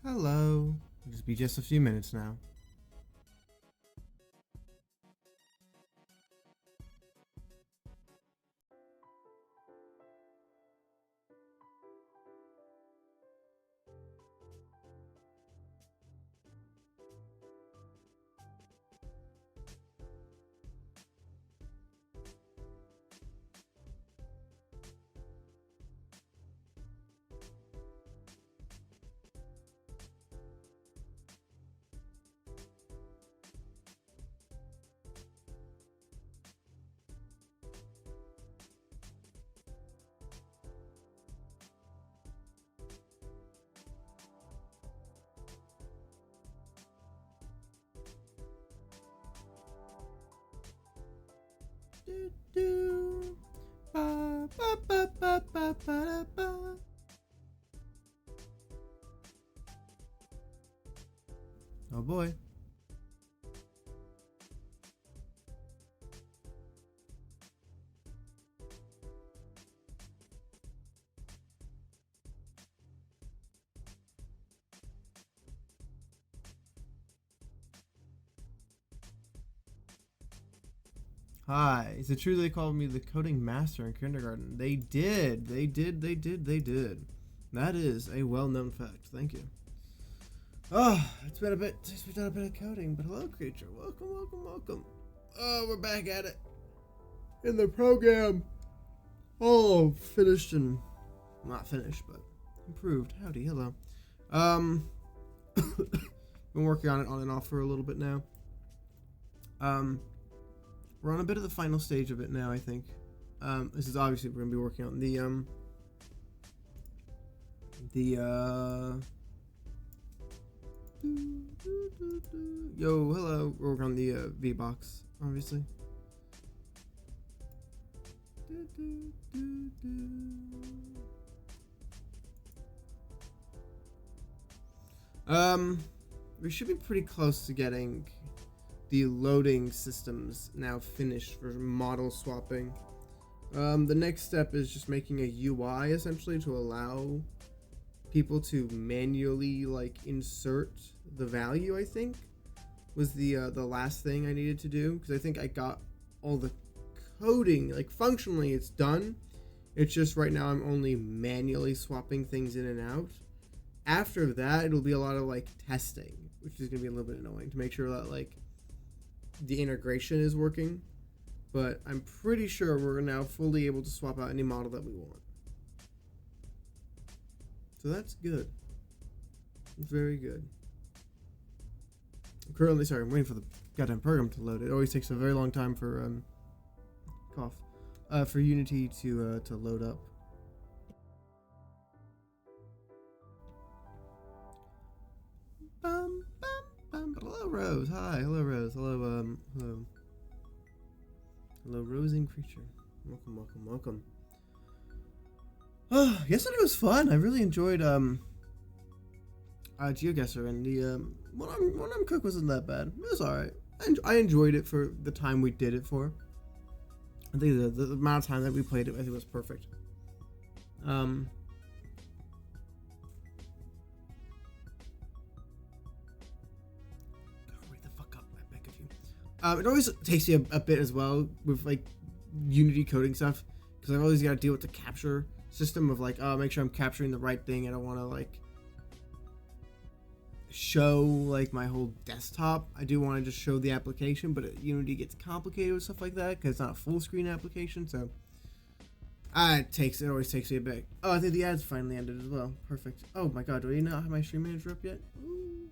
Hello. It'll just be just a few minutes now. Do, do. Ba, ba, ba, ba, ba, ba, da, ba. Oh boy. Hi. Is it true they called me the coding master in kindergarten? They did. They did. They did. They did. That is a well-known fact. Thank you. Oh, it's been a bit since we've done a bit of coding, but hello, creature. Welcome, welcome, welcome. Oh, we're back at it. In the program. All finished and not finished, but improved. Howdy, hello. Um, been working on and off for a little bit now. We're on a bit of the final stage of it now, I think. This is obviously we're gonna be working on yo, hello. We're working on the V-Box, obviously. We should be pretty close to getting the loading systems now finished for model swapping. The next step is just making a UI essentially to allow people to manually like insert the value. I think was the last thing I needed to do, because I think I got all the coding, like functionally it's done. It's just right now I'm only manually swapping things in and out. After that, it'll be a lot of like testing, which is gonna be a little bit annoying to make sure that like the integration is working. But I'm pretty sure we're now fully able to swap out any model that we want. So that's good. It's very good. I'm waiting for the goddamn program to load. It always takes a very long time for for Unity to load up. Bum, bum, bum. Hello, Rose. Hi. Hello, Rose. Hello, Rosing creature. Welcome, welcome, welcome. Oh, yesterday was fun. I really enjoyed GeoGuessr, and the one arm cook wasn't that bad. It was alright. I enjoyed it for the time we did it for. I think the amount of time that we played it, I think was perfect. Hurry the fuck up, I beg of you. It always takes you a bit as well with like Unity coding stuff, because I've always got to deal with the capture system of like, oh, make sure I'm capturing the right thing. I don't want to like show like my whole desktop. I do want to just show the application, but Unity gets complicated with stuff like that because it's not a full screen application. So it always takes me a bit. Oh, I think the ads finally ended as well. Perfect. Oh my god, do I not have my stream manager up yet? Ooh.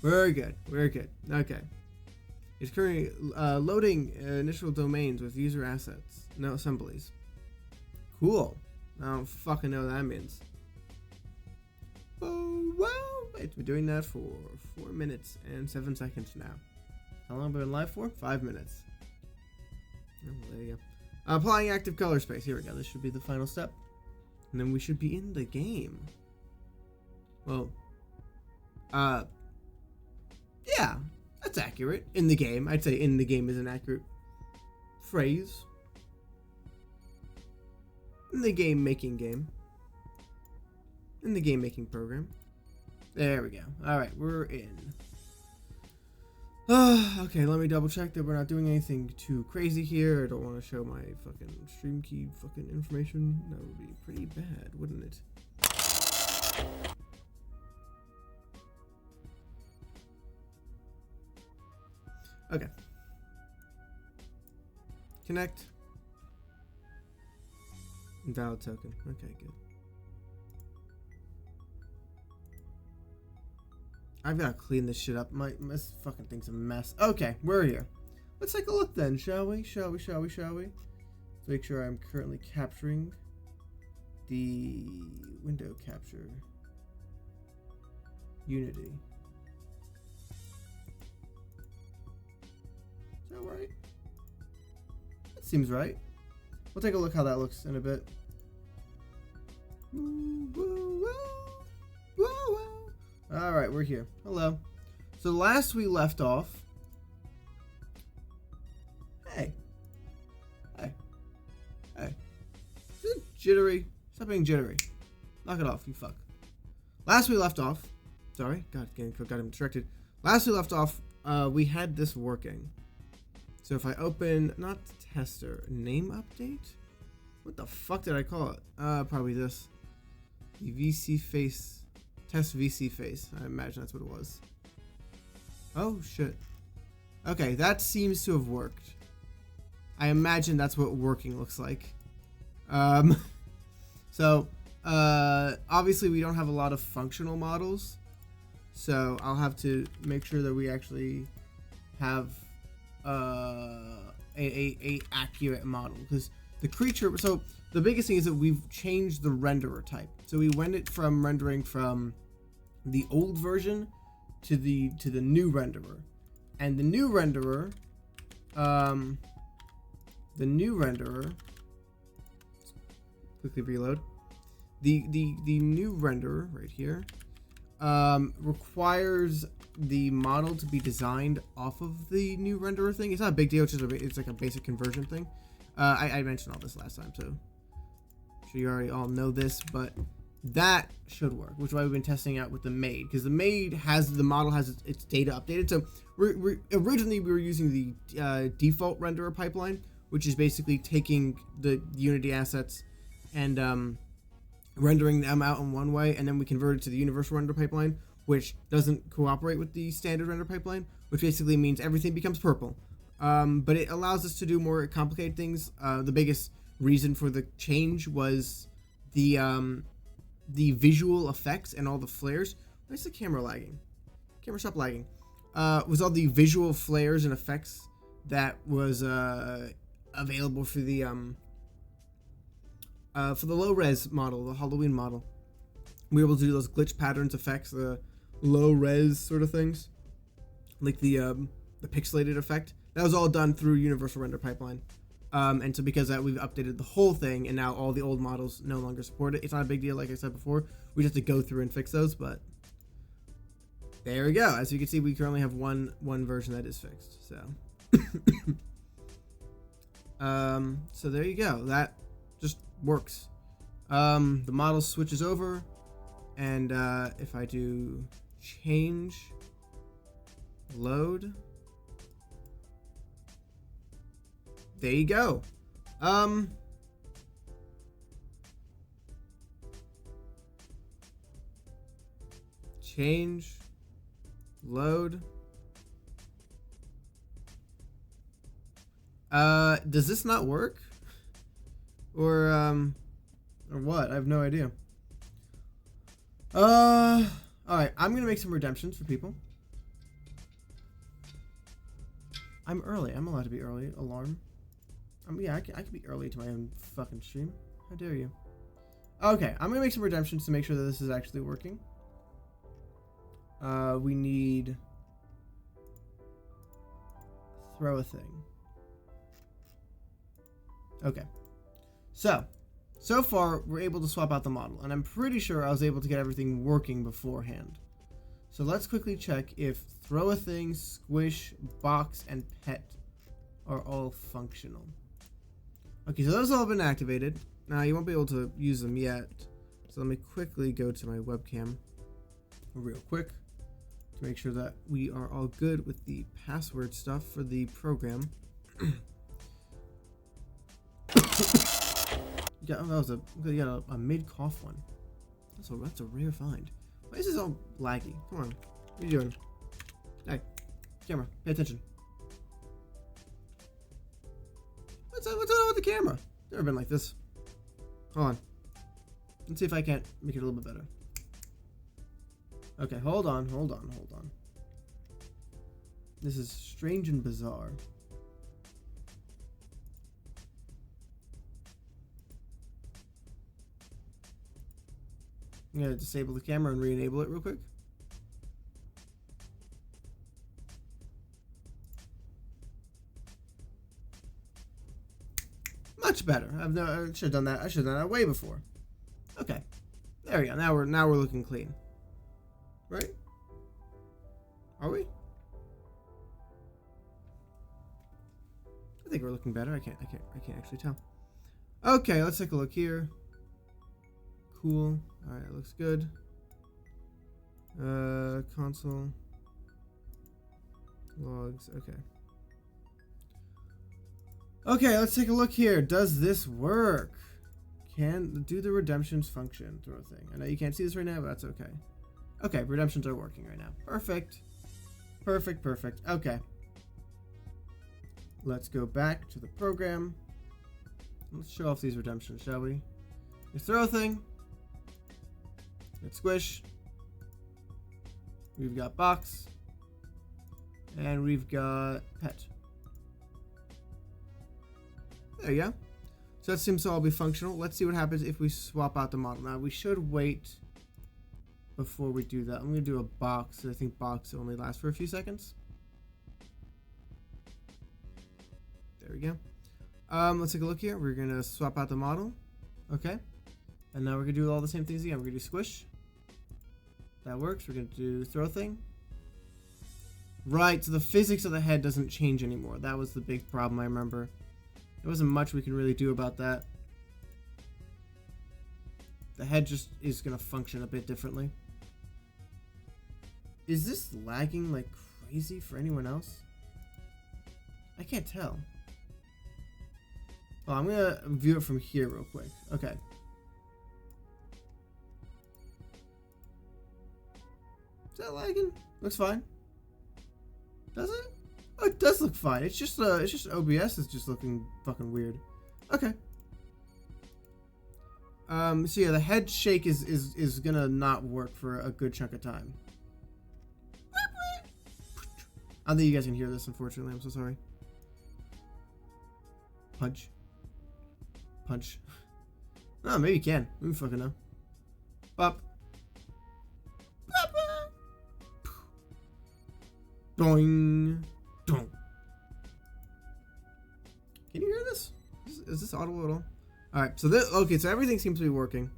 Very good. Very good. Okay. It's currently loading initial domains with user assets, no assemblies. Cool. I don't fucking know what that means. Oh, well, it's been doing that for 4 minutes and 7 seconds now. How long have I been live for? 5 minutes. Oh, there you go. Applying active color space. Here we go. This should be the final step. And then we should be in the game. Well, yeah, that's accurate. In the game. I'd say in the game is an accurate phrase. in the game making program. There we go. Alright, we're in. Okay, let me double check that we're not doing anything too crazy here. I don't want to show my fucking stream key fucking information. That would be pretty bad, wouldn't it? Okay. Connect. Invalid token. Okay, good. I've got to clean this shit up. This fucking thing's a mess. Okay, we're here. Let's take a look then, shall we? Shall we? Let's make sure I'm currently capturing the window capture Unity. Is that right? That seems right. We'll take a look how that looks in a bit. Alright, we're here. Hello. So last we left off... Hey. Is it jittery? Stop being jittery. Knock it off, you fuck. Last we left off... Sorry, got him distracted. Last we left off, we had this working. So if I open, not tester, name update? What the fuck did I call it? Probably this. The VC face, test VC face. I imagine that's what it was. Oh shit. Okay, that seems to have worked. I imagine that's what working looks like. So, obviously we don't have a lot of functional models. So I'll have to make sure that we actually have a accurate model, because the creature, so the biggest thing is that we've changed the renderer type. So we went it from rendering from the old version to the new renderer, and the new renderer quickly reload, the new renderer right here requires the model to be designed off of the new renderer thing. It's not a big deal, it's like a basic conversion thing. I mentioned all this last time, so I'm sure you already all know this, but that should work, which is why we've been testing out with the Made, because the Made the model has its data updated. So originally we were using the default renderer pipeline, which is basically taking the Unity assets and rendering them out in one way, and then we convert it to the universal render pipeline, which doesn't cooperate with the standard render pipeline, which basically means everything becomes purple. But it allows us to do more complicated things. The biggest reason for the change was the visual effects and all the flares. Why is the camera lagging? Camera, stop lagging. Was all the visual flares and effects that was available for the low res model, the Halloween model. We were able to do those glitch patterns effects, the low res sort of things, like the pixelated effect. That was all done through Universal Render Pipeline. And so because of that, we've updated the whole thing, and now all the old models no longer support it. It's not a big deal, like I said before. We just have to go through and fix those, but there we go. As you can see, we currently have one version that is fixed. So, so there you go. That just works. The model switches over, and if I do change load, there you go. Change load. Does this not work? Or what? I have no idea. Alright, I'm gonna make some redemptions for people. I'm early. I'm allowed to be early. Alarm. Yeah, I can be early to my own fucking stream. How dare you? Okay, I'm gonna make some redemptions to make sure that this is actually working. We need throw a thing. Okay. So far we're able to swap out the model, and I'm pretty sure I was able to get everything working beforehand. So let's quickly check if throw a thing, squish, box, and pet are all functional. Okay, so those have all been activated. Now you won't be able to use them yet. So let me quickly go to my webcam real quick to make sure that we are all good with the password stuff for the program. Yeah, that was a mid-cough one. That's a rare find. Why is this all laggy? Come on. What are you doing? Hey, camera, pay attention. What's on with the camera? Never been like this. Hold on. Let's see if I can't make it a little bit better. Okay, hold on. This is strange and bizarre. I'm gonna disable the camera and re-enable it real quick. Much better. I should have done that. I should have done that way before. Okay, there we go. Now we're looking clean, right? Are we? I think we're looking better. I can't actually tell. Okay, let's take a look here. Cool. All right, looks good. Console logs. Okay. Okay, let's take a look here. Does this work? Do the redemptions function throw thing? I know you can't see this right now, but that's okay. Okay, redemptions are working right now. Perfect. Perfect. Okay. Let's go back to the program. Let's show off these redemptions, shall we? Your throw thing. Let's squish. We've got box. And we've got pet. There you go. So that seems to all be functional. Let's see what happens if we swap out the model. Now, we should wait before we do that. I'm going to do a box. I think box only lasts for a few seconds. There we go. Let's take a look here. We're going to swap out the model. Okay. And now we're going to do all the same things again. We're going to do squish. That works. We're going to do throw thing. Right, so the physics of the head doesn't change anymore. That was the big problem, I remember. There wasn't much we could really do about that. The head just is going to function a bit differently. Is this lagging like crazy for anyone else? I can't tell. Oh, I'm going to view it from here real quick. Okay. Is that lagging? Looks fine. Does it? Oh, it does look fine. It's just OBS is just looking fucking weird. Okay. So yeah, the head shake is gonna not work for a good chunk of time. I don't think you guys can hear this, unfortunately. I'm so sorry. Punch. Oh, maybe you can. Who fucking know? Bop. Doing. Dong. Can you hear this? Is this audible at all? Alright, so okay, so everything seems to be working.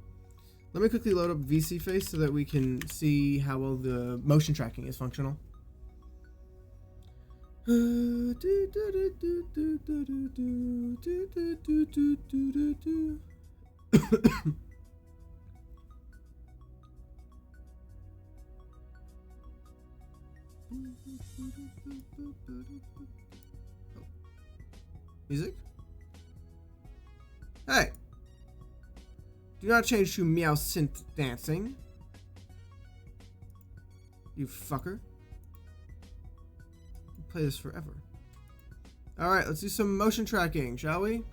Let me quickly load up VSeeFace so that we can see how well the motion tracking is functional. Music? Hey! Do not change to meow synth dancing. You fucker. We'll play this forever. Alright, let's do some motion tracking, shall we? Is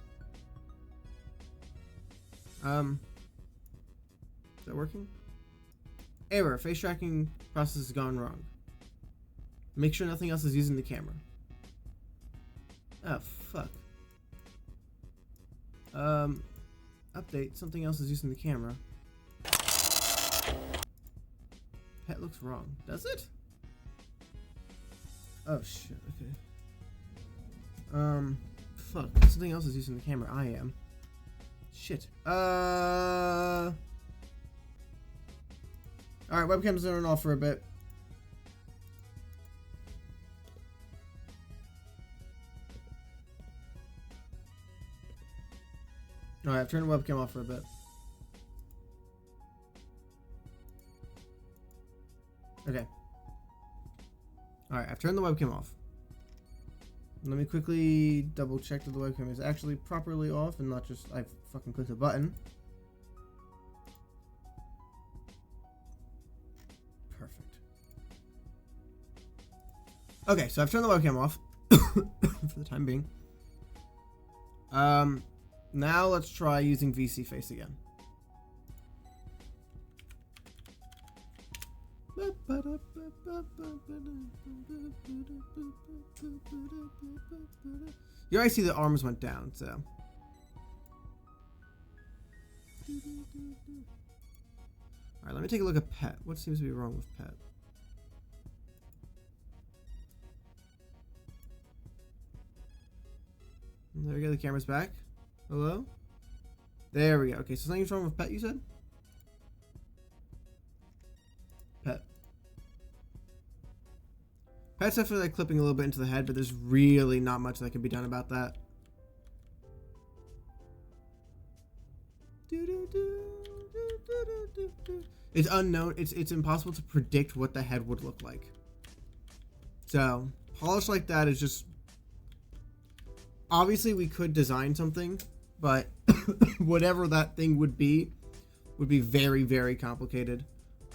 that working? Error. Face tracking process has gone wrong. Make sure nothing else is using the camera. Oh, fuck. Update. Something else is using the camera. Pet looks wrong. Does it? Oh, shit. Okay. Fuck. Something else is using the camera. I am. Shit. Alright, webcams are on off for a bit. Alright, I've turned the webcam off for a bit. Okay. Alright, I've turned the webcam off. Let me quickly double check that the webcam is actually properly off and not just I fucking clicked a button. Perfect. Okay, so I've turned the webcam off for the time being. Now let's try using VC Face again. You already see the arms went down, so. Alright, let me take a look at Pet. What seems to be wrong with Pet? There we go, the camera's back. Hello? There we go. Okay, so something's wrong with Pet, you said? Pet. Pet's definitely like clipping a little bit into the head, but there's really not much that can be done about that. It's unknown. It's impossible to predict what the head would look like. So, polish like that is just... Obviously, we could design something, but whatever that thing would be very, very complicated.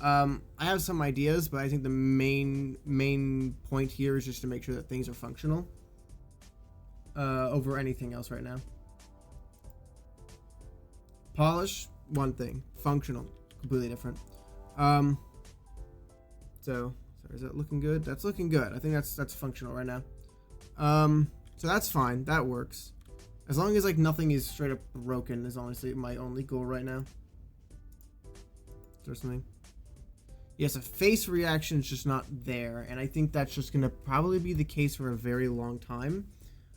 I have some ideas, but I think the main point here is just to make sure that things are functional over anything else right now. Polish, one thing. Functional, completely different. So sorry, is that looking good? That's looking good. I think that's functional right now. So that's fine. That works. As long as like nothing is straight up broken is honestly my only goal right now. Is there something? Yes, a face reaction is just not there, and I think that's just gonna probably be the case for a very long time.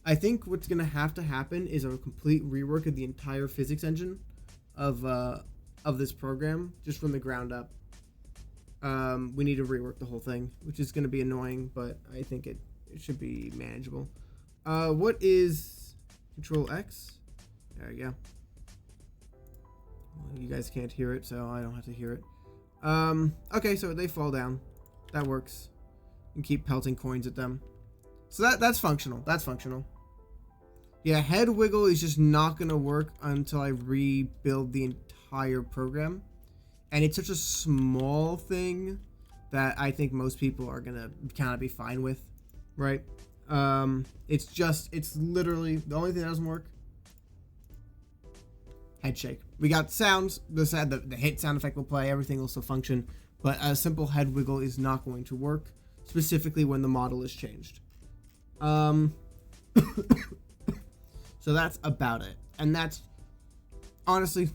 I think what's gonna have to happen is a complete rework of the entire physics engine of this program, just from the ground up. We need to rework the whole thing, which is gonna be annoying, but I think it should be manageable. What is Control X? There we go. Well, you guys can't hear it, so I don't have to hear it. Okay, so they fall down. That works. And keep pelting coins at them. So that's functional. That's functional. Yeah, head wiggle is just not gonna work until I rebuild the entire program. And it's such a small thing that I think most people are gonna kind of be fine with, right? It's literally the only thing that doesn't work. Head shake. We got sounds. The hit sound effect will play. Everything will still function, but a simple head wiggle is not going to work, specifically when the model is changed. So that's about it, and that's honestly,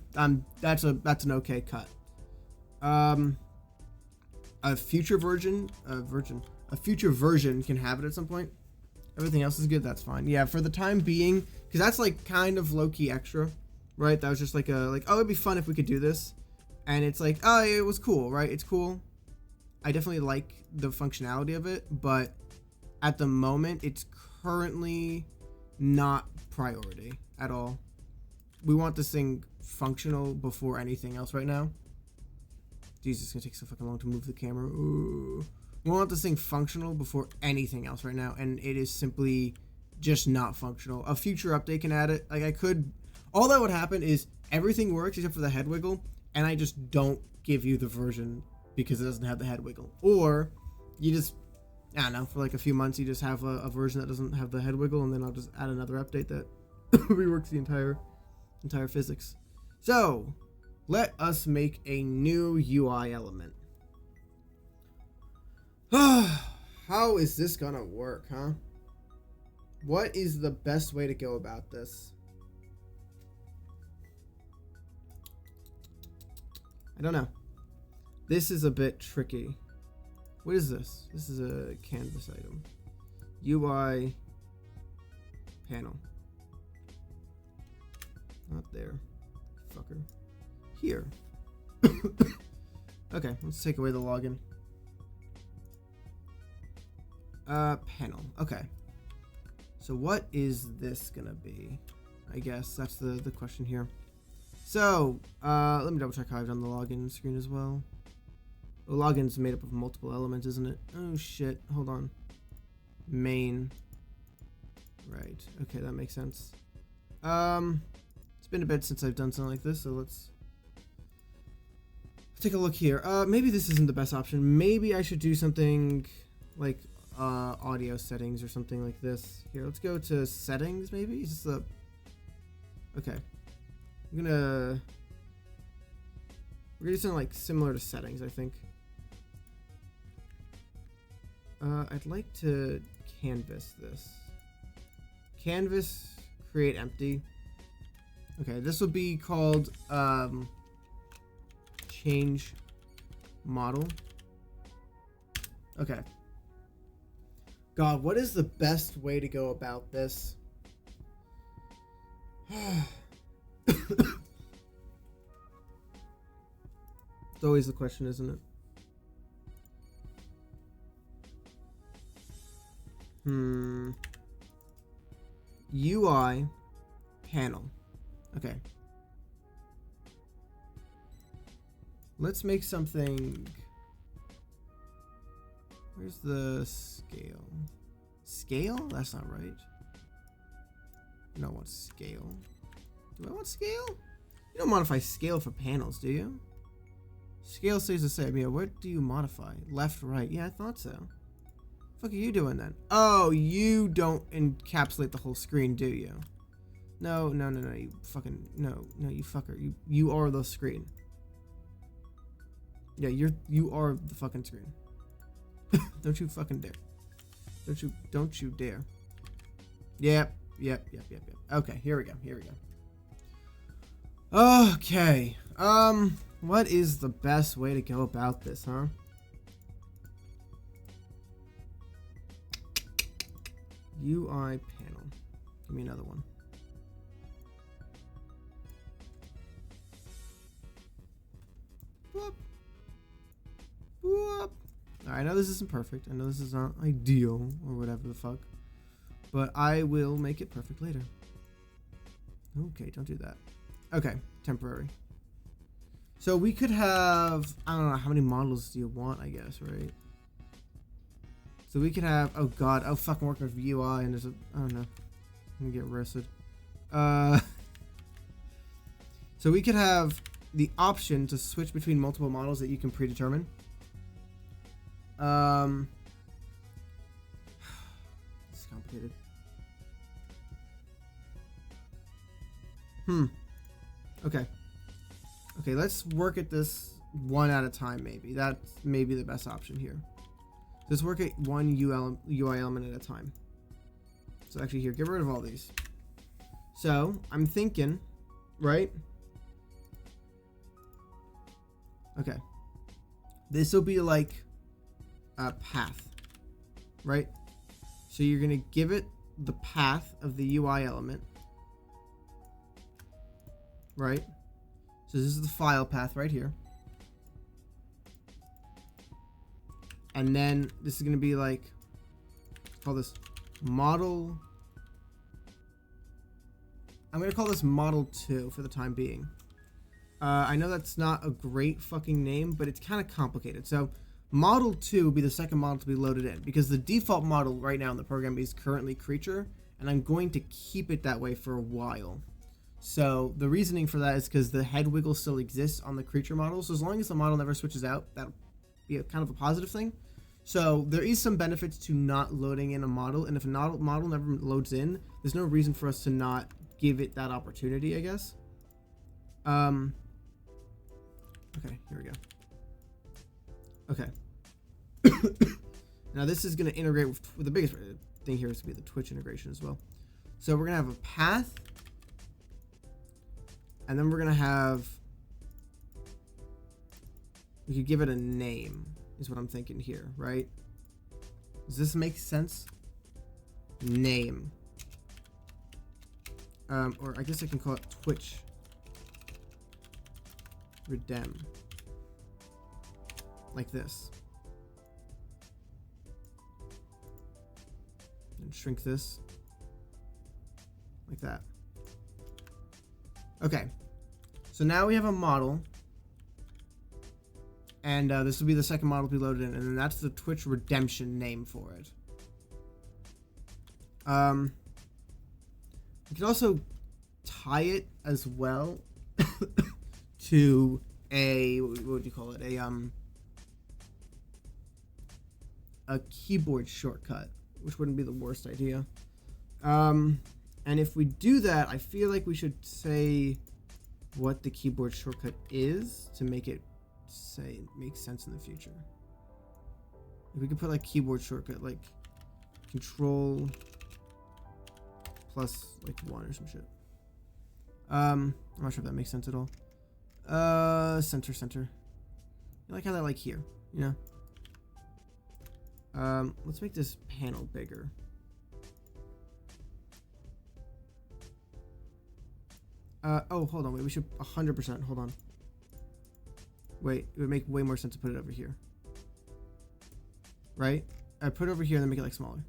that's an okay cut. A future version can have it at some point. Everything else is good. That's fine. Yeah, for the time being, because that's like kind of low key extra. Right, that was just like oh, it'd be fun if we could do this, and it's like, oh, it was cool, right? It's cool. I definitely like the functionality of it, but at the moment, it's currently not priority at all. We want this thing functional before anything else right now. Jesus, it's gonna take so fucking long to move the camera. Ooh. We want this thing functional before anything else right now, and it is simply just not functional. A future update can add it. Like I could. All that would happen is everything works except for the head wiggle, and I just don't give you the version because it doesn't have the head wiggle. Or you just, I don't know, for like a few months you just have a version that doesn't have the head wiggle, and then I'll just add another update that reworks the entire physics. So let us make a new UI element. How is this gonna work, huh? What is the best way to go about this? I don't know. This is a bit tricky. What is this? This is a canvas item. UI panel. Not there. Fucker. Here. Okay, let's take away the login. Panel. Okay. So what is this gonna be? I guess that's the question here. So, let me double check how I've done the login screen as well. The login's made up of multiple elements, isn't it? Oh shit, hold on. Main. Right, okay, that makes sense. It's been a bit since I've done something like this, so let's take a look here. Maybe this isn't the best option. Maybe I should do something like audio settings or something like this. Here, let's go to settings, maybe? Is this the... Okay. We're gonna do something like similar to settings, I think. I'd like to canvas this. Canvas, create empty. Okay, this will be called change model. Okay. God, what is the best way to go about this? It's always the question, isn't it? UI panel. Okay. Let's make something. Where's the scale? Scale? That's not right. I don't want scale. Do I want scale? You don't modify scale for panels, do you? Scale stays the same. Yeah, what do you modify? Left, right. Yeah, I thought so. What the fuck are you doing then? Oh, you don't encapsulate the whole screen, do you? No, no, no, no, you fucking... No, you fucker. You are the screen. Yeah, you are the fucking screen. Don't you fucking dare. Don't you dare. Yep. Okay, here we go. Okay. What is the best way to go about this, huh? UI panel. Give me another one. Boop. Boop. I know this isn't perfect. I know this is not ideal or whatever the fuck. But I will make it perfect later. Okay, don't do that. Okay, temporary. So we could have, I don't know, how many models do you want, I guess, right? So we could have, oh god, oh fucking working with UI and there's a, oh no, I'm gonna get arrested. So we could have the option to switch between multiple models that you can predetermine. It's complicated. Okay, let's work at this one at a time, maybe. That's maybe the best option here. Let's work at one UI element at a time. So actually here, get rid of all these. So, I'm thinking, right? Okay. This will be like a path, right? So you're going to give it the path of the UI element, right? So this is the file path right here. And then this is going to be like, call this model. I'm going to call this model 2 for the time being. I know that's not a great fucking name, but it's kind of complicated. So model 2 will be the second model to be loaded in because the default model right now in the program is currently creature, and I'm going to keep it that way for a while. So the reasoning for that is because the head wiggle still exists on the creature model. So as long as the model never switches out, that'll be kind of a positive thing. So there is some benefits to not loading in a model, and if a model never loads in, there's no reason for us to not give it that opportunity, I guess. Okay, here we go. Okay. Now this is going to integrate with the biggest thing here is going to be the Twitch integration as well. So we're going to have a path, and then we're going to have, we could give it a name, is what I'm thinking here, right? Does this make sense? Name. Or I guess I can call it Twitch Redem. Like this. And shrink this. Like that. Okay. So now we have a model. And this will be the second model to be loaded in. And then that's the Twitch Redemption name for it. We can also tie it as well to a, what would you call it? A keyboard shortcut, which wouldn't be the worst idea. And if we do that, I feel like we should say what the keyboard shortcut is to make it make sense in the future. If we could put like keyboard shortcut, like control plus like 1 or some shit. I'm not sure if that makes sense at all. Center. I like how that like here, you know? Let's make this panel bigger. Oh, hold on, wait, we should 100%, hold on. Wait, it would make way more sense to put it over here. Right? I put it over here and then make it like smaller.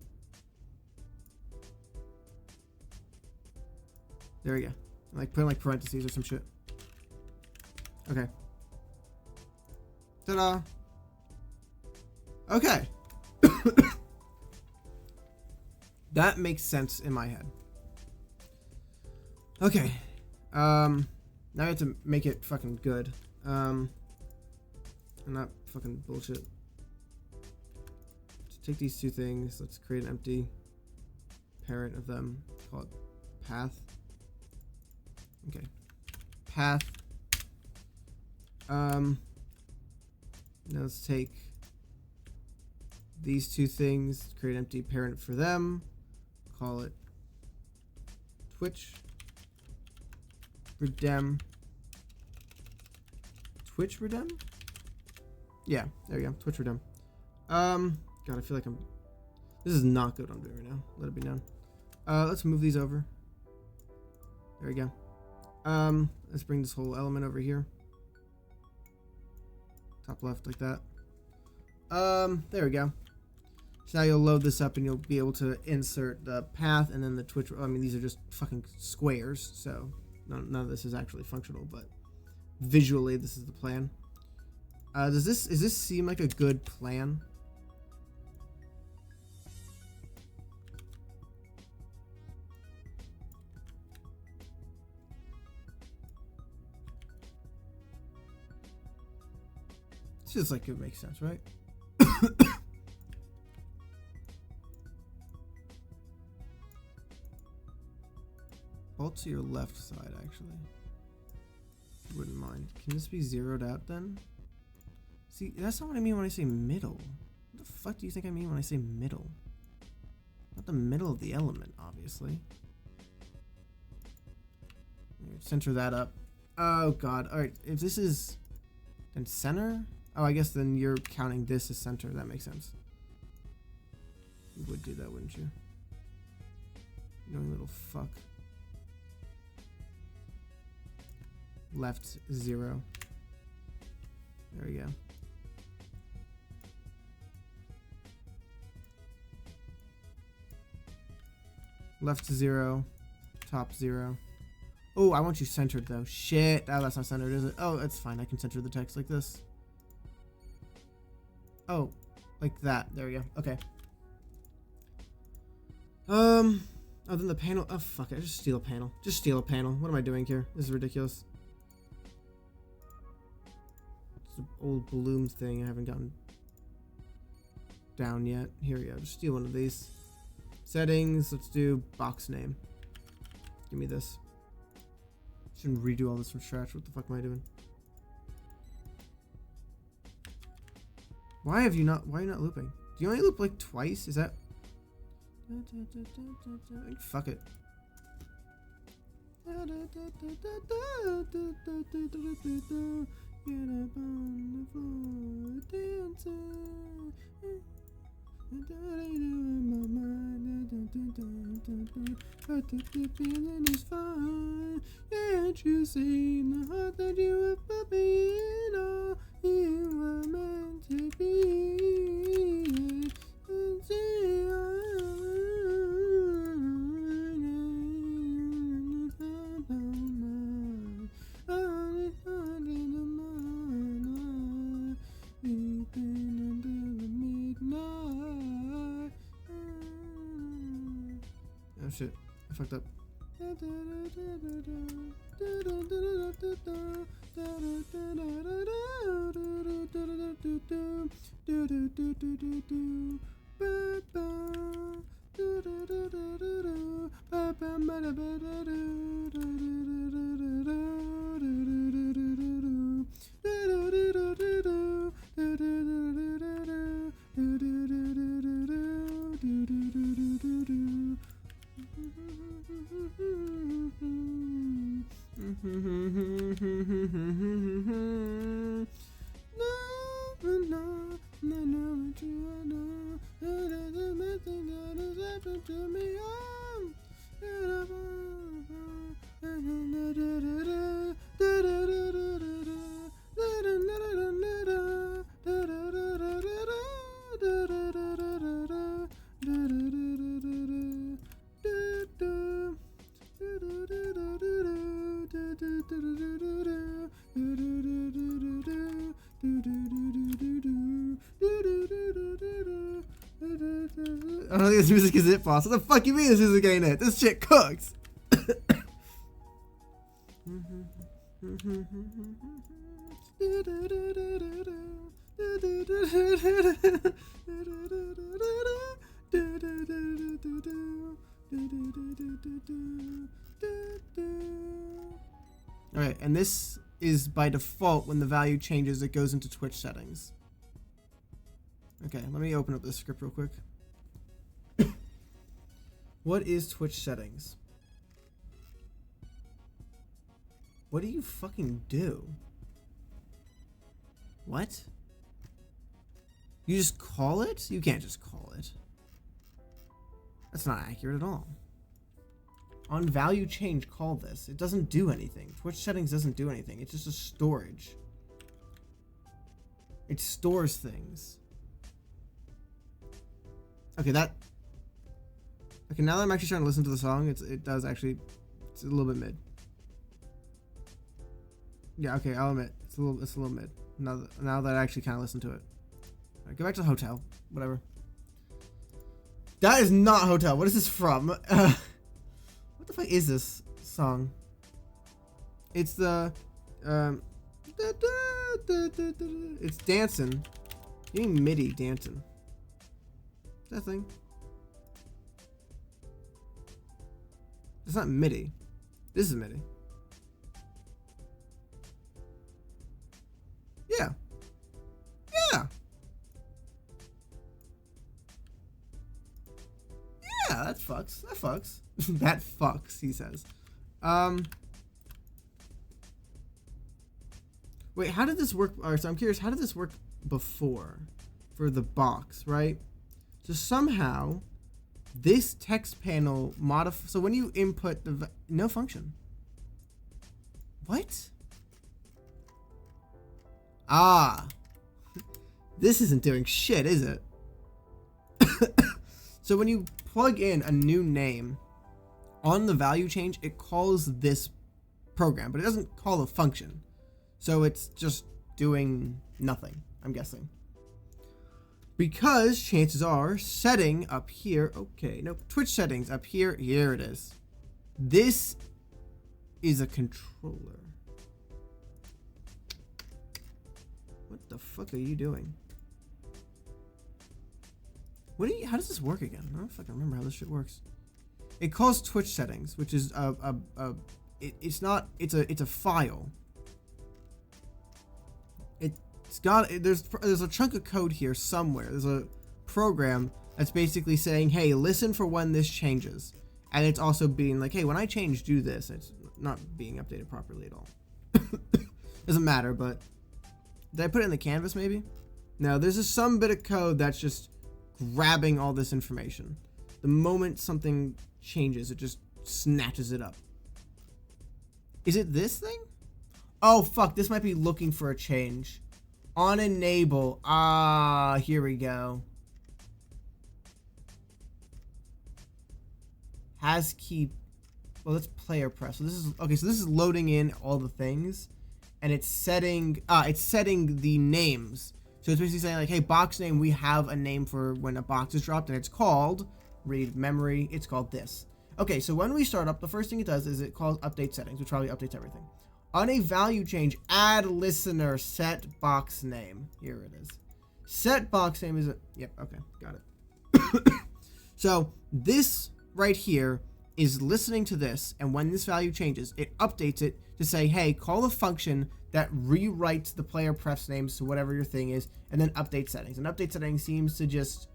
There we go. Like put in like parentheses or some shit. Okay. Ta-da! Okay. That makes sense in my head. Okay. Now I have to make it fucking good. And not fucking bullshit. Just take these two things. Let's create an empty parent of them. Call it path. Okay. Path. Now let's take these two things, create an empty parent for them, call it Twitch Redem. Twitch Redem? Yeah, there we go. Twitch Redem. God, I feel like this is not good what I'm doing right now. Let it be known. Let's move these over. There we go. Let's bring this whole element over here. Top left like that. There we go. So now you'll load this up and you'll be able to insert the path and then the Twitch. I mean, these are just fucking squares, so none of this is actually functional, but visually this is the plan. Does this seem like a good plan? It's just like it makes sense, right? All to your left side, actually. If you wouldn't mind. Can this be zeroed out then? See, that's not what I mean when I say middle. What the fuck do you think I mean when I say middle? Not the middle of the element, obviously. Center that up. Oh god. Alright, if this is then center? Oh, I guess then you're counting this as center. That makes sense. You would do that, wouldn't you? Annoying little fuck. Left 0. There we go. Left 0. Top 0. Oh, I want you centered though. Shit. Oh, that's not centered, is it? Oh, it's fine. I can center the text like this. Oh, like that. There we go. Okay. Oh, then the panel. Oh, fuck it. I just steal a panel. Just steal a panel. What am I doing here? This is ridiculous. It's an old Bloom thing I haven't gotten down yet. Here we go. Just steal one of these. Settings. Let's do box name. Give me this. Shouldn't redo all this from scratch. What the fuck am I doing? Why are you not looping? Do you only loop like twice? Is that... Fuck it. Feeling is fine. Can't you see in the heart that you were being all you were meant to be? shit. I fucked up. I don't think this music is it, boss. What the fuck you mean this music ain't it? This shit cooks. Alright, and this is by default when the value changes, it goes into Twitch settings. Okay, let me open up this script real quick. What is Twitch settings? What do you fucking do? What? You just call it? You can't just call it. That's not accurate at all. On value change, call this. It doesn't do anything. Twitch settings doesn't do anything. It's just a storage. It stores things. Okay, that... Okay, now that I'm actually trying to listen to the song, it does actually... It's a little bit mid. Yeah, okay, I'll admit. It's a little mid. Now that I actually kind of listen to it. Alright, go back to the hotel. Whatever. That is not Hotel. What is this from? What the fuck is this song? It's the... It's dancing. You mean MIDI dancing. That thing. It's not MIDI. This is MIDI. Yeah. Yeah. Yeah, that fucks. That fucks. That fucks, he says. Wait, how did this work? Alright, so I'm curious, how did this work before? For the box, right? So somehow, this text panel so when you input the... No function. What? Ah. This isn't doing shit, is it? So when you plug in a new name on the value change, it calls this program, but it doesn't call a function. So it's just doing nothing, I'm guessing. Because chances are setting up here, okay, no, Twitch settings up here, here it is. This is a controller. What the fuck are you doing? How does this work again? I don't fucking remember how this shit works. It calls Twitch settings, which is it's a file. There's a chunk of code here somewhere. There's a program that's basically saying, hey, listen for when this changes. And it's also being like, hey, when I change, do this. It's not being updated properly at all. Doesn't matter, but did I put it in the canvas maybe? No, there's just some bit of code that's just grabbing all this information. The moment something changes, it just snatches it up. Is it this thing? Oh, fuck, this might be looking for a change. On enable. Ah, here we go. Has key. Well, let's player press. So this is okay. So this is loading in all the things, and it's setting the names. So it's basically saying like, hey, box name. We have a name for when a box is dropped, and it's called read memory. It's called this. Okay, so when we start up, the first thing it does is it calls update settings, which probably updates everything. On a value change, add listener set box name. Here it is. Set box name is a, yep, okay, got it. So this right here is listening to this, and when this value changes, it updates it to say, hey, call the function that rewrites the player prefs names to whatever your thing is, and then update settings. And update settings seems to just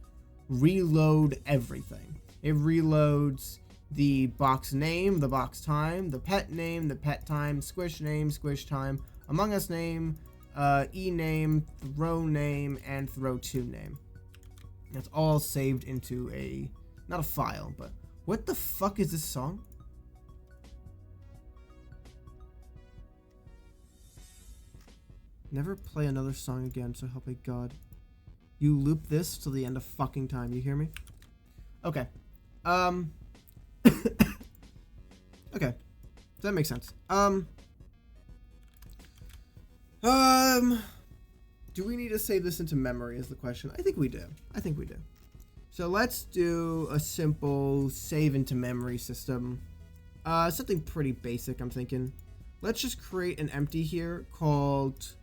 reload everything. It reloads the box name, the box time, the pet name, the pet time, squish name, squish time, Among Us name, E name, throw name, and throw 2 name. That's all saved into a, not a file, but what the fuck is this song? Never play another song again, so help me God. You loop this till the end of fucking time, you hear me? Okay. Okay. That makes sense. Do we need to save this into memory is the question. I think we do. So let's do a simple save into memory system. Something pretty basic, I'm thinking. Let's just create an empty here called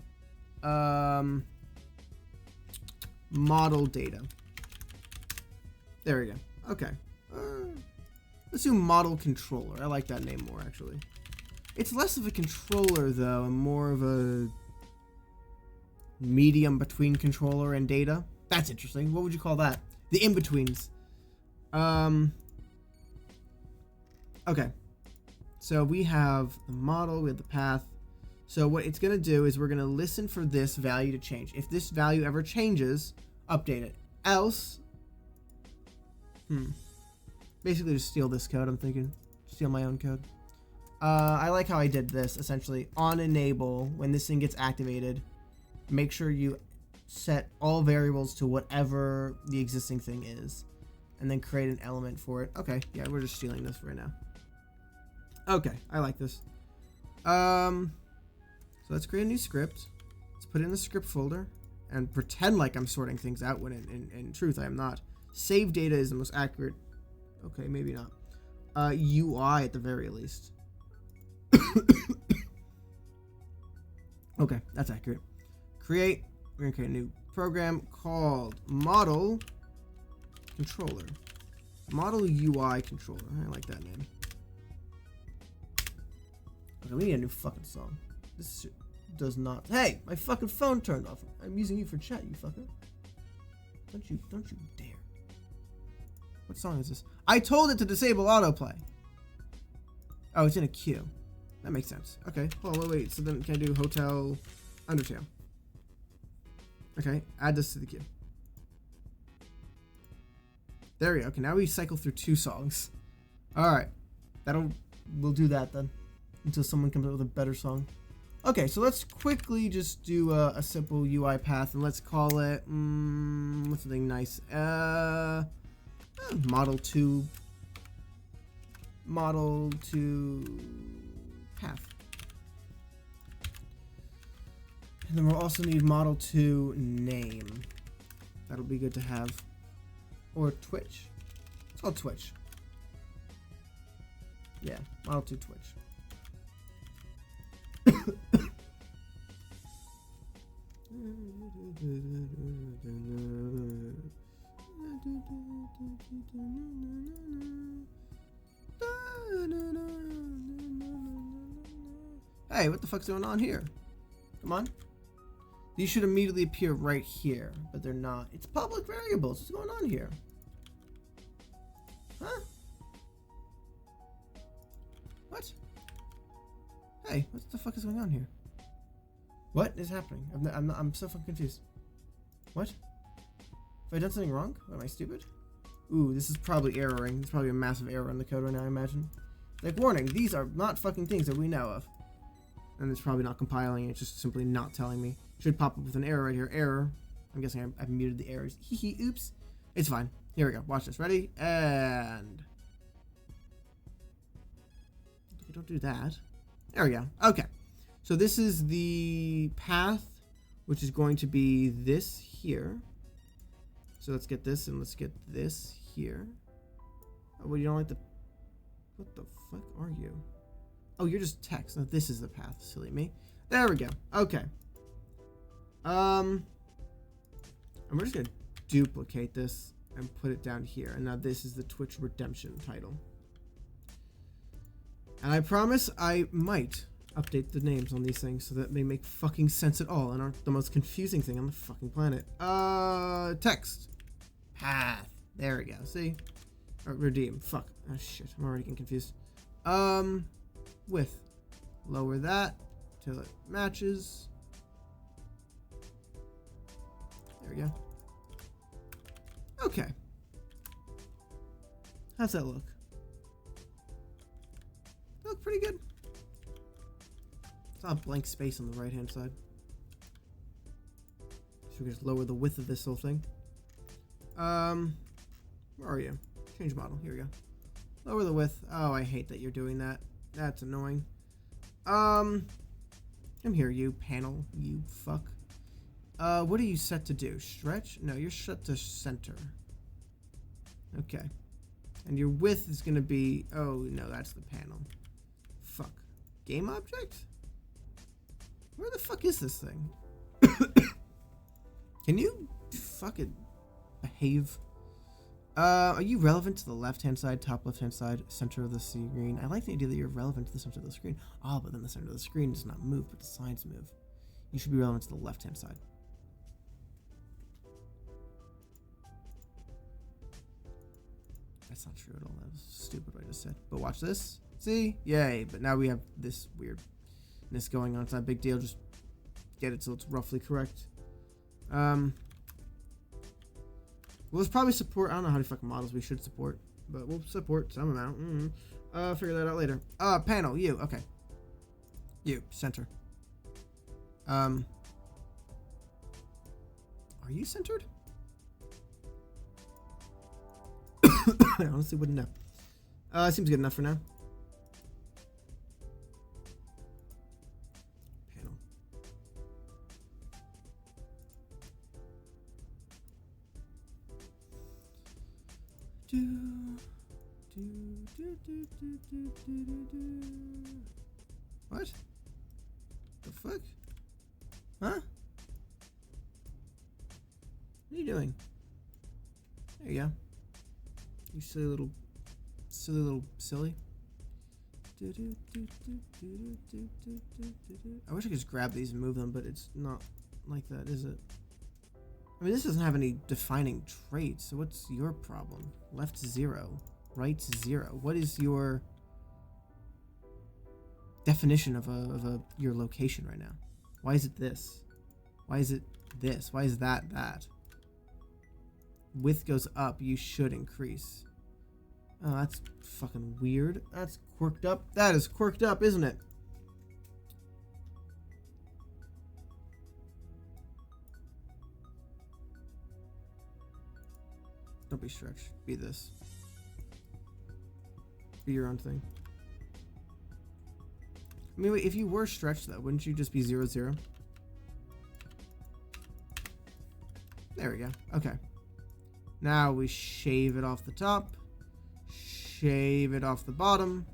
model data. There we go. Okay. Let's do model controller. I like that name more, actually. It's less of a controller, though, and more of a medium between controller and data. That's interesting. What would you call that? The in-betweens. Okay. So we have the model, we have the path. So what it's going to do is we're going to listen for this value to change. If this value ever changes, update it. Else, basically just steal this code, I'm thinking. Steal my own code. I like how I did this, essentially. On enable, when this thing gets activated, make sure you set all variables to whatever the existing thing is. And then create an element for it. Okay, yeah, we're just stealing this right now. Okay, I like this. So let's create a new script. Let's put it in the script folder and pretend like I'm sorting things out when in truth I am not. Save data is the most accurate. Okay, maybe not. UI at the very least. Okay, that's accurate. Create. We're gonna create a new program called Model Controller. Model UI Controller. I like that name. Okay, we need a new fucking song. This shit does not. Hey, my fucking phone turned off. I'm using you for chat, you fucker. Don't you dare. What song is this? I told it to disable autoplay. Oh, it's in a queue. That makes sense. Okay. Oh, wait. So then can I do Hotel Undertale? Okay. Add this to the queue. There we go. Okay, now we cycle through 2 songs. Alright. We'll do that then. Until someone comes up with a better song. Okay, so let's quickly just do a simple UI path, and let's call it, what's something nice? Model 2 path. And then we'll also need model 2 name. That'll be good to have. Or Twitch. It's called Twitch. Yeah, model 2 Twitch. Hey, what the fuck's going on here? Come on. These should immediately appear right here, but they're not. It's public variables. What's going on here? Huh? What? Hey, what the fuck is going on here? What is happening? I'm so fucking confused. What? Have I done something wrong? Am I stupid? Ooh, this is probably erroring. There's probably a massive error in the code right now, I imagine. Like, warning, these are not fucking things that we know of. And it's probably not compiling, it's just simply not telling me. Should pop up with an error right here. Error. I'm guessing I've muted the errors. Hee oops. It's fine. Here we go. Watch this. Ready? And... don't do that. There we go. Okay. So this is the path, which is going to be this here. So let's get this and let's get this here. Oh, well, you don't like the... What the fuck are you? Oh, you're just text. No, this is the path. Silly me. There we go. Okay. And we're just gonna duplicate this and put it down here. And now this is the Twitch Redemption title. And I promise I might update the names on these things so that they make fucking sense at all and aren't the most confusing thing on the fucking planet. Text. Path. There we go. See? Or redeem. Fuck. Oh shit. I'm already getting confused. Width. Lower that till it matches. There we go. Okay. How's that look? Look pretty good. It's not a blank space on the right hand side. So we can just lower the width of this whole thing. Where are you? Change model. Here we go. Lower the width. Oh, I hate that you're doing that. That's annoying. Come here, you panel. You fuck. What are you set to do? Stretch? No, you're set to center. Okay. And your width is gonna be... Oh, no, that's the panel. Fuck. Game object? Where the fuck is this thing? Can you fucking behave? Are you relevant to the left-hand side, top left-hand side, center of the screen? I like the idea that you're relevant to the center of the screen. Oh, but then the center of the screen does not move, but the sides move. You should be relevant to the left-hand side. That's not true at all. That was stupid what I just said. But watch this. See? Yay. But now we have this weirdness going on. It's not a big deal. Just get it so it's roughly correct. We'll probably support... I don't know how many fucking models we should support. But we'll support some amount. Figure that out later. Panel. You. Okay. You. Center. Are you centered? I honestly wouldn't know. Seems good enough for now. Panel. What? The fuck? Huh? What are you doing? There you go. You silly little silly. I wish I could just grab these and move them, but it's not like that, is it? I mean, this doesn't have any defining traits, so what's your problem? Left 0, right 0. What is your definition of your location right now? Why is it this? Why is it this? Why is that? Width goes up, you should increase. Oh, that's fucking weird. That's quirked up. That is quirked up, isn't it? Don't be stretched. Be this. Be your own thing. I mean, wait, if you were stretched, though, wouldn't you just be 0, 0? There we go. Okay. Now we shave it off the top, shave it off the bottom,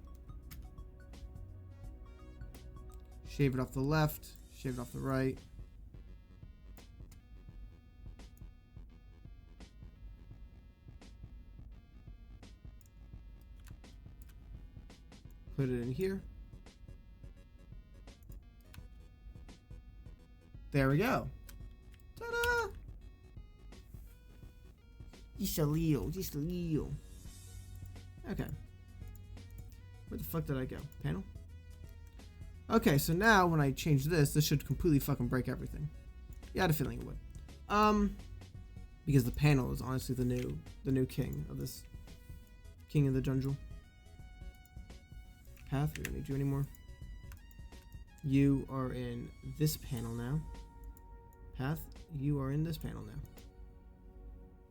shave it off the left, shave it off the right. Put it in here. There we go. Ta-da! Just a little. Okay. Where the fuck did I go? Panel? Okay, so now when I change this should completely fucking break everything. Yeah, I had a feeling it would. Because the panel is honestly the new king of this. King of the jungle. Path, we don't need you anymore. You are in this panel now. Path, you are in this panel now.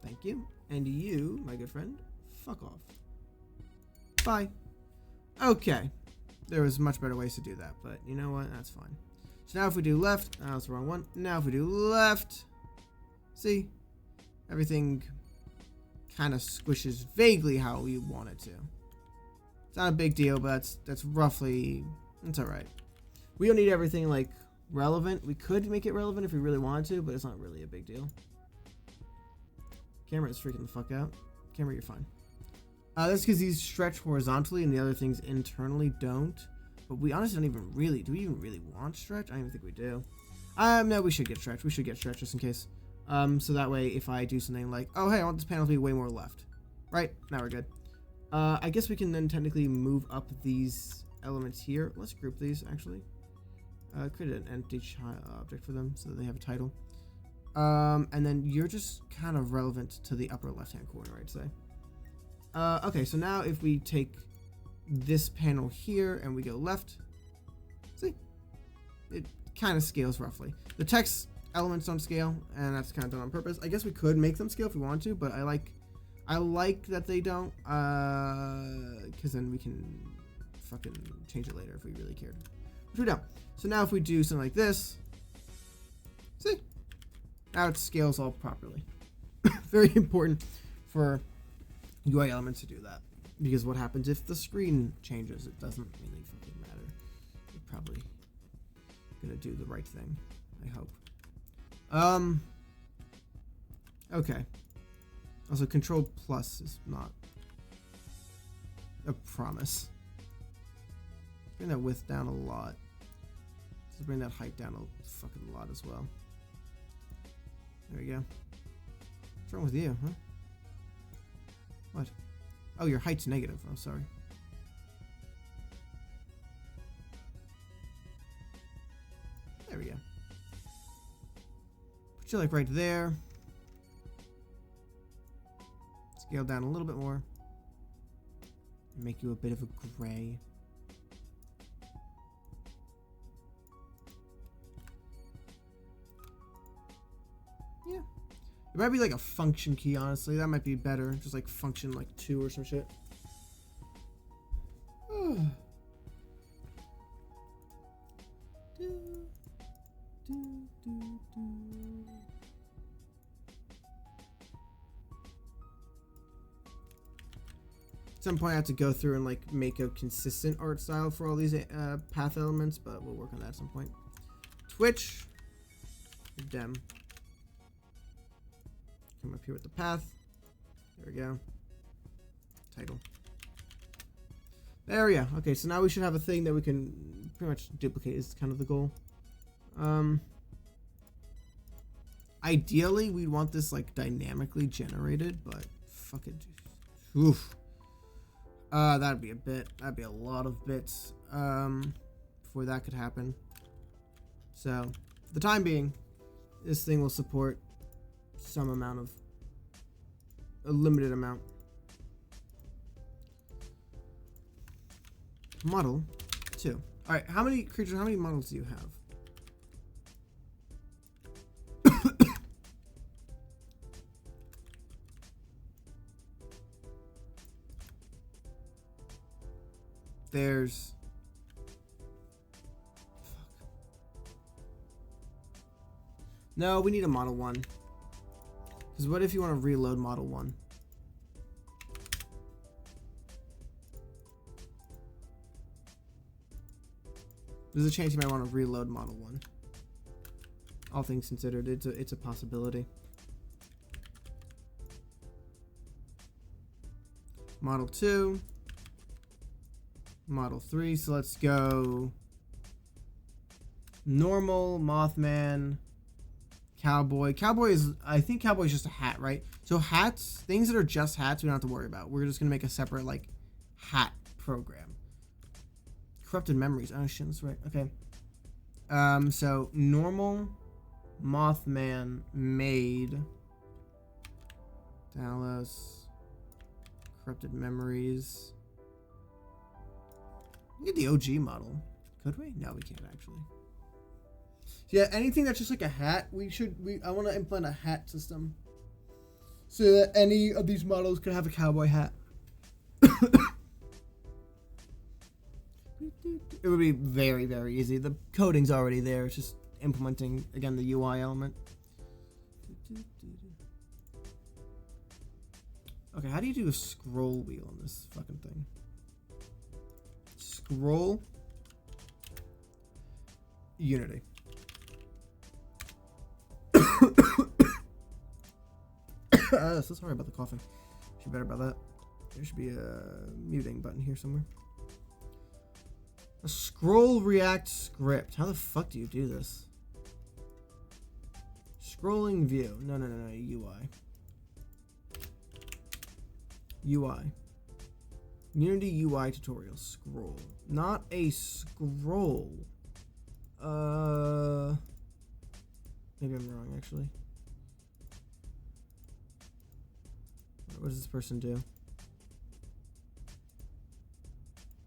Thank you. And you, my good friend, fuck off. Bye. Okay. There was much better ways to do that, but you know what? That's fine. So now if we do left, oh, that's the wrong one. Now if we do left, see? Everything kind of squishes vaguely how you want it to. It's not a big deal, but that's roughly, it's all right. We don't need everything like relevant. We could make it relevant if we really wanted to, but it's not really a big deal. Camera is freaking the fuck out. Camera, you're fine. That's because these stretch horizontally and the other things internally don't. But we honestly don't even really, do we even really want stretch? I don't even think we do. No, we should get stretch. We should get stretch just in case. So that way if I do something like, oh hey, I want this panel to be way more left. Right, now we're good. I guess we can then technically move up these elements here. Let's group these actually. Create an empty object for them so that they have a title. And then you're just kind of relevant to the upper left hand corner, I'd say. Okay, so now if we take this panel here and we go left, see, it kind of scales roughly. The text elements don't scale, and that's kind of done on purpose. I guess we could make them scale if we want to, but I like that they don't, because then we can fucking change it later if we really cared. Which we don't. So now if we do something like this, see, now it scales all properly. Very important for UI elements to do that, because what happens if the screen changes? It doesn't really fucking matter. We're probably gonna do the right thing, I hope. Okay. Also, Control Plus is not a promise. Bring that width down a lot. Let's bring that height down a fucking lot as well. There we go. What's wrong with you, huh? What? Oh, your height's negative. Oh, sorry. There we go. Put you like right there. Scale down a little bit more. Make you a bit of a gray. Yeah. It might be like a function key, honestly. That might be better. Just like function like 2 or some shit. At some point I have to go through and like make a consistent art style for all these path elements, but we'll work on that at some point. Twitch. Dem. Come up here with the path. There we go. Title. There we go. Okay, so now we should have a thing that we can pretty much duplicate is kind of the goal. Ideally, we'd want this like dynamically generated, but fuck it. Oof. That'd be a bit. That'd be a lot of bits before that could happen. So, for the time being, this thing will support some amount of a limited amount. Model 2. All right, how many creatures? How many models do you have? There's. Fuck. No, we need a model 1. Because what if you want to reload model 1? There's a chance you might want to reload model 1. All things considered, it's a possibility. Model 2. Model 3, so let's go normal, Mothman, Cowboy. Cowboy is, I think Cowboy is just a hat, right? So hats, things that are just hats, we don't have to worry about. We're just going to make a separate, like, hat program. Corrupted Memories. Oh, shit, that's right. Okay. So normal, Mothman, made, Dallas, Corrupted Memories. We get the OG model. Could we? No, we can't actually. So yeah, anything that's just like a hat, I want to implement a hat system so that any of these models could have a cowboy hat. It would be very, very easy. The coding's already there. It's just implementing, again, the UI element. Okay, how do you do a scroll wheel on this fucking thing? scroll unity. So sorry about the coughing. Should be better about that. There should be a muting button here somewhere. A scroll react script. How the fuck do you do this? Scrolling view. No, UI. UI. Unity UI tutorial. Scroll. Not a scroll. Maybe I'm wrong, actually. What does this person do?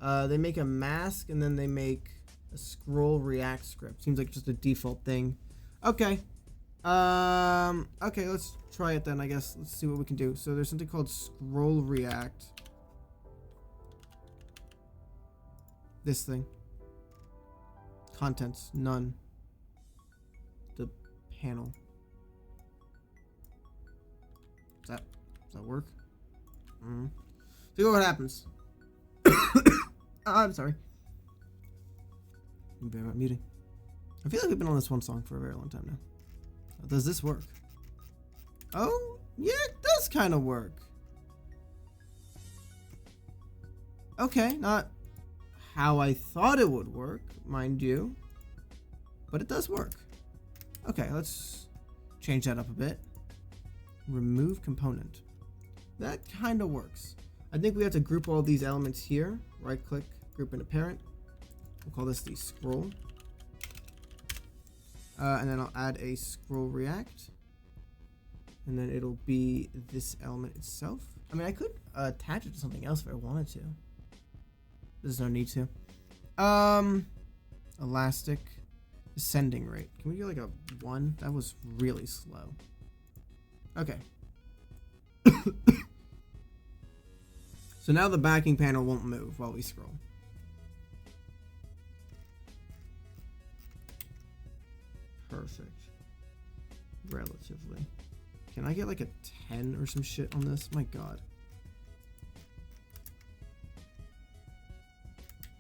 They make a mask and then they make a scroll react script. Seems like just a default thing. Okay. Okay, let's try it then, I guess. Let's see what we can do. So there's something called scroll react. This thing. Contents, none. The panel. Does that work? See what happens. I'm sorry. I'm about muting. I feel like we've been on this one song for a very long time now. Does this work? Oh, yeah, it does kind of work. Okay, not how I thought it would work, mind you. But it does work. Okay, let's change that up a bit. Remove component. That kind of works. I think we have to group all these elements here. Right click, group into parent. We'll call this the scroll. And then I'll add a scroll react. And then it'll be this element itself. I mean, I could attach it to something else if I wanted to. There's no need to. Elastic descending rate. Can we do like a 1? That was really slow. Okay. So now the backing panel won't move while we scroll. Perfect. Relatively. Can I get like a 10 or some shit on this? My god.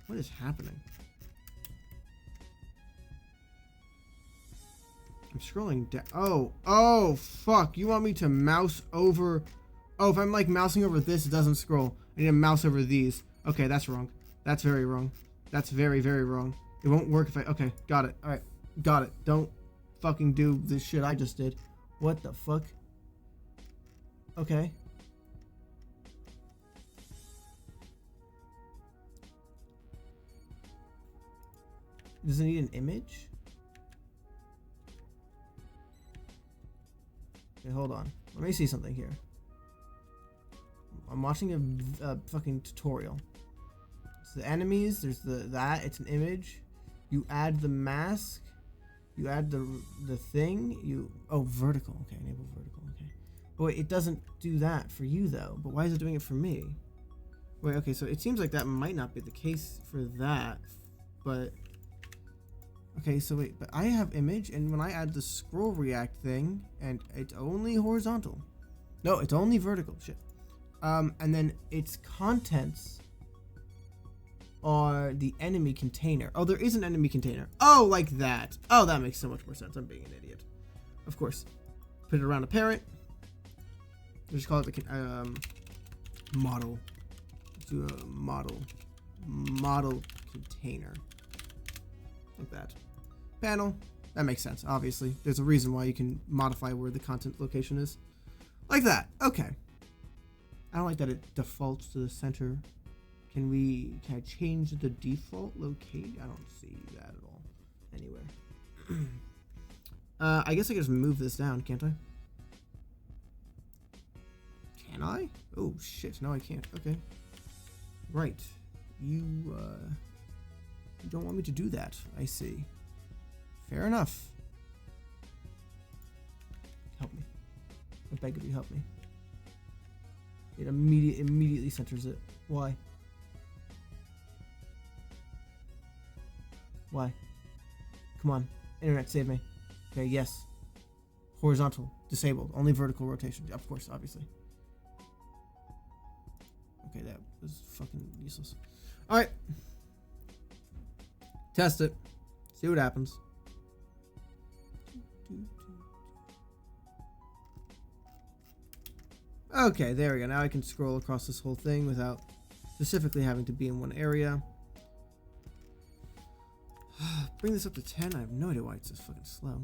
What is happening? I'm scrolling down. Oh, fuck. You want me to mouse over... Oh, if I'm like mousing over this, it doesn't scroll. I need to mouse over these. Okay, that's wrong. That's very wrong. That's very, very wrong. It won't work if I... Okay, got it. Alright, got it. Don't fucking do this shit I just did. What the fuck? Okay. Does it need an image? Okay, hold on. Let me see something here. I'm watching a fucking tutorial. It's the enemies. There's that. It's an image. You add the mask. You add the thing. Vertical. Okay, enable vertical. Okay. But wait, it doesn't do that for you though. But why is it doing it for me? Wait. Okay, so it seems like that might not be the case for that. But okay, so wait. But I have image, and when I add the scroll react thing, and it's only horizontal. No, it's only vertical. Shit. And then its contents are the enemy container. Oh, there is an enemy container. Oh, like that. Oh, that makes so much more sense. I'm being an idiot. Of course. Put it around a parent. We'll just call it the model. Let's do a model container. Like that. Panel. That makes sense, obviously. There's a reason why you can modify where the content location is. Like that. Okay. I don't like that it defaults to the center. Can I change the default location? I don't see that at all anywhere. I guess I can just move this down, can't I? Can I? Oh shit, no I can't. Okay. Right. You don't want me to do that, I see. Fair enough. Help me. I beg of you, help me. It immediately centers it. Why? Why? Come on. Internet, save me. Okay, yes. Horizontal. Disabled. Only vertical rotation. Of course, obviously. Okay, that was fucking useless. Alright. Test it. See what happens. Okay, there we go. Now I can scroll across this whole thing without specifically having to be in one area. Bring this up to 10. I have no idea why it's this fucking slow.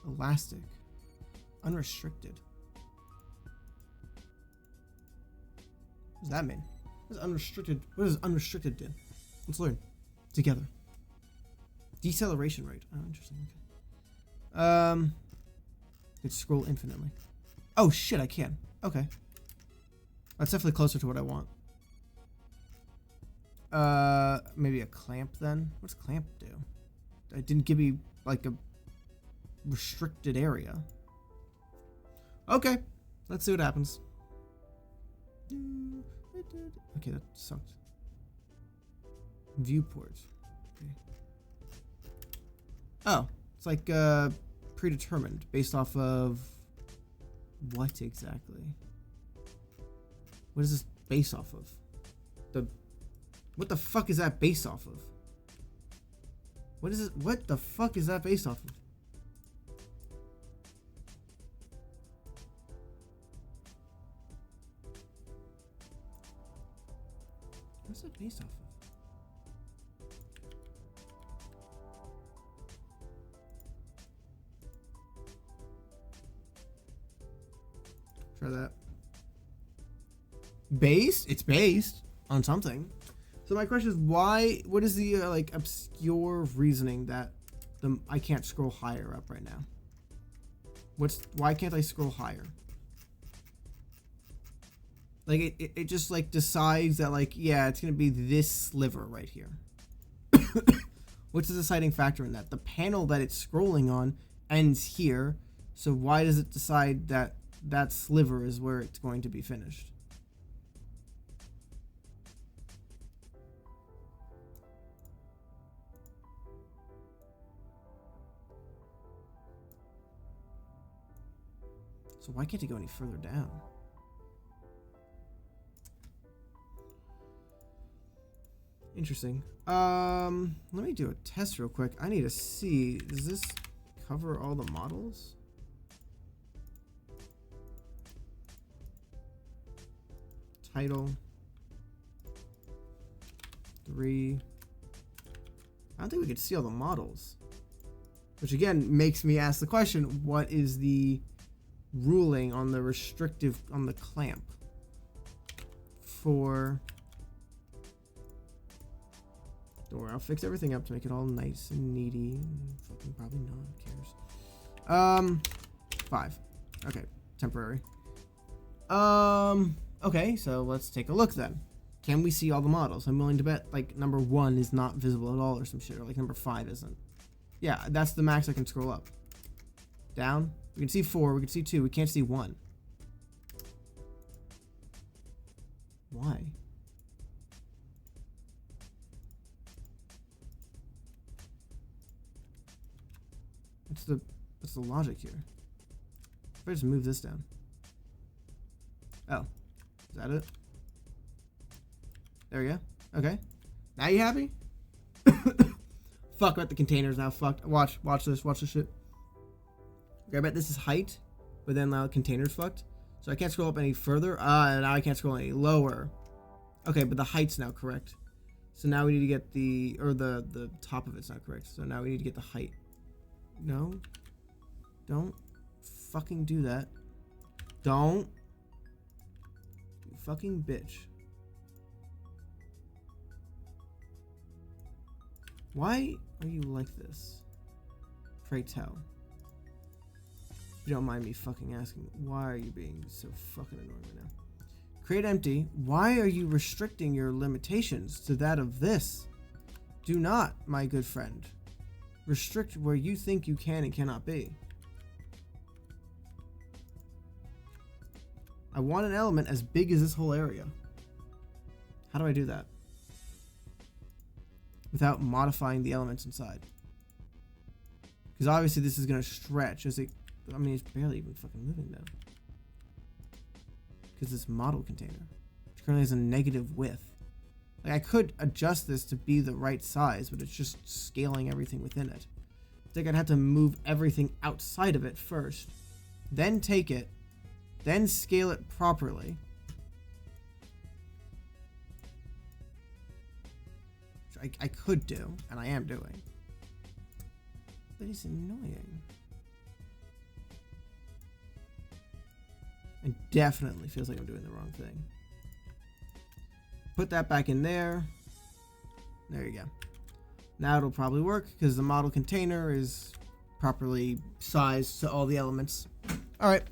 Elastic. Unrestricted. What does that mean? What does unrestricted do? Let's learn. Together. Deceleration rate. Oh, interesting. Okay. I can scroll infinitely. Oh shit, I can. Okay. That's definitely closer to what I want. Maybe a clamp then? What's clamp do? It didn't give me like a restricted area. Okay, let's see what happens. Okay, that sucked. Viewport. Okay. Oh, it's like predetermined based off of what exactly? What is this based off of? What the fuck is that based off of? What is it? What the fuck is that based off of? What's it based off of? Try that. Based? It's based on something. So my question is, why? What is the like obscure reasoning that I can't scroll higher up right now? Why can't I scroll higher? Like it just like decides that like, yeah, it's gonna be this sliver right here. What's the deciding factor in that? The panel that it's scrolling on ends here, so why does it decide that that sliver is where it's going to be finished? So why can't it go any further down? Interesting. Let me do a test real quick. I need to see, does this cover all the models? Title 3. I don't think we could see all the models, which again makes me ask the question, what is the ruling on the restrictive on the clamp for door? I'll fix everything up to make it all nice and needy. Fucking probably not. Who cares? 5. Okay, temporary. Okay, so let's take a look then. Can we see all the models? I'm willing to bet like number 1 is not visible at all or some shit, or like number 5 isn't. Yeah, that's the max I can scroll up. Down. We can see 4, we can see 2, we can't see 1. Why? What's the logic here? If I just move this down. Oh. Is that it? There we go. Okay. Now you happy? Fuck about the containers now. Fuck. Watch this. Watch this shit. Okay, I bet this is height, but then now the container's fucked. So I can't scroll up any further. Now I can't scroll any lower. Okay, but the height's now correct. So now we need to get the top of it's not correct. So now we need to get the height. No. Don't fucking do that. Don't. You fucking bitch. Why are you like this? Pray tell. If you don't mind me fucking asking, why are you being so fucking annoying right now? Create empty. Why are you restricting your limitations to that of this? Do not, my good friend. Restrict where you think you can and cannot be. I want an element as big as this whole area. How do I do that? Without modifying the elements inside. Because obviously this is going to stretch as it... I mean, it's barely even fucking moving now. Because this model container. currently has a negative width. Like, I could adjust this to be the right size, but it's just scaling everything within it. I think I'd have to move everything outside of it first, then take it, then scale it properly. Which I could do, and I am doing. But it's annoying. It definitely feels like I'm doing the wrong thing. Put that back in there. There you go. Now it'll probably work because the model container is properly sized to all the elements. Alright.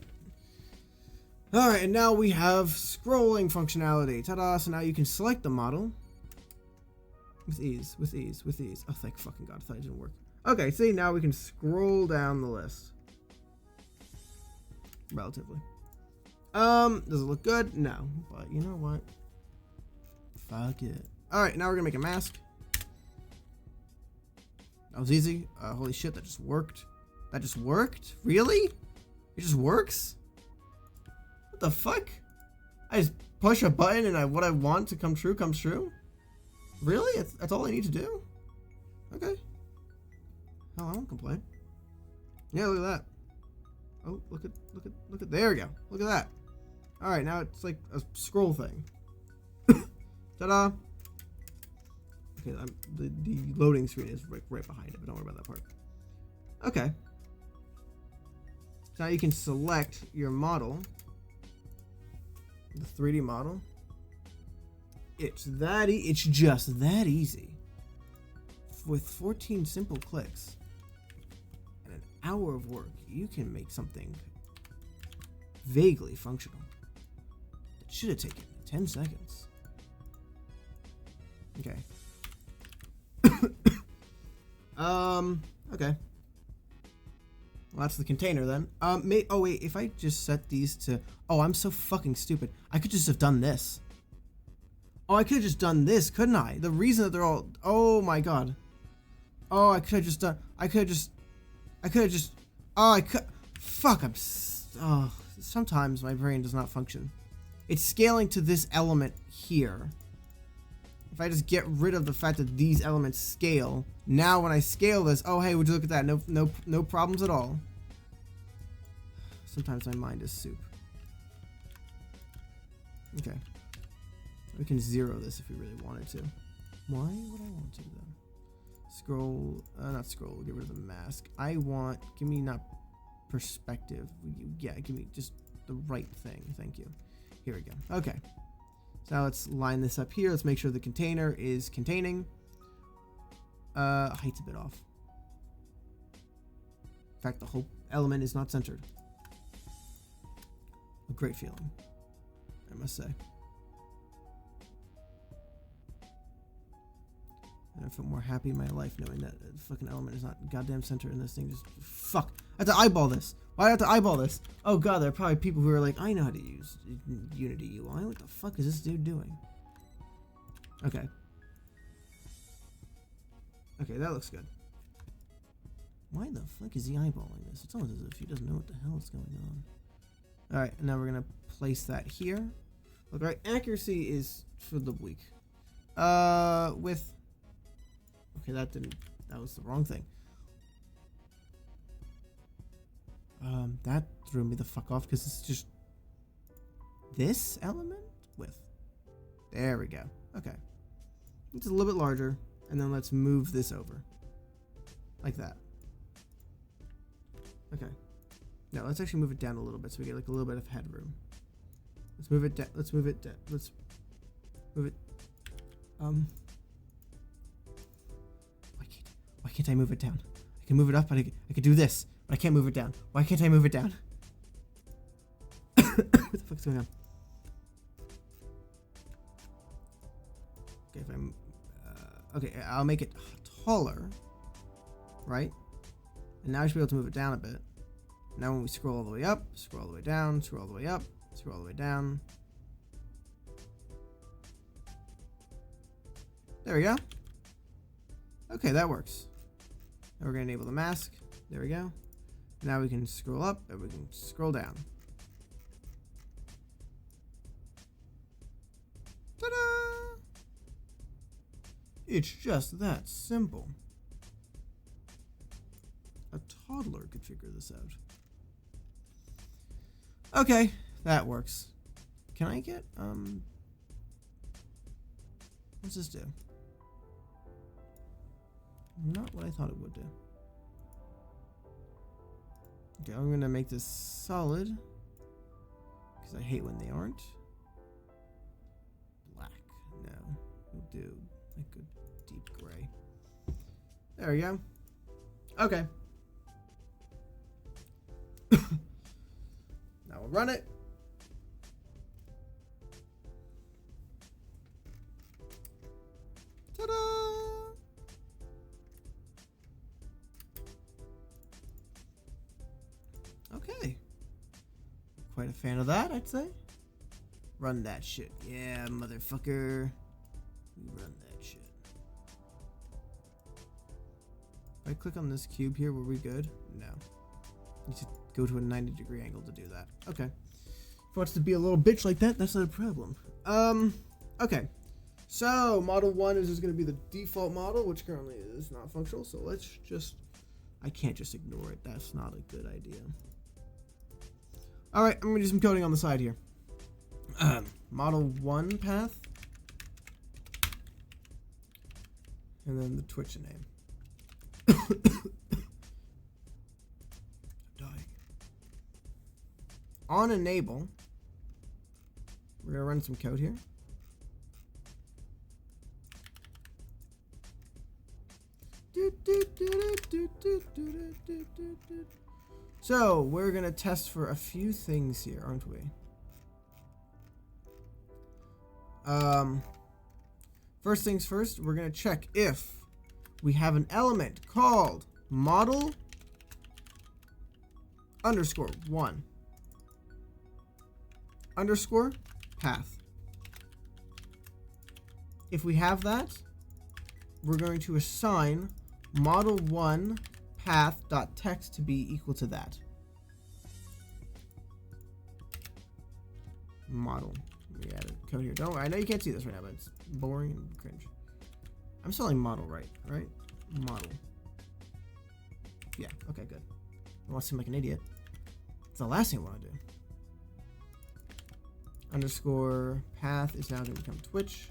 Alright, and now we have scrolling functionality. Ta-da! So now you can select the model. With ease, with ease, with ease. Oh, thank fucking God. I thought it didn't work. Okay, see, now we can scroll down the list. Relatively. Does it look good? No. But you know what? Fuck it. Alright, now we're gonna make a mask. That was easy. Holy shit, that just worked. That just worked? Really? It just works? What the fuck? I just push a button and what I want to come true comes true? Really? That's all I need to do? Okay. Hell, I won't complain. Yeah, look at that. Oh, look at, there we go. Look at that. Alright, now it's like a scroll thing. Ta-da! Okay, the loading screen is right behind it, but don't worry about that part. Okay. So now you can select your model. The 3D model. It's just that easy. With 14 simple clicks and an hour of work, you can make something vaguely functional. It should have taken 10 seconds. Okay. Okay. Well, that's the container then. Oh wait, if I just set these to, oh, I'm so fucking stupid. I could just have done this. Oh, I could have just done this, couldn't I? The reason that they're all, oh my God. Oh, I could have just done, fuck, sometimes my brain does not function. It's scaling to this element here. If I just get rid of the fact that these elements scale, now when I scale this, oh hey, would you look at that? No problems at all. Sometimes my mind is soup. Okay. We can zero this if we really wanted to. Why would I want to though? Scroll, not scroll, get rid of the mask. Give me not perspective. Yeah, give me just the right thing. Thank you. Here we go. Okay. So now let's line this up here. Let's make sure the container is containing. Height's a bit off. In fact, the whole element is not centered. A great feeling, I must say. And I feel more happy in my life knowing that the fucking element is not goddamn centered in this thing. Just fuck. I have to eyeball this. Why do I have to eyeball this? Oh god, there are probably people who are like, I know how to use Unity UI. What the fuck is this dude doing? Okay. Okay, that looks good. Why the fuck is he eyeballing this? It's almost as if he doesn't know what the hell is going on. Alright, now we're gonna place that here. Look, right, accuracy is for the weak. With... Okay, that was the wrong thing. That threw me the fuck off because it's just this element with. There we go. Okay. It's a little bit larger, and then let's move this over. Like that. Okay. Now let's actually move it down a little bit so we get like a little bit of headroom. Let's move it down. Let's move it down. Let's move it. Why can't I move it down? I can move it up, but I can do this, but I can't move it down. Why can't I move it down? What the fuck's going on? Okay, if I'm okay, I'll make it taller, right? And now I should be able to move it down a bit. Now when we scroll all the way up, scroll all the way down, scroll all the way up, scroll all the way down. There we go. Okay, that works. Now we're going to enable the mask. There we go. Now we can scroll up and we can scroll down. It's just that simple. A toddler could figure this out. Okay, that works. Can I get, what's this do? Not what I thought it would do. Okay, I'm gonna make this solid, because I hate when they aren't. Black, no. We'll do a good deep gray. There we go. Okay. Now we'll run it. Ta-da! Okay. Quite a fan of that, I'd say. Run that shit. Yeah, motherfucker. We run that shit. If I click on this cube here, were we good? No. Need to go to a 90-degree angle to do that. Okay. If it wants to be a little bitch like that, that's not a problem. Okay. So, model 1 is just going to be the default model, which currently is not functional. So let's just... I can't just ignore it. That's not a good idea. Alright, I'm going to do some coding on the side here. Model 1 path. And then the Twitch name. Dying. On enable, we're going to run some code here. So, we're going to test for a few things here, aren't we? First things first, we're going to check if we have an element called model underscore 1 underscore path. If we have that, we're going to assign model 1 path.text to be equal to that. Model. Let me add a code here. Don't worry, I know you can't see this right now, but it's boring and cringe. I'm spelling model right? Model. Yeah, okay, good. I don't want to seem like an idiot. It's the last thing I want to do. Underscore path is now going to become Twitch.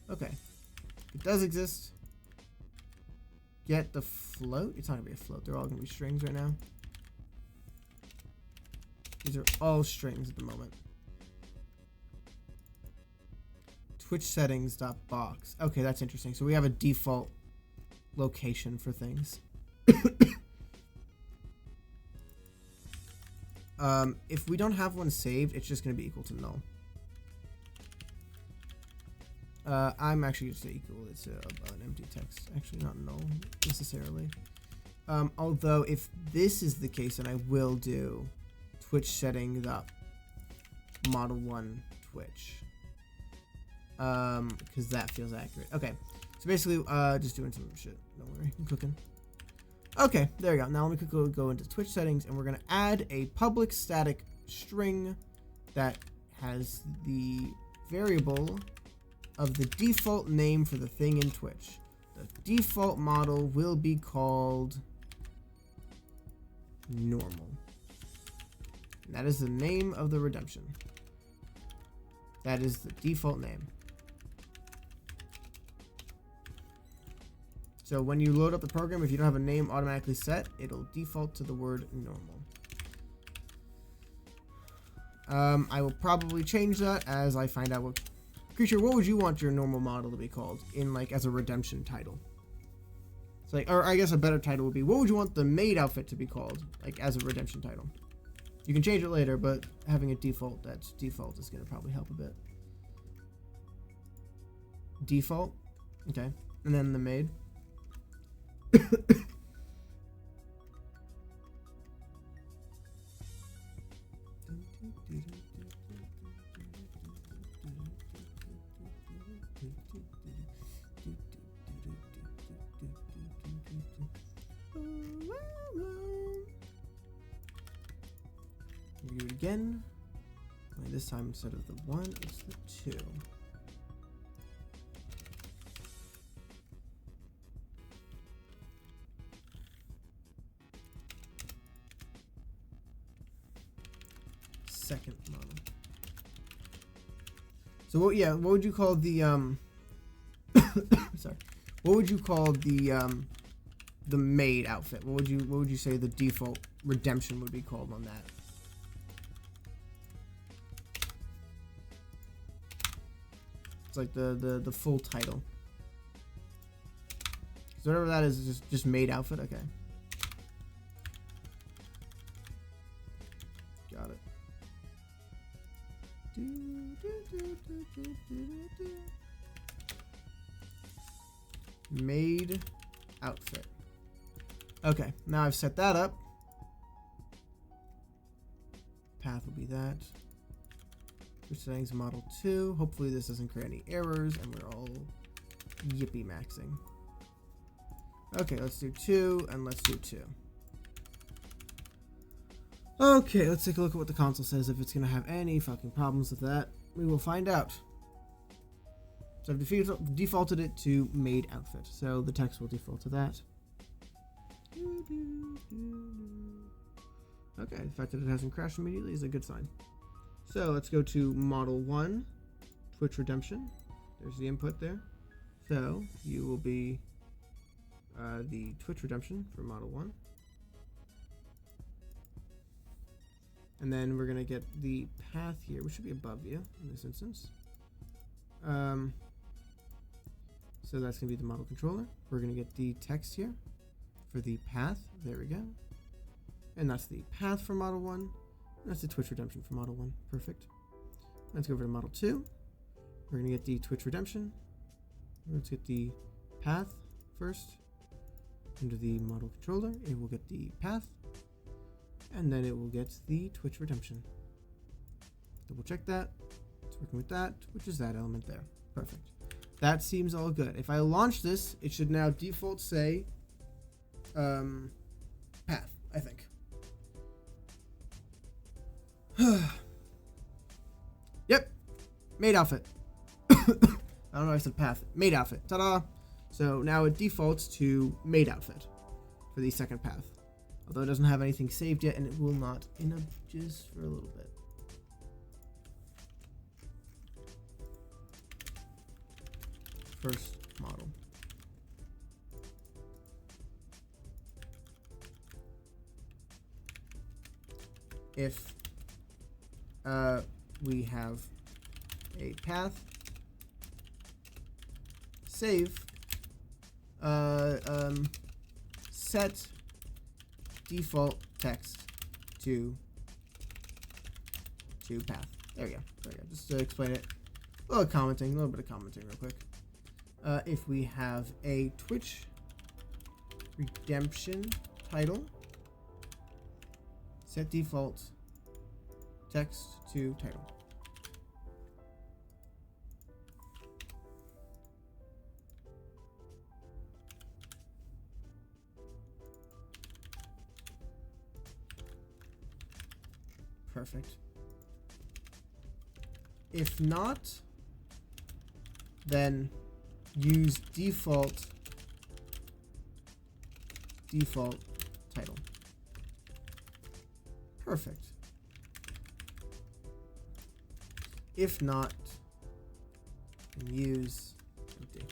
Okay. It does exist. Get the float. It's not going to be a float. They're all going to be strings right now. These are all strings at the moment. Twitch settings.box. Okay, that's interesting. So we have a default location for things. If we don't have one saved, it's just going to be equal to null. I'm actually just equal. It's an empty text. Actually, not null necessarily. Although if this is the case, then I will do Twitch setting the model 1 Twitch. Because that feels accurate. Okay, so basically, just doing some shit. Don't worry, I'm cooking. Okay, there we go. Now let me quickly go into Twitch settings, and we're gonna add a public static string that has the variable of the default name for the thing in Twitch. The default model will be called normal. And that is the name of the redemption. That is the default name. So when you load up the program, if you don't have a name automatically set, it'll default to the word normal. I will probably change that as I find out what... Creature, what would you want your normal model to be called in, like, as a redemption title? It's like, or I guess a better title would be, what would you want the maid outfit to be called, like, as a redemption title? You can change it later, but having a default that's default is going to probably help a bit. Default? Okay. And then the maid. Do it again. Only this time instead of the 1, it's the 2. second model. So what? Yeah, what would you call the sorry, what would you call the maid outfit? What would you say the default redemption would be called on that? It's like the full title. So whatever that is just maid outfit. Okay. Got it. Maid outfit. Okay, now I've set that up. Path will be that. Which settings model 2. Hopefully this doesn't create any errors and we're all yippee maxing. Okay, let's do 2 and let's do 2. Okay, let's take a look at what the console says, if it's going to have any fucking problems with that. We will find out. So I've defaulted it to maid outfit, so the text will default to that. Okay, the fact that it hasn't crashed immediately is a good sign. So let's go to Model 1, Twitch Redemption. There's the input there. So you will be the Twitch Redemption for Model 1. And then we're going to get the path here, which should be above you in this instance. So that's going to be the model controller. We're going to get the text here for the path. There we go. And that's the path for Model 1. And that's the Twitch Redemption for Model 1. Perfect. Let's go over to Model 2. We're going to get the Twitch Redemption. Let's get the path first. Under the model controller, it will get the path. And then it will get the Twitch Redemption. Double check that. It's working with that, which is that element there. Perfect. That seems all good. If I launch this, it should now default say path, I think. Yep. Maid outfit. I don't know if I said path. Maid outfit. Ta-da! So now it defaults to maid outfit for the second path. Although it doesn't have anything saved yet, and it will not in just for a little bit. First model. If we have a path, save, set default text to path. There we go. Just to explain it, a little bit of commenting real quick. If we have a Twitch Redemption title, set default text to title. Perfect. If not, then use default title. Perfect. If not, then use empty.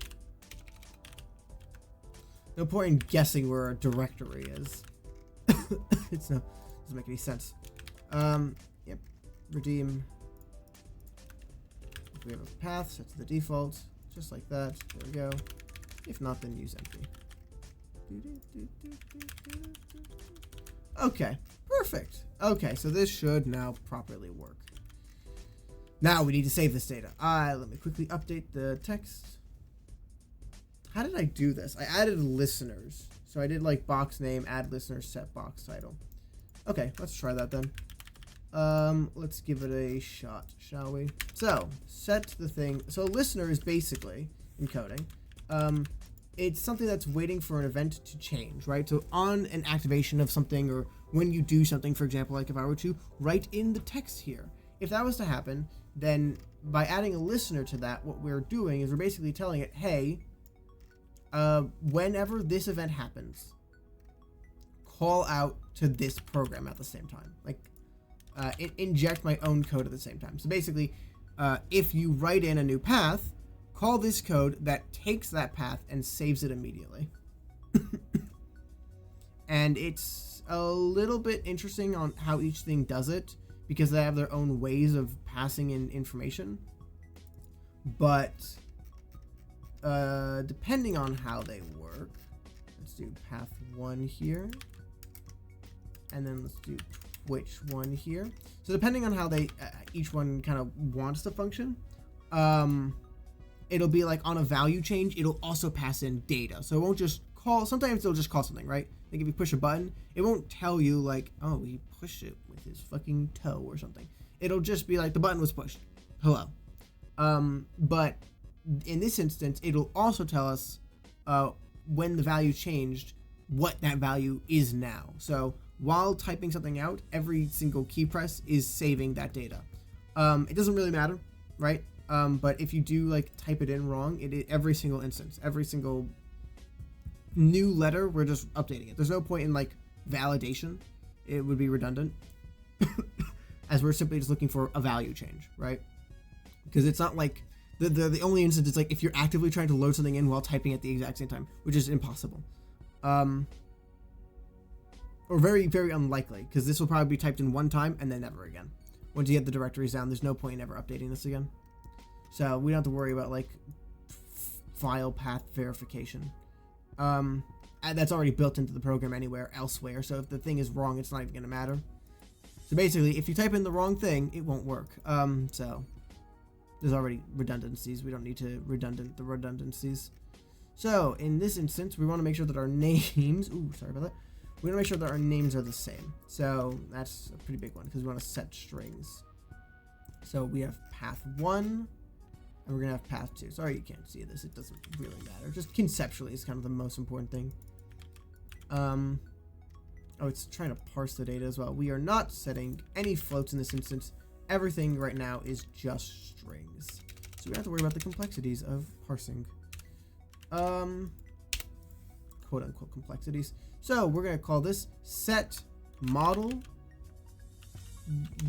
No point in guessing where a directory is. Doesn't make any sense. Yep. Redeem. If we have a path set to the default, just like that. There we go. If not, then use empty. Okay. Perfect. Okay, so this should now properly work. Now we need to save this data. Let me quickly update the text. How did I do this? I added listeners. So I did like box name, add listener, set box title. Okay, let's try that then. Let's give it a shot, shall we? So, set the thing. So, listener is basically, in coding, it's something that's waiting for an event to change, right? So, on an activation of something, or when you do something, for example, like if I were to write in the text here, if that was to happen, then by adding a listener to that, what we're doing is we're basically telling it, hey, whenever this event happens, call out to this program at the same time. Like, inject my own code at the same time. So basically, if you write in a new path, call this code that takes that path and saves it immediately. And it's a little bit interesting on how each thing does it, because they have their own ways of passing in information. But depending on how they work, let's do path 1 here, and then let's do Twitch 1 here. So depending on how they each one kind of wants to function, it'll be like on a value change, it'll also pass in data. So it won't just call, sometimes it'll just call something, right? Like if you push a button, it won't tell you like, oh, he pushed it with his fucking toe or something. It'll just be like, the button was pushed. Hello. But in this instance, it'll also tell us when the value changed, what that value is now. So while typing something out, every single key press is saving that data. It doesn't really matter, right? But if you do like type it in wrong, every single instance, every single new letter, we're just updating it. There's no point in like validation. It would be redundant as we're simply just looking for a value change, right? Because it's not like the only instance is like if you're actively trying to load something in while typing at the exact same time, which is impossible. Or very, very unlikely, because this will probably be typed in one time and then never again. Once you get the directories down, there's no point in ever updating this again. So we don't have to worry about like file path verification. And that's already built into the program anywhere elsewhere. So if the thing is wrong, it's not even gonna matter. So basically, if you type in the wrong thing, it won't work. So there's already redundancies. We don't need to redundant the redundancies. So in this instance, we want to make sure that our names. Ooh, sorry about that. We want to make sure that our names are the same. So that's a pretty big one because we want to set strings. So we have path 1, and we're going to have path 2. Sorry you can't see this. It doesn't really matter. Just conceptually is kind of the most important thing. Oh, it's trying to parse the data as well. We are not setting any floats in this instance. Everything right now is just strings. So we don't have to worry about the complexities of parsing. Quote unquote complexities. So we're going to call this set model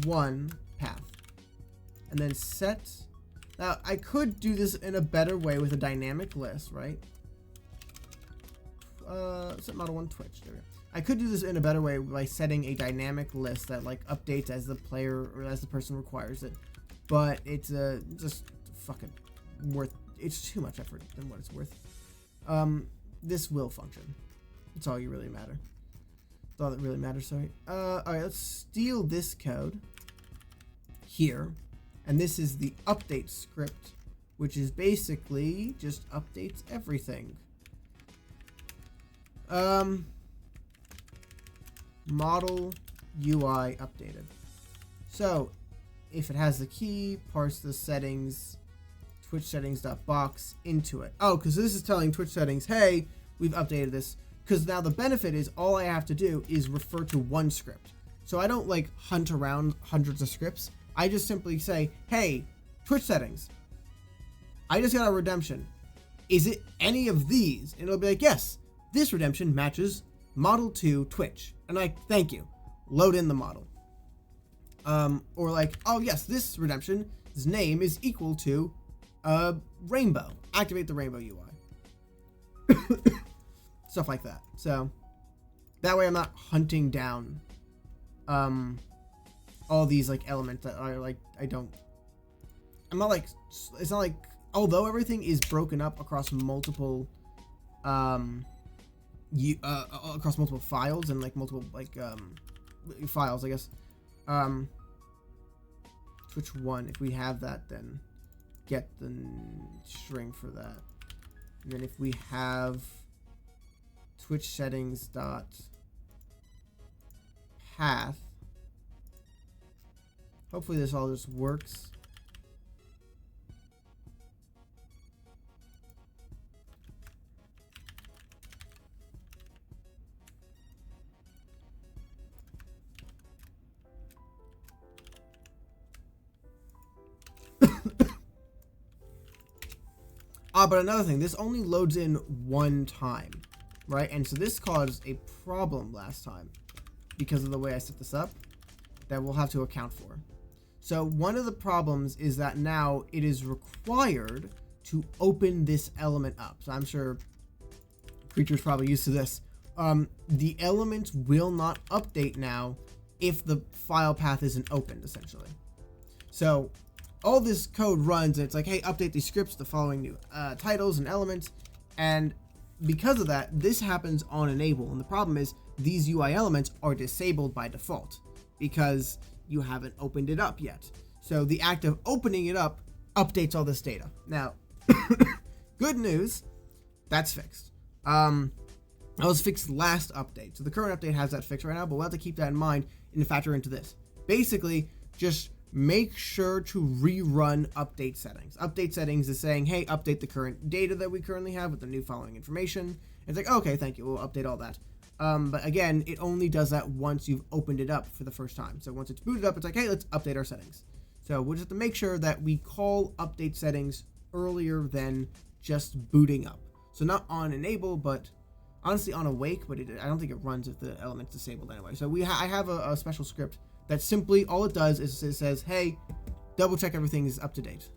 1 path. And then set. Now I could do this in a better way with a dynamic list, right? Set model 1 Twitch. There we go. I could do this in a better way by setting a dynamic list that like updates as the player or as the person requires it. But it's just fucking worth. It's too much effort than what it's worth. This will function. That's all you really matter. That's all that really matters. Sorry. All right. Let's steal this code here, and this is the update script, which is basically just updates everything. Model UI updated. So if it has the key, parse the settings, Twitch settings.box into it. Oh, because this is telling Twitch settings, hey, we've updated this. Because now the benefit is all I have to do is refer to one script. So I don't like hunt around hundreds of scripts. I just simply say, hey, Twitch settings, I just got a redemption. Is it any of these? And it'll be like, yes, this redemption matches model 2 Twitch. And like, thank you. Load in the model. Or like, oh yes, this redemption's name is equal to rainbow. Activate the rainbow UI. Stuff like that. So that way I'm not hunting down all these like elements that are like I'm not like, it's not like, although everything is broken up across multiple across multiple files and like multiple like files, I guess. Twitch 1, if we have that, then get the string for that. And then if we have Twitch settings dot path, hopefully this all just works. But another thing, this only loads in one time, right? And so this caused a problem last time because of the way I set this up. that we'll have to account for. So one of the problems is that now it is required to open this element up. So I'm sure Creature's probably used to this. The element will not update now if the file path isn't opened, essentially. So all this code runs and it's like, hey, update these scripts, the following new titles and elements. And because of that, this happens on enable. And the problem is these UI elements are disabled by default because you haven't opened it up yet. So the act of opening it up updates all this data. Now, good news, that's fixed. That was fixed last update. So the current update has that fixed right now, but we'll have to keep that in mind and factor into this. Basically, just make sure to rerun update settings. Update settings is saying, hey, update the current data that we currently have with the new following information. It's like, okay, thank you, we'll update all that. But again, it only does that once you've opened it up for the first time. So once it's booted up, it's like, hey, let's update our settings. So we'll just have to make sure that we call update settings earlier than just booting up. So not on enable, but honestly on awake, but I don't think it runs if the element's disabled anyway. So I have a special script that simply, all it does is it says, hey, double check everything is up to date.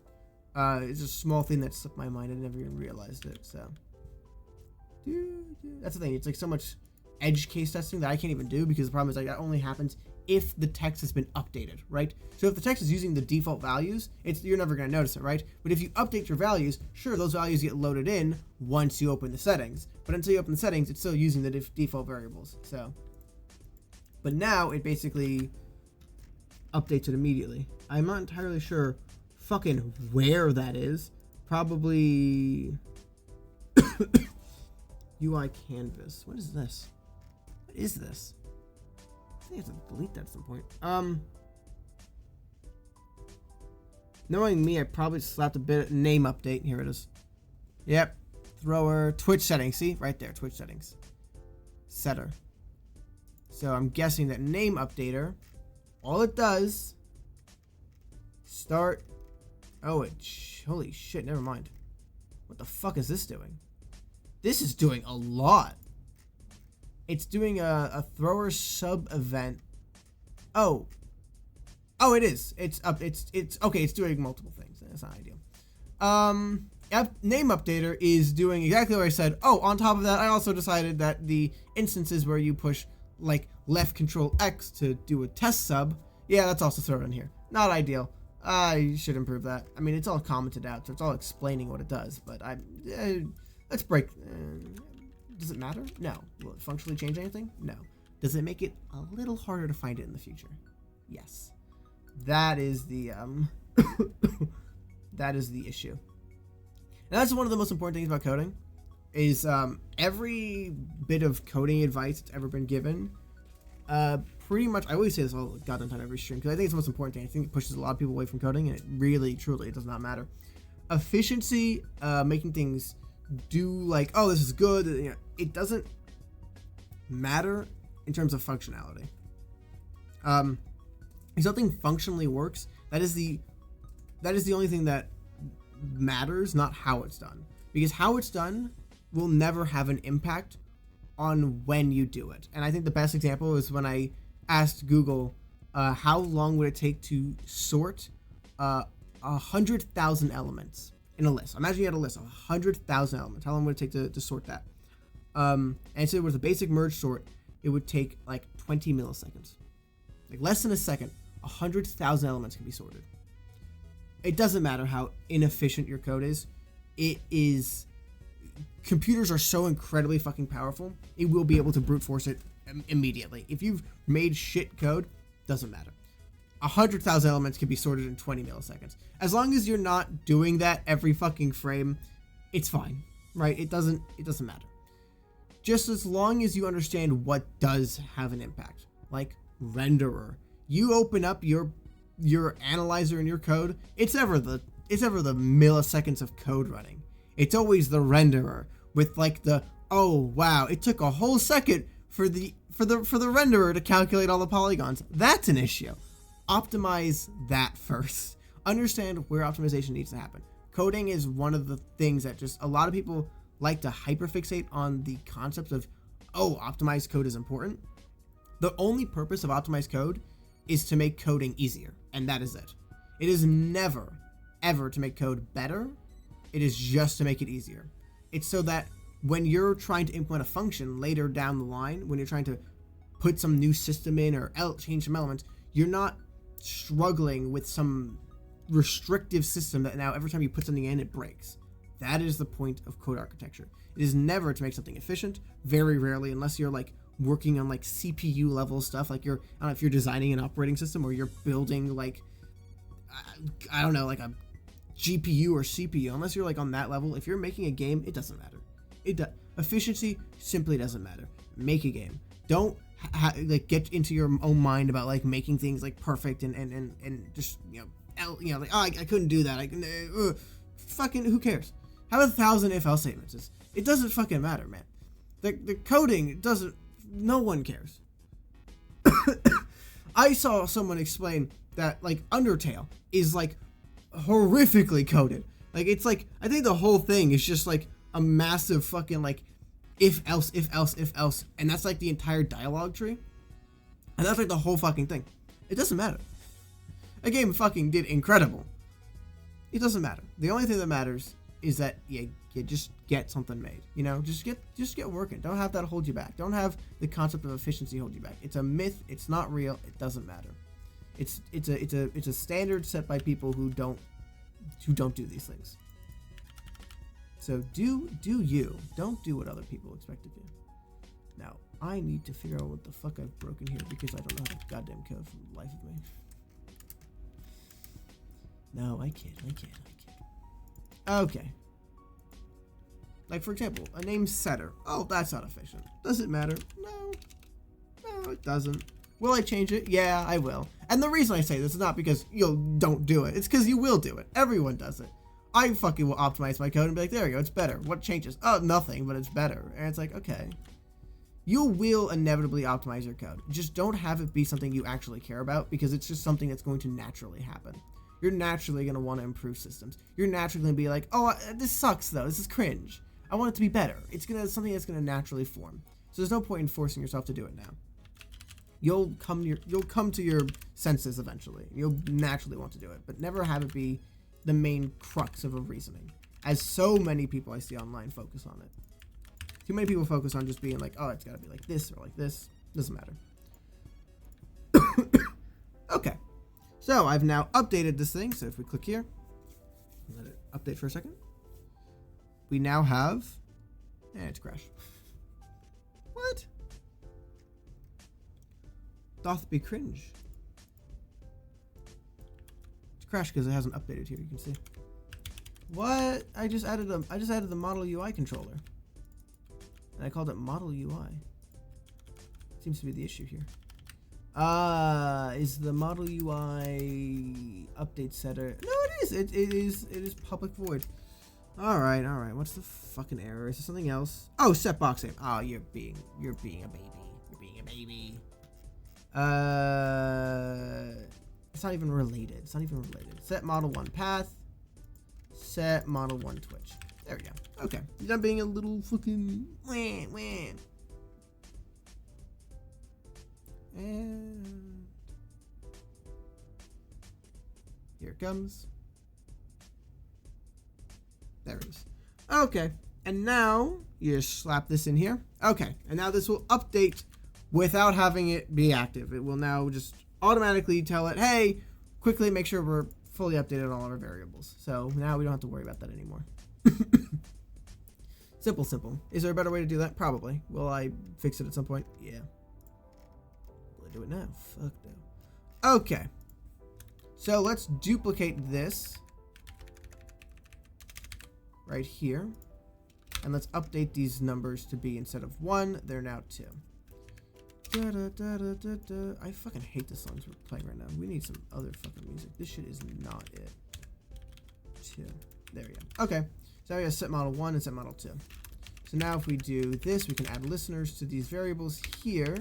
It's a small thing that slipped my mind. I never even realized it. So that's the thing. It's like so much edge case testing that I can't even do because the problem is like that only happens if the text has been updated, right? So if the text is using the default values, you're never going to notice it, right? But if you update your values, sure, those values get loaded in once you open the settings. But until you open the settings, it's still using the default variables. So, but now it basically updates it immediately. I'm not entirely sure fucking where that is. Probably UI canvas. What is this? What is this? I think I have to delete that at some point. Knowing me, I probably slapped a bit name update. Here it is. Yep. Thrower, Twitch settings. See? Right there, Twitch settings. Setter. So I'm guessing that name updater, all it does, start. Oh, holy shit, never mind. What the fuck is this doing? This is doing a lot. It's doing a thrower sub event. Oh, it is. It's up. It's okay. It's doing multiple things. That's not ideal. Name updater is doing exactly what I said. Oh, on top of that, I also decided that the instances where you push like left control X to do a test sub, yeah, that's also thrown in here. Not ideal. I should improve that. I mean, it's all commented out, so it's all explaining what it does. But let's break. Does it matter? No. Will it functionally change anything? No. Does it make it a little harder to find it in the future? Yes. That is the that is the issue. And that's one of the most important things about coding is every bit of coding advice that's ever been given, pretty much, I always say this all the goddamn time every stream because I think it's the most important thing. I think it pushes a lot of people away from coding and it really, truly, it does not matter. Efficiency, making things do like, oh, this is good, you know, it doesn't matter in terms of functionality. If something functionally works, that is the only thing that matters, not how it's done, because how it's done will never have an impact on when you do it. And I think the best example is when I asked Google how long would it take to sort 100,000 elements in a list. Imagine you had a list of 100,000 elements. How long would it take to sort that? And so with a basic merge sort, it would take like 20 milliseconds. Like less than a second, 100,000 elements can be sorted. It doesn't matter how inefficient your code is. It is... Computers are so incredibly fucking powerful, it will be able to brute force it immediately. If you've made shit code, doesn't matter. 100,000 elements can be sorted in 20 milliseconds. As long as you're not doing that every fucking frame, it's fine, right? It doesn't matter. Just as long as you understand what does have an impact, like renderer. You open up your analyzer in your code, it's never the milliseconds of code running. It's always the renderer with like the, oh wow, it took a whole second for the renderer to calculate all the polygons. That's an issue. Optimize that first. Understand where optimization needs to happen. Coding is one of the things that just a lot of people like to hyperfixate on the concept of, oh, optimized code is important. The only purpose of optimized code is to make coding easier, and that is it. It is never, ever to make code better. It is just to make it easier. It's so that when you're trying to implement a function later down the line, when you're trying to put some new system in or change some elements, you're not struggling with some restrictive system that now every time you put something in, it breaks. That is the point of code architecture. It is never to make something efficient, very rarely, unless you're like working on like CPU level stuff, like I don't know if you're designing an operating system or you're building like, I don't know, like a GPU or CPU, unless you're like on that level. If you're making a game, it doesn't matter. Efficiency simply doesn't matter. Make a game. Don't like get into your own mind about like making things like perfect and just like, oh, I couldn't do that. Fucking who cares? Have 1,000 if else statements. It doesn't fucking matter, man. The coding doesn't. No one cares. I saw someone explain that like Undertale is like horrifically coded. Like it's like I think the whole thing is just like a massive fucking like if else, and that's like the entire dialogue tree. And that's like the whole fucking thing. It doesn't matter. A game fucking did incredible. It doesn't matter. The only thing that matters is that you just get something made. Just get working. Don't have that hold you back. Don't have the concept of efficiency hold you back. It's a myth. It's not real. It doesn't matter. It's a standard set by people who don't do these things. So do you. Don't do what other people expect of you. Now, I need to figure out what the fuck I've broken here because I don't know how to goddamn code for the life of me. No, I kid. Okay. Like, for example, a name setter. Oh, that's not efficient. Does it matter? No, it doesn't. Will I change it? Yeah, I will. And the reason I say this is not because you don't do it. It's because you will do it. Everyone does it. I fucking will optimize my code and be like, there we go, it's better. What changes? Oh, nothing, but it's better. And it's like, okay. You will inevitably optimize your code. Just don't have it be something you actually care about because it's just something that's going to naturally happen. You're naturally going to want to improve systems. You're naturally going to be like, oh, this sucks though. This is cringe. I want it to be better. It's something that's going to naturally form. So there's no point in forcing yourself to do it now. You'll come to your senses eventually. You'll naturally want to do it, but never have it be the main crux of a reasoning. As so many people I see online focus on it. Too many people focus on just being like, oh, it's got to be like this or like this. Doesn't matter. Okay. So I've now updated this thing. So if we click here, let it update for a second. We now have, it's crashed. What? Doth be cringe. It's crashed because it hasn't updated here. You can see. What? I just added the model UI controller, and I called it model UI. Seems to be the issue here. Is the model UI update setter? No, it is. It is public void. All right. What's the fucking error? Is there something else? Oh, set box name. Oh, you're being a baby. You're being a baby. It's not even related. Set model 1 path. Set model 1 Twitch. There we go. Okay. You're not being a little fucking wah. And here it comes. There it is. Okay. And now you just slap this in here. Okay. And now this will update without having it be active. It will now just automatically tell it, hey, quickly make sure we're fully updated all of our variables. So now we don't have to worry about that anymore. Simple. Is there a better way to do that? Probably. Will I fix it at some point? Yeah. Will I do it now? Fuck no. Okay. So let's duplicate this right here. And let's update these numbers to be, instead of 1, they're now 2. I fucking hate the songs we're playing right now. We need some other fucking music. This shit is not it. 2. There we go. Okay. So we have set model 1 and set model 2. So now if we do this, we can add listeners to these variables here.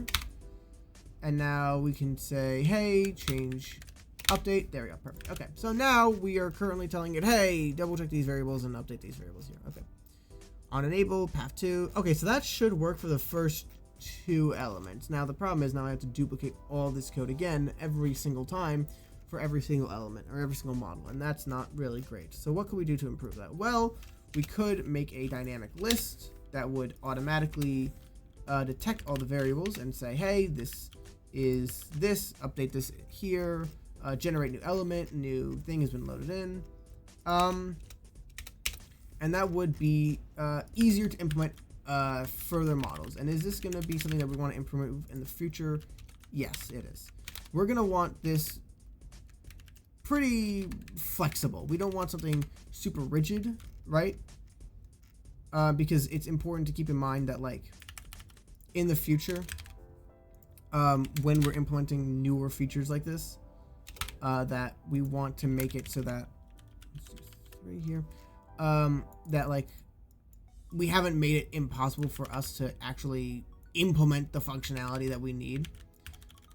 And now we can say, hey, change update. There we go. Perfect. Okay. So now we are currently telling it, hey, double check these variables and update these variables here. Okay. On enable, path 2. Okay. So that should work for the first 2 elements. Now the problem is now I have to duplicate all this code again every single time for every single element or every single model, and that's not really great. So what could we do to improve that? Well, we could make a dynamic list that would automatically detect all the variables and say, hey, this is this, update this here, generate new element, new thing has been loaded in. And that would be easier to implement further models. And is this going to be something that we want to implement in the future? Yes, it is. We're going to want this pretty flexible. We don't want something super rigid, right? Because it's important to keep in mind that, like, in the future, when we're implementing newer features like this, that we want to make it so that, let's do 3 here, that, like, we haven't made it impossible for us to actually implement the functionality that we need.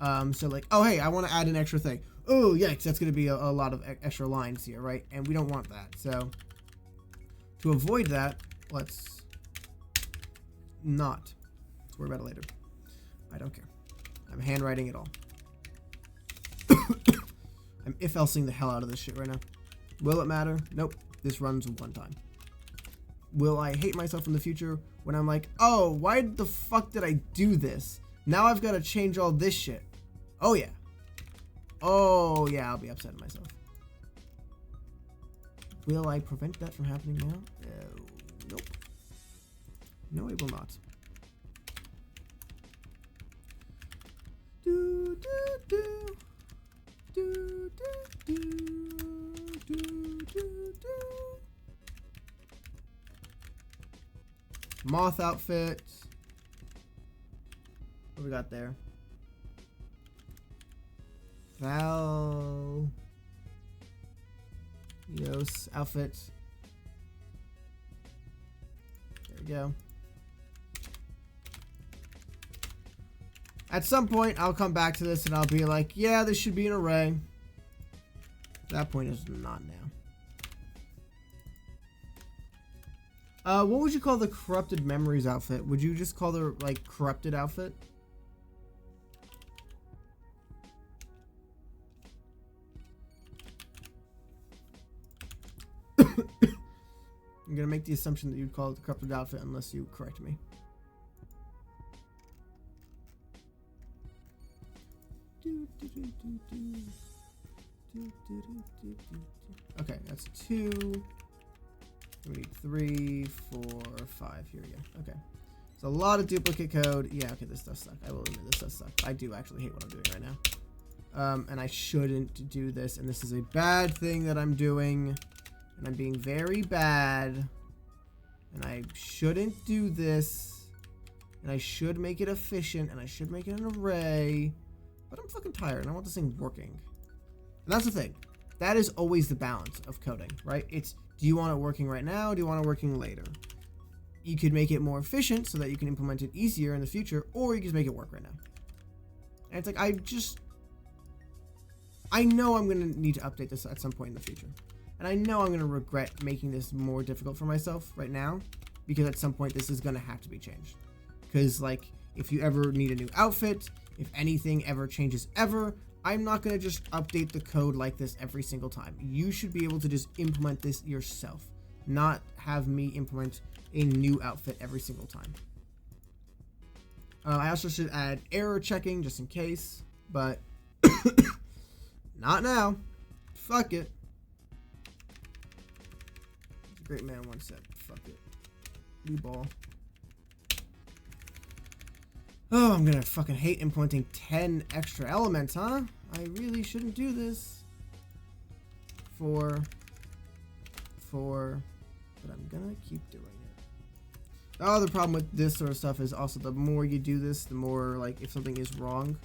So, like, oh, hey, I want to add an extra thing. Oh, yikes, that's going to be a lot of extra lines here, right? And we don't want that. So, to avoid that, let's not. Let's worry about it later. I don't care. I'm handwriting it all. I'm if-elsing the hell out of this shit right now. Will it matter? Nope. This runs 1 time. Will I hate myself in the future when I'm like, oh, why the fuck did I do this? Now I've got to change all this shit. Oh, yeah. Oh, yeah, I'll be upset at myself. Will I prevent that from happening now? Nope. No, I will not. Do, do, do. Do, do, do. Do, do, do. Moth outfit. What we got there? Val. Yos outfit. There we go. At some point, I'll come back to this and I'll be like, yeah, this should be an array. That point is not now. What would you call the corrupted memories outfit? Would you just call the, like, corrupted outfit? I'm gonna make the assumption that you'd call it the corrupted outfit unless you correct me. Okay, that's 2. We need 3, 4, 5. Here we go. Okay. It's a lot of duplicate code. Yeah, okay, this does suck. I will admit this does suck. I do actually hate what I'm doing right now. And I shouldn't do this. And this is a bad thing that I'm doing. And I'm being very bad. And I shouldn't do this. And I should make it efficient. And I should make it an array. But I'm fucking tired. And I want this thing working. And that's the thing. That is always the balance of coding, right? It's, do you want it working right now? Do you want it working later? You could make it more efficient so that you can implement it easier in the future, or you can just make it work right now. And it's like, I know I'm going to need to update this at some point in the future. And I know I'm going to regret making this more difficult for myself right now, because at some point this is going to have to be changed. Because, like, if you ever need a new outfit, if anything ever changes ever, I'm not going to just update the code like this every single time. You should be able to just implement this yourself, not have me implement a new outfit every single time. I also should add error checking just in case, but not now. Fuck it. Great man once said, fuck it. Blue ball. Oh, I'm gonna fucking hate implementing 10 extra elements, huh? I really shouldn't do this. 4, but I'm gonna keep doing it. The other problem with this sort of stuff is also the more you do this, the more, like, if something is wrong,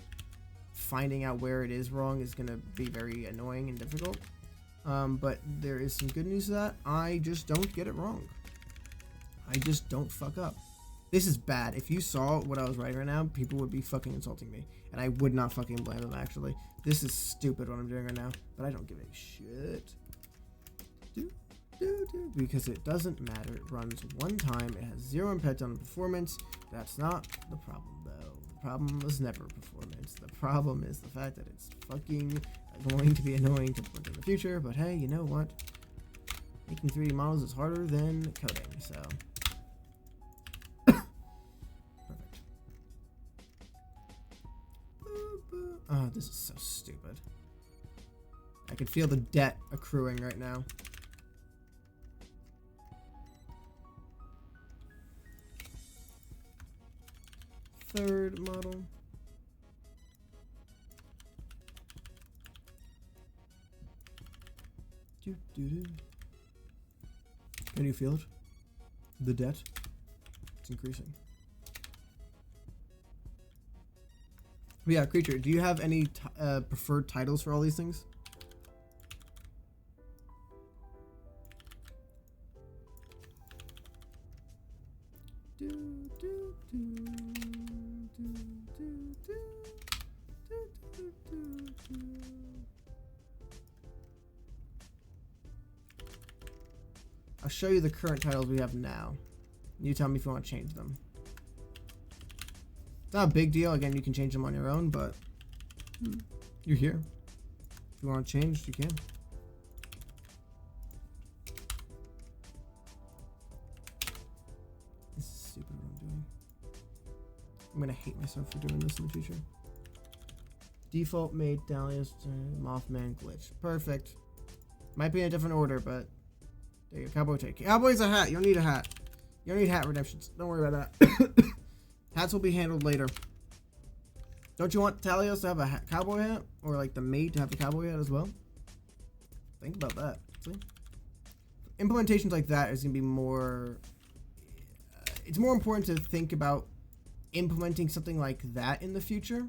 finding out where it is wrong is gonna be very annoying and difficult. But there is some good news to that. I just don't get it wrong. I just don't fuck up. This is bad. If you saw what I was writing right now, people would be fucking insulting me. And I would not fucking blame them, actually. This is stupid what I'm doing right now. But I don't give a shit. Because it doesn't matter. It runs one time. It has 0 impact on performance. That's not the problem, though. The problem was never performance. The problem is the fact that it's fucking going to be annoying to put in the future. But hey, you know what? Making 3D models is harder than coding, so. Perfect. Oh, this is so stupid. I can feel the debt accruing right now. Third model. Can you feel it? The debt? It's increasing. But yeah, Creature, do you have any preferred titles for all these things? I'll show you the current titles we have now. You tell me if you want to change them. It's not a big deal. Again, you can change them on your own, but you're here. If you want to change, you can. This is stupid what I'm doing. I'm gonna hate myself for doing this in the future. Default made Dahlia's Mothman glitch. Perfect. Might be in a different order, but there you go. Cowboy take. Cowboy's a hat. You don't need a hat. You don't need hat redemptions. Don't worry about that. Hats will be handled later. Don't you want Talios to have a cowboy hat? Or like the maid to have a cowboy hat as well? Think about that. See? Implementations like that is going to be more... it's more important to think about implementing something like that in the future.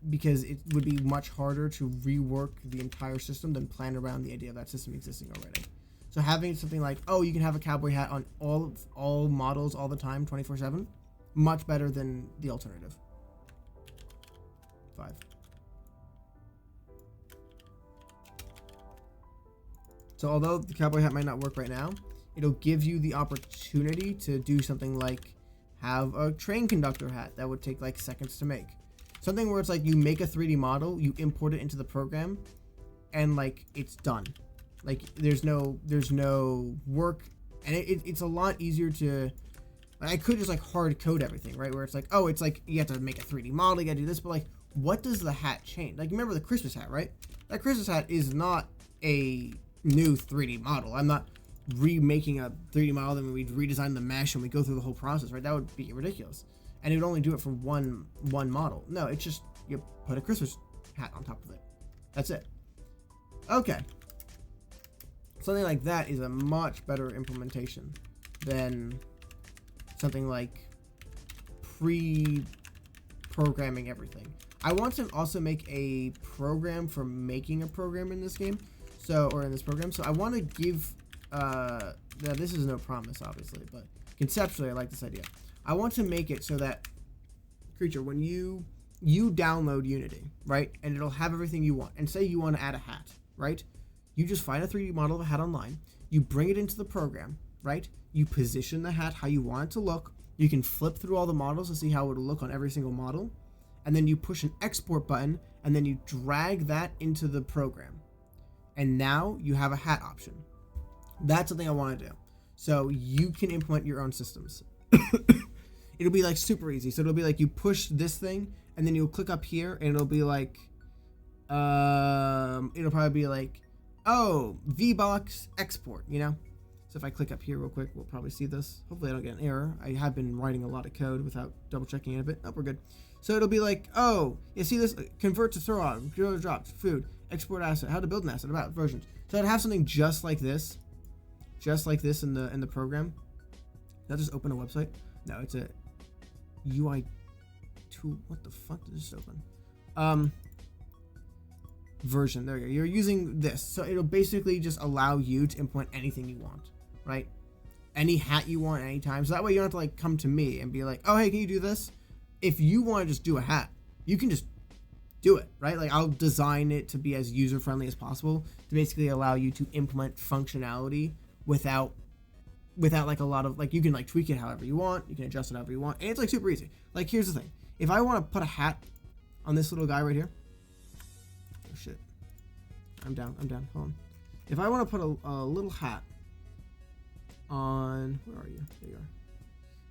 Because it would be much harder to rework the entire system than plan around the idea of that system existing already. So having something like, oh, you can have a cowboy hat on all models all the time, 24/7, much better than the alternative. 5. So although the cowboy hat might not work right now, it'll give you the opportunity to do something like have a train conductor hat that would take like seconds to make. Something where it's like you make a 3D model, you import it into the program, and like it's done. Like there's no work, and it's a lot easier to. Like, I could just like hard code everything, right? Where it's like, oh, it's like you have to make a 3D model, you gotta do this, but like, what does the hat change? Like, remember the Christmas hat, right? That Christmas hat is not a new 3D model. I'm not remaking a 3D model, then we redesign the mesh and we go through the whole process, right? That would be ridiculous. And it would only do it for one model. No, it's just you put a Christmas hat on top of it. That's it. Okay. Something like that is a much better implementation than something like pre-programming everything. I want to also make a program for making a program in this game. Or in this program. So I want to give, now this is no promise obviously, but conceptually I like this idea. I want to make it so that, Creature, when you download Unity, right, and it'll have everything you want, and say you want to add a hat, right, you just find a 3D model of a hat online, you bring it into the program, right, you position the hat how you want it to look, you can flip through all the models to see how it would look on every single model, and then you push an export button, and then you drag that into the program, and now you have a hat option. That's something I want to do, so you can implement your own systems. It'll be like super easy. So it'll be like you push this thing and then you'll click up here and it'll be like, it'll probably be like, oh, VBox export, you know? So if I click up here real quick, we'll probably see this. Hopefully I don't get an error. I have been writing a lot of code without double checking it a bit. Oh, we're good. So it'll be like, oh, you see this? Convert to throw on, drops, food, export asset, how to build an asset, about versions. So I'd have something just like this in the program. Did I just open a website? No, it's a UI tool. What the fuck did this open? Version. There you go. You're using this, so it'll basically just allow you to implement anything you want, right? Any hat you want anytime. So that way you don't have to like come to me and be like, oh hey, can you do this? If you want to just do a hat, you can just do it, right? Like I'll design it to be as user friendly as possible to basically allow you to implement functionality without like a lot of like, you can like tweak it however you want, you can adjust it however you want, and it's like super easy. Like here's the thing, if I want to put a hat on this little guy right here, oh shit, I'm down, hold on. If I want to put a little hat on, where are you? There you are.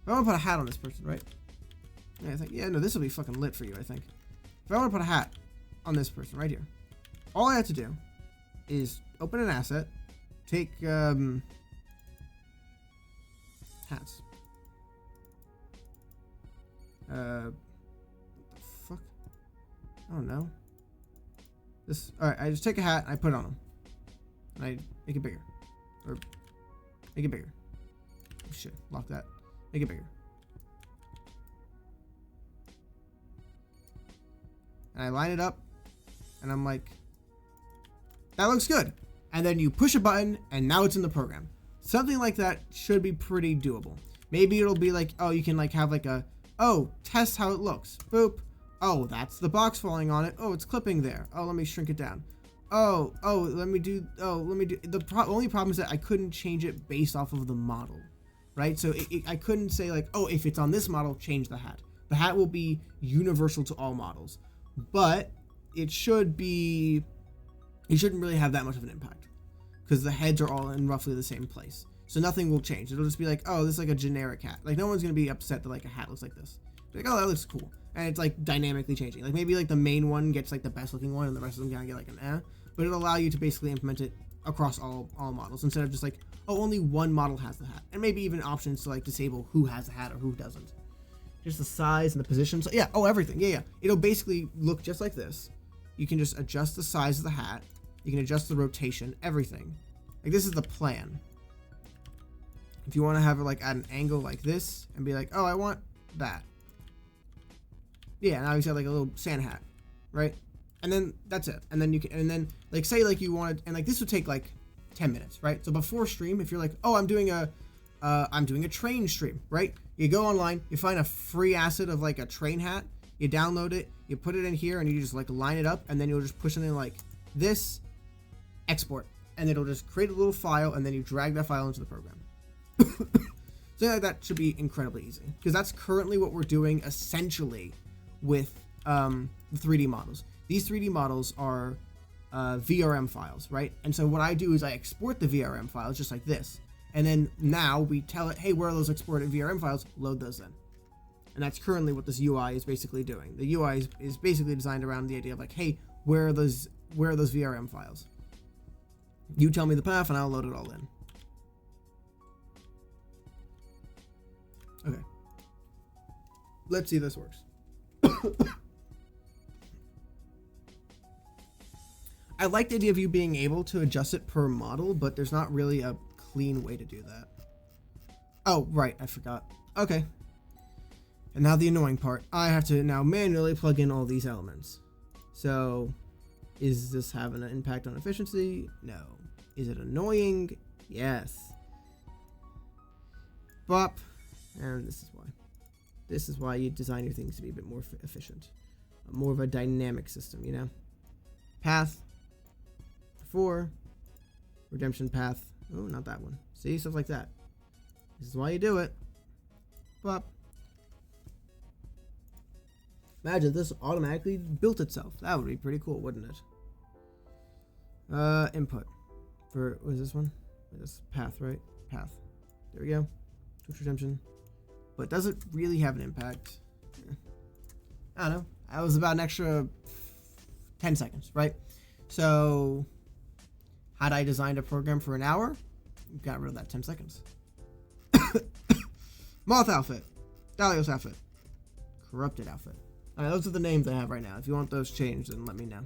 If I want to put a hat on this person, right? Yeah, I think, yeah, no, this will be fucking lit for you, I think. If I want to put a hat on this person right here, all I have to do is open an asset, take hats. What the fuck? I don't know. This, all right, I just take a hat and I put it on him. And I make it bigger. Or make it bigger. Oh shit, lock that. Make it bigger. And I line it up and I'm like, that looks good. And then you push a button and now it's in the program. Something like that should be pretty doable. Maybe it'll be like, oh, you can like have like a, oh, test how it looks. Boop. Oh, that's the box falling on it. Oh, it's clipping there. Oh, let me shrink it down. Let me do. The only problem is that I couldn't change it based off of the model, right? So I couldn't say like, oh, if it's on this model, change the hat. The hat will be universal to all models, but it shouldn't really have that much of an impact because the heads are all in roughly the same place. So nothing will change. It'll just be like, oh, this is like a generic hat. Like no one's going to be upset that like a hat looks like this. Like, oh, that looks cool. And it's like dynamically changing. Like maybe like the main one gets like the best looking one and the rest of them kind of get like an eh. But it'll allow you to basically implement it across all models instead of just like, oh, only one model has the hat. And maybe even options to like disable who has the hat or who doesn't. Just the size and the position. So yeah, oh, everything. Yeah. It'll basically look just like this. You can just adjust the size of the hat. You can adjust the rotation, everything. Like this is the plan. If you want to have it like at an angle like this and be like, oh, I want that. Yeah, now he's got like a little Santa hat, right? And then that's it. And then you can, and then like say like you wanted, and like this would take like 10 minutes, right? So before stream, if you're like, oh, I'm doing a train stream, right? You go online, you find a free asset of like a train hat, you download it, you put it in here, and you just like line it up, and then you'll just push it in like this, export, and it'll just create a little file, and then you drag that file into the program. So like that should be incredibly easy because that's currently what we're doing essentially with the 3D models. These 3D models are VRM files, right? And so what I do is I export the VRM files just like this. And then now we tell it, hey, where are those exported VRM files? Load those in. And that's currently what this UI is basically doing. The UI is basically designed around the idea of like, hey, where are those VRM files? You tell me the path and I'll load it all in. Okay. Let's see if this works. I like the idea of you being able to adjust it per model, but there's not really a clean way to do that. Oh, right, I forgot. Okay. And now the annoying part. I have to now manually plug in all these elements. So, is this having an impact on efficiency? No. Is it annoying? Yes. Bop. And this is why. This is why you design your things to be a bit more efficient. More of a dynamic system, you know? Path. 4. Redemption path. Oh, not that one. See? Stuff like that. This is why you do it. Bop. Imagine this automatically built itself. That would be pretty cool, wouldn't it? Input. For, what is this one? This path, right? Path. There we go. Switch redemption. But does it really have an impact? I don't know. That was about an extra 10 seconds, right? So, had I designed a program for an hour, got rid of that 10 seconds. Moth outfit. Dalios outfit. Corrupted outfit. Alright, those are the names I have right now. If you want those changed, then let me know.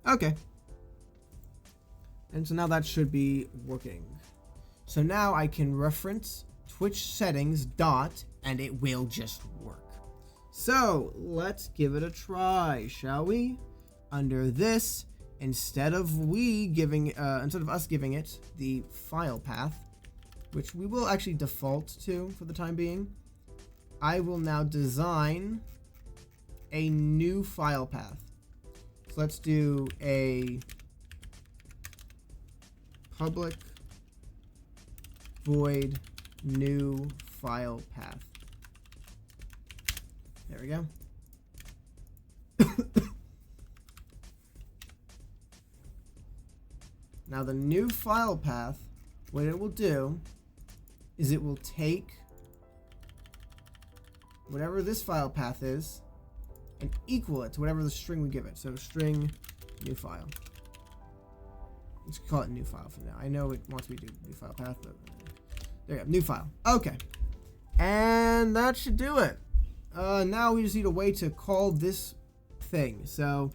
Okay. And so now that should be working. So now I can reference Twitch settings and it will just work. So let's give it a try, shall we? Under this, instead of us giving it the file path, which we will actually default to for the time being, I will now design a new file path. So let's do a public void new file path. There we go. Now the new file path, what it will do is it will take whatever this file path is and equal it to whatever the string we give it. So string new file. Let's call it new file for now. I know it wants me to do new file path, but there you go, new file. Okay. And that should do it. Now we just need a way to call this thing. So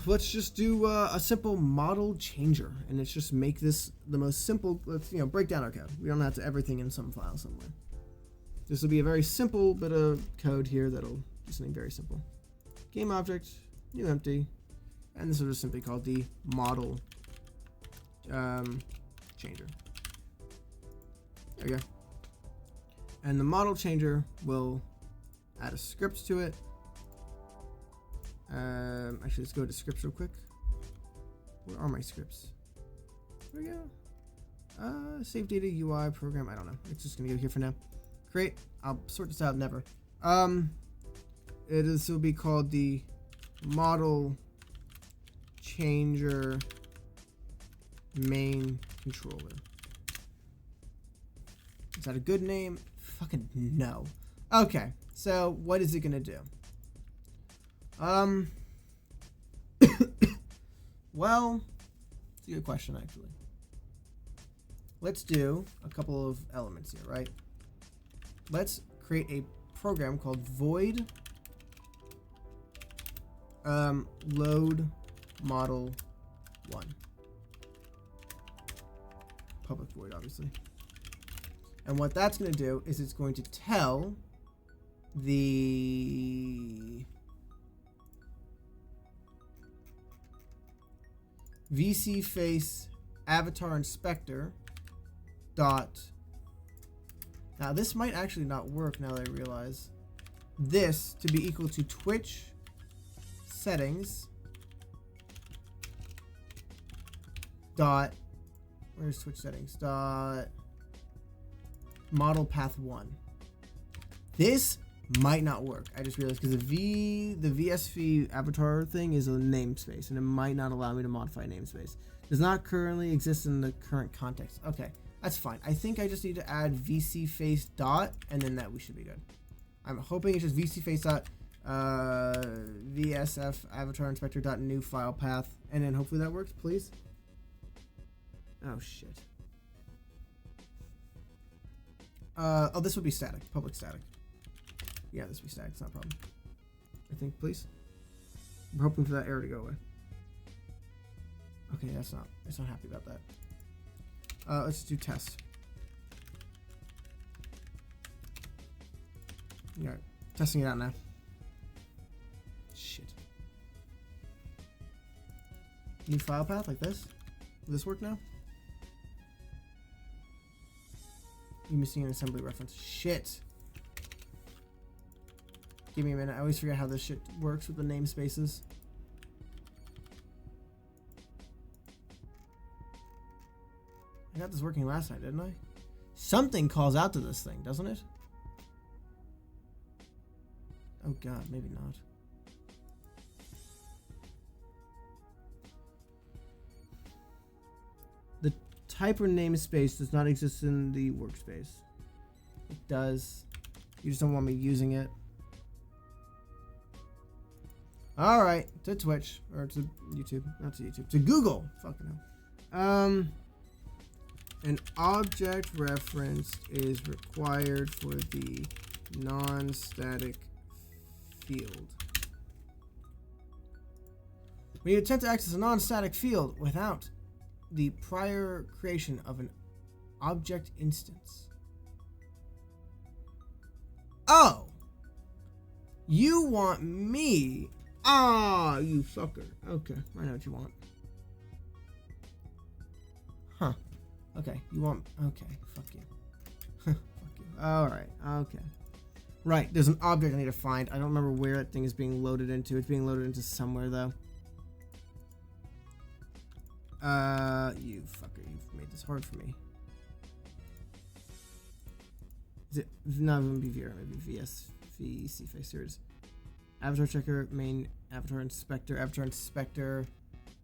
let's just do a simple model changer, and let's just make this the most simple. Let's break down our code. We don't have to everything in some file somewhere. This will be a very simple bit of code here that'll do something very simple. Game object, new empty, and this will just simply called the model changer. There we go. And the model changer will add a script to it. Actually, let's go to scripts real quick. Where are my scripts? There we go. Save data UI program. I don't know. It's just gonna go here for now. Create. I'll sort this out. Never. This will be called the model changer main controller. Is that a good name? Fucking no. Okay. So what is it gonna do? Well, it's a good question, actually. Let's do a couple of elements here, right? Let's create a program called void load model 1. Public void, obviously. And what that's going to do is it's going to tell the VC face avatar inspector dot. Now this might actually not work now that I realize. This to be equal to Twitch settings dot. Where's Twitch settings? Dot model path 1. This might not work. I just realized because the VSV avatar thing is a namespace, and it might not allow me to modify a namespace. Does not currently exist in the current context. Okay, that's fine. I think I just need to add VC face dot, and then that we should be good. I'm hoping it's just VC face dot VSF avatar inspector dot new file path, and then hopefully that works. Please. Oh shit. Oh, this would be static. Public static. Yeah, this would be static. It's not a problem. I think, please. I'm hoping for that error to go away. Okay, that's not happy about that. Let's do test. Yeah, testing it out now. Shit. New file path like this? Will this work now? You're missing an assembly reference. Shit. Give me a minute. I always forget how this shit works with the namespaces. I got this working last night, didn't I? Something calls out to this thing, doesn't it? Oh god, maybe not. The typer namespace does not exist in the workspace. It does. You just don't want me using it. Alright, to Twitch. Or to YouTube. Not to YouTube. To Google. Fucking hell. An object reference is required for the non-static field. When you attempt to access a non-static field without the prior creation of an object instance. Oh! You want me? Ah, you fucker. Okay, I know what you want. Huh. Okay, you want... Okay, fuck you. Fuck you. Alright, okay. Right, there's an object I need to find. I don't remember where that thing is being loaded into. It's being loaded into somewhere, though. You fucker, you've made this hard for me. Is it not even BVR, maybe VS, VC face? Here it is. Avatar checker, main avatar inspector,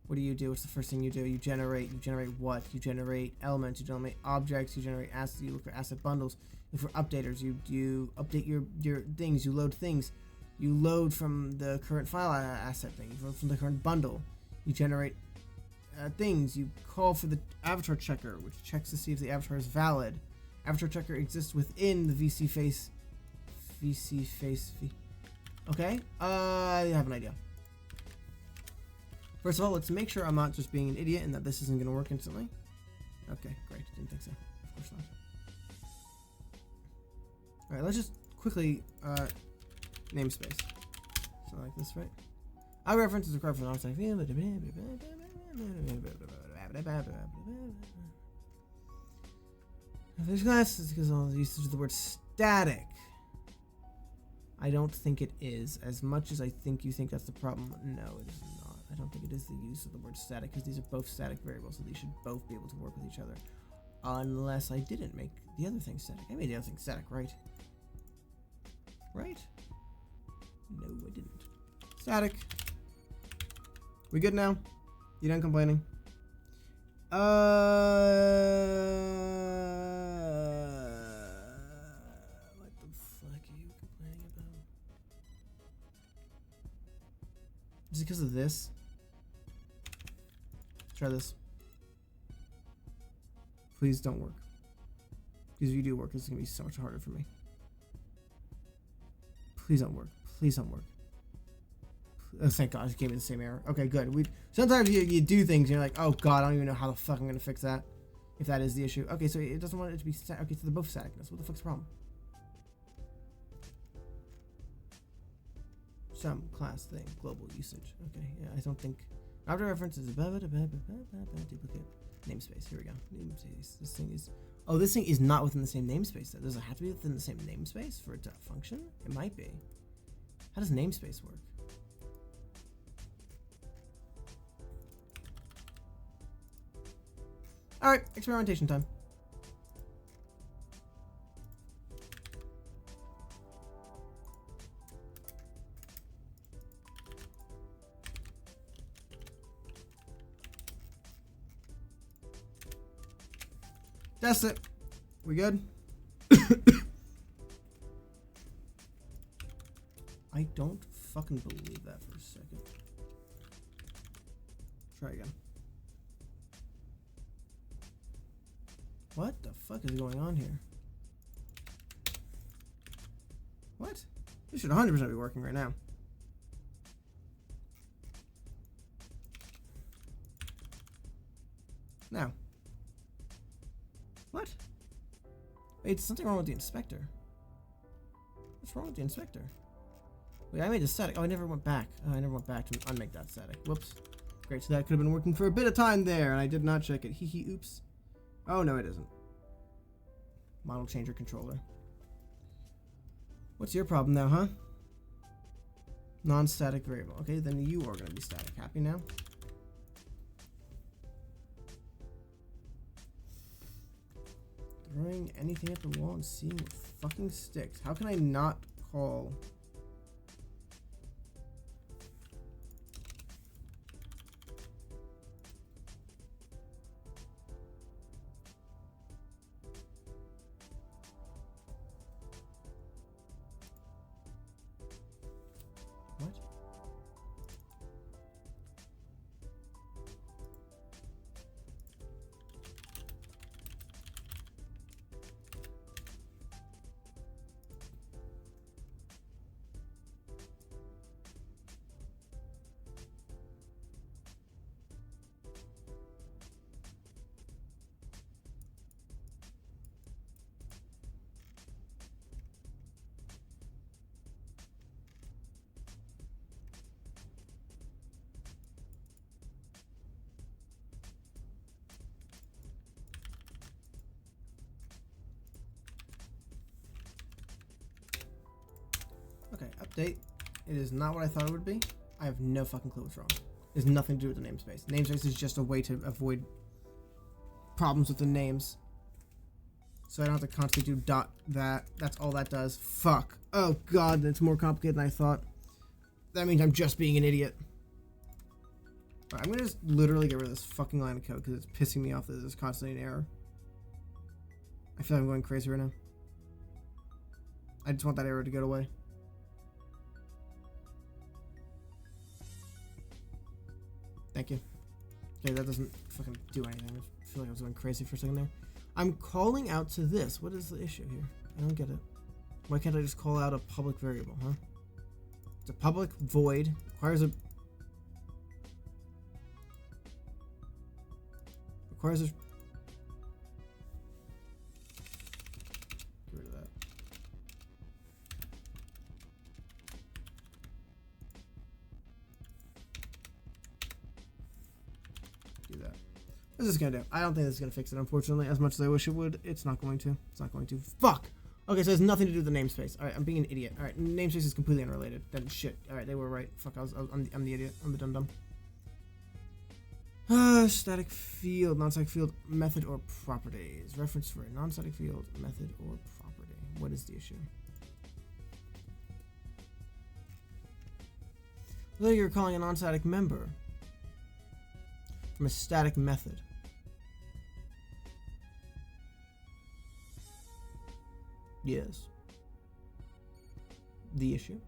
What do you do? What's the first thing you do? You generate what? You generate elements, you generate objects, you generate assets, you look for asset bundles. You look for updaters, you update your things, you load things. You load from the current file asset thing, you load from the current bundle. You generate things, you call for the avatar checker, which checks to see if the avatar is valid. Avatar checker exists within the VC face. Okay, I have an idea. First of all, let's make sure I'm not just being an idiot and that this isn't going to work instantly. Okay, great. Didn't think so. Of course not. Alright, let's just quickly namespace. So like this, right? Our reference is required for the non-static. This class is because of all the usage of the word static. I don't think it is. As much as I think you think that's the problem, no, it is not. I don't think it is the use of the word static, because these are both static variables, so these should both be able to work with each other. Unless I didn't make the other thing static. I made the other thing static, right? Right? No, I didn't. Static. We good now? You done complaining? What the fuck are you complaining about? Is it because of this? Try this. Please don't work. Because if you do work, this is going to be so much harder for me. Please don't work. Please don't work. Oh, thank God, it gave me the same error. Okay, good. Sometimes you do things and you're like, oh God, I don't even know how the fuck I'm going to fix that. If that is the issue. Okay, so it doesn't want it to be static. Okay, so they're both staticness. What the fuck's the problem? Some class thing. Global usage. Okay, yeah, I don't think... After reference is duplicate namespace. Here we go. Namespace. This thing is... Oh, this thing is not within the same namespace. Does it have to be within the same namespace for it to function? It might be. How does namespace work? Alright, experimentation time. That's it. We good? I don't fucking believe that for a second. Try again. What the fuck is going on here? What? This should 100% be working right now. Now. What? Wait, something wrong with the inspector. What's wrong with the inspector? Wait, I made it static. Oh, I never went back. Oh, I never went back to unmake that static. Whoops. Great, so that could have been working for a bit of time there, and I did not check it. Hee hee, oops. Oh, no, it isn't. Model changer controller. What's your problem now, huh? Non-static variable. Okay, then you are going to be static. Happy now? Throwing anything at the wall and seeing what fucking sticks. How can I not call... What? Okay, update. It is not what I thought it would be. I have no fucking clue what's wrong. It has nothing to do with the namespace. Namespace is just a way to avoid problems with the names. So I don't have to constantly do that. That's all that does. Fuck. Oh god, that's more complicated than I thought. That means I'm just being an idiot. Alright, I'm gonna just literally get rid of this fucking line of code because it's pissing me off that there's constantly an error. I feel like I'm going crazy right now. I just want that error to go away. Thank you. Okay, that doesn't fucking do anything. I feel like I was going crazy for a second there. I'm calling out to this. What is the issue here? I don't get it. Why can't I just call out a public variable, huh? It's a public void. Requires a... Requires a... Get rid of that. Do that. What is this gonna do? I don't think this is gonna fix it, unfortunately. As much as I wish it would, it's not going to. It's not going to. Fuck! Okay, so it has nothing to do with the namespace. Alright, I'm being an idiot. Alright, namespace is completely unrelated. Then shit. Alright, they were right. Fuck, I'm the idiot. I'm the dum-dum. Static field, non-static field, method or properties. Reference for a non-static field, method or property. What is the issue? Look, you're calling a non-static member from a static method. Yes. The issue.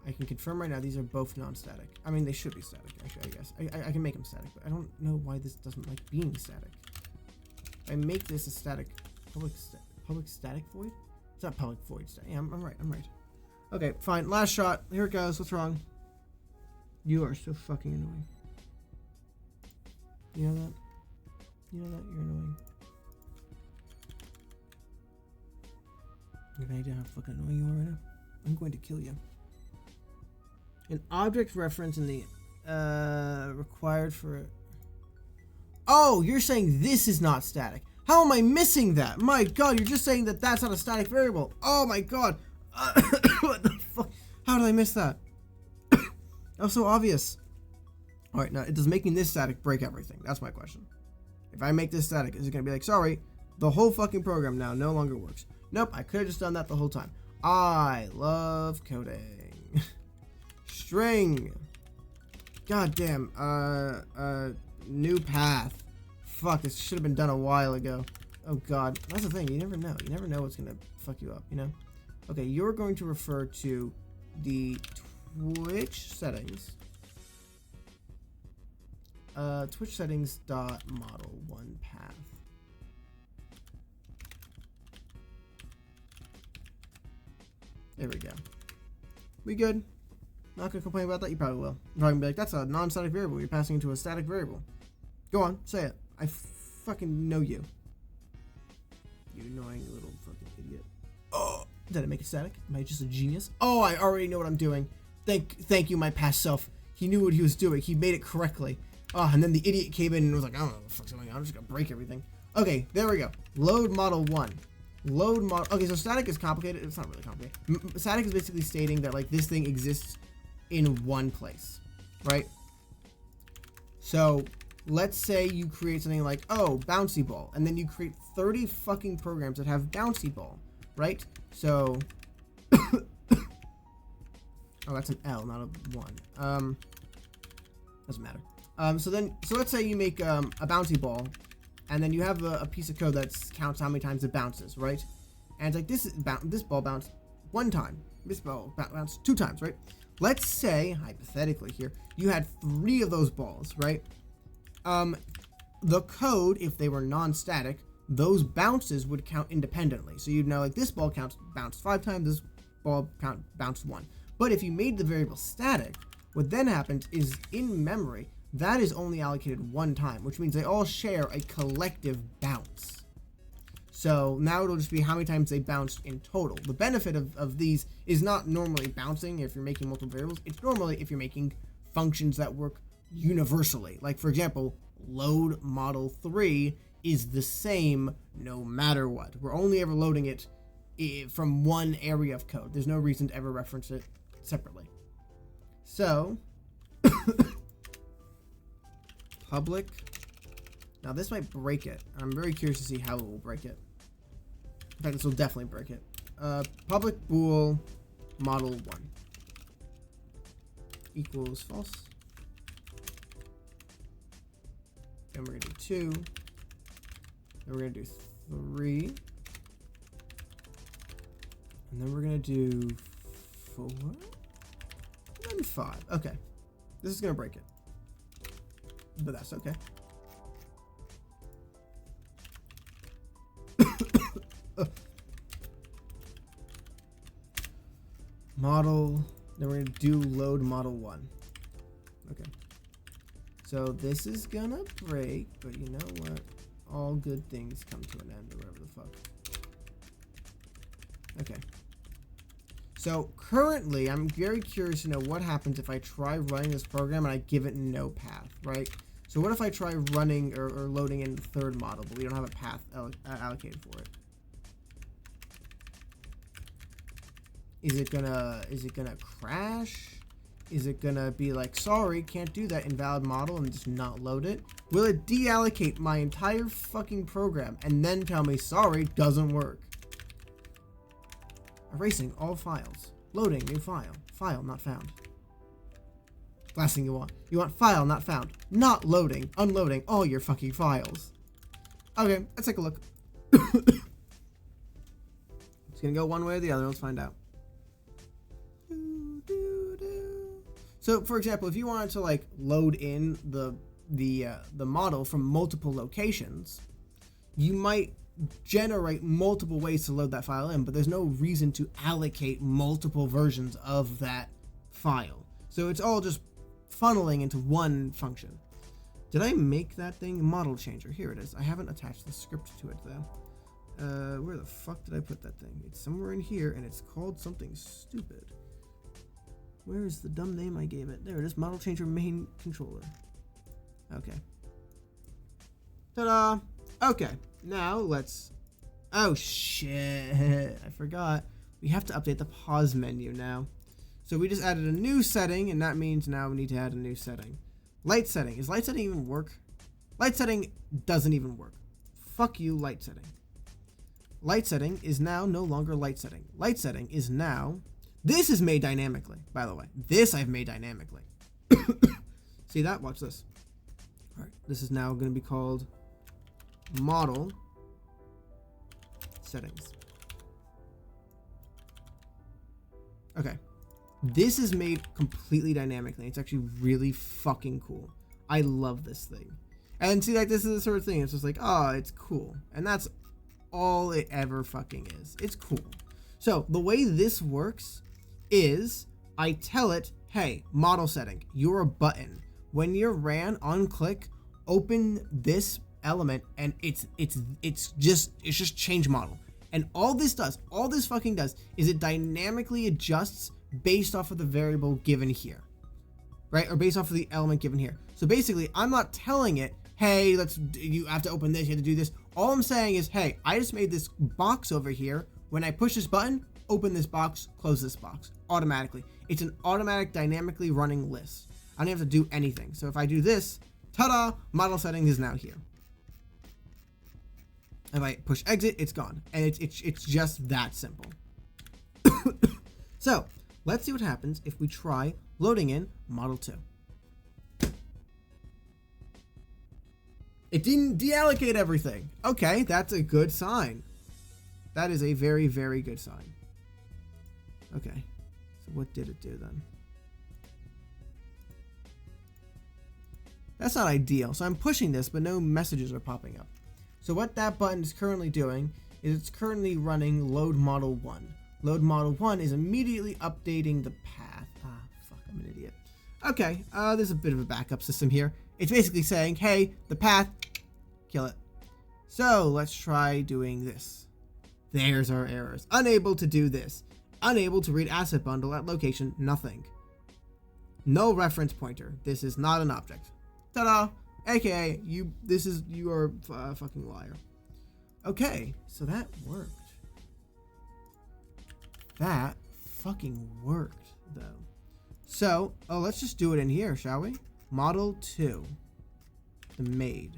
I can confirm right now these are both non-static. I mean, they should be static, actually, I guess. I can make them static, but I don't know why this doesn't like being static. If I make this a static, public static void? It's not public void static. Yeah, I'm right, I'm right. Okay, fine. Last shot. Here it goes. What's wrong? You are so fucking annoying. You know that? You know that? You're annoying. You have any idea how fucking annoying you are right now? I'm going to kill you. An object reference in the required for it. Oh, you're saying this is not static. How am I missing that? My god, you're just saying that that's not a static variable. Oh my god. What the fuck? How did I miss that? That was so obvious. Alright, now does making this static break everything? That's my question. If I make this static, is it going to be like, sorry, the whole fucking program now no longer works? Nope, I could have just done that the whole time. I love coding. String. Goddamn. New path. Fuck, this should have been done a while ago. Oh god. That's the thing, you never know. You never know what's gonna fuck you up, you know? Okay, you're going to refer to the Twitch settings. Twitch settings dot model one path. There we go. We good? Not gonna complain about that. You probably will. You're probably gonna be like, that's a non-static variable. You're passing into a static variable. Go on, say it. I fucking know you. You annoying little fucking idiot. Oh, did I make it static? Am I just a genius? Oh, I already know what I'm doing. Thank you, my past self. He knew what he was doing. He made it correctly. Oh, and then the idiot came in and was like, I don't know what the fuck's going on. I'm just gonna break everything. Okay, there we go. Load model 1. Load model. Okay, so static is complicated. It's not really complicated. Static is basically stating that like this thing exists in one place, right? So let's say you create something like, oh, bouncy ball, and then you create 30 fucking programs that have bouncy ball, right? So oh, that's an L, not a 1. Doesn't matter. So let's say you make a bouncy ball, and then you have a piece of code that counts how many times it bounces, right? And it's like this ball bounced 1 time, this ball bounced 2 times, right? Let's say, hypothetically here, you had 3 of those balls, right? The code, if they were non-static, those bounces would count independently. So you'd know, like, this ball bounced 5 times, this ball bounced 1. But if you made the variable static, what then happens is, in memory, that is only allocated 1 time, which means they all share a collective bounce. So now it'll just be how many times they bounced in total. The benefit of these is not normally bouncing if you're making multiple variables. It's normally if you're making functions that work universally. Like, for example, load model 3 is the same no matter what. We're only ever loading it from one area of code. There's no reason to ever reference it separately. So, public. Now this might break it. I'm very curious to see how it will break it. In fact, this will definitely break it. Public bool model 1 equals false. Then we're gonna do 2. Then we're gonna do 3. And then we're gonna do 4. And then 5. Okay. This is gonna break it. But that's okay. Model, then we're gonna do load model 1. Okay. So this is gonna break, but you know what? All good things come to an end, or whatever the fuck. Okay. So currently, I'm very curious to know what happens if I try running this program and I give it no path, right? So what if I try running or loading in the third model, but we don't have a path allocated for it? Is it gonna crash? Is it gonna be like, sorry, can't do that, invalid model, and just not load it? Will it deallocate my entire fucking program and then tell me, sorry, doesn't work? Erasing all files. Loading new file. File not found. Last thing you want file not found. Not loading, unloading all your fucking files. Okay, let's take a look. It's gonna go one way or the other. Let's find out. So, for example, if you wanted to like load in the model from multiple locations, you might generate multiple ways to load that file in, but there's no reason to allocate multiple versions of that file. So it's all just funneling into one function. Did I make that thing? Model changer. Here it is. I haven't attached the script to it though. Where the fuck did I put that thing? It's somewhere in here and it's called something stupid. Where is the dumb name I gave it? There it is. Model changer main controller. Okay. Ta-da! Okay. Now let's... Oh shit. I forgot. We have to update the pause menu now. So we just added a new setting, and that means now we need to add a new setting. Light setting. Is light setting even work? Light setting doesn't even work. Fuck you, light setting. Light setting is now no longer light setting. Light setting is now... This is made dynamically, by the way. This I've made dynamically. See that? Watch this. All right. This is now going to be called model settings. Okay. This is made completely dynamically. It's actually really fucking cool. I love this thing. And see, like, this is the sort of thing. It's just like, oh, it's cool. And that's all it ever fucking is. It's cool. So the way this works is I tell it, hey, model setting, you're a button. When you're ran on click, open this element, and it's just change model. And all this fucking does is it dynamically adjusts based off of the variable given here, right? Or based off of the element given here. So basically, I'm not telling it, hey, you have to open this, you have to do this. All I'm saying is, hey, I just made this box over here. When I push this button, open this box, close this box automatically. It's an automatic dynamically running list. I don't have to do anything. So if I do this, ta-da, model setting is now here. If I push exit, it's gone. And it's just that simple. So let's see what happens if we try loading in model 2. It didn't deallocate everything. Okay, that's a good sign. That is a very, very good sign. Okay, so what did it do then? That's not ideal. So I'm pushing this, but no messages are popping up. So what that button is currently doing is it's currently running load model 1. Load model 1 is immediately updating the path. Ah, fuck, I'm an idiot. Okay, there's a bit of a backup system here. It's basically saying, hey, the path, kill it. So let's try doing this. There's our errors. Unable to do this. Unable to read asset bundle at location, nothing. No reference pointer. This is not an object. Ta-da! AKA, you are a fucking liar. Okay, so that worked. That fucking worked, though. So, let's just do it in here, shall we? Model 2. The maid.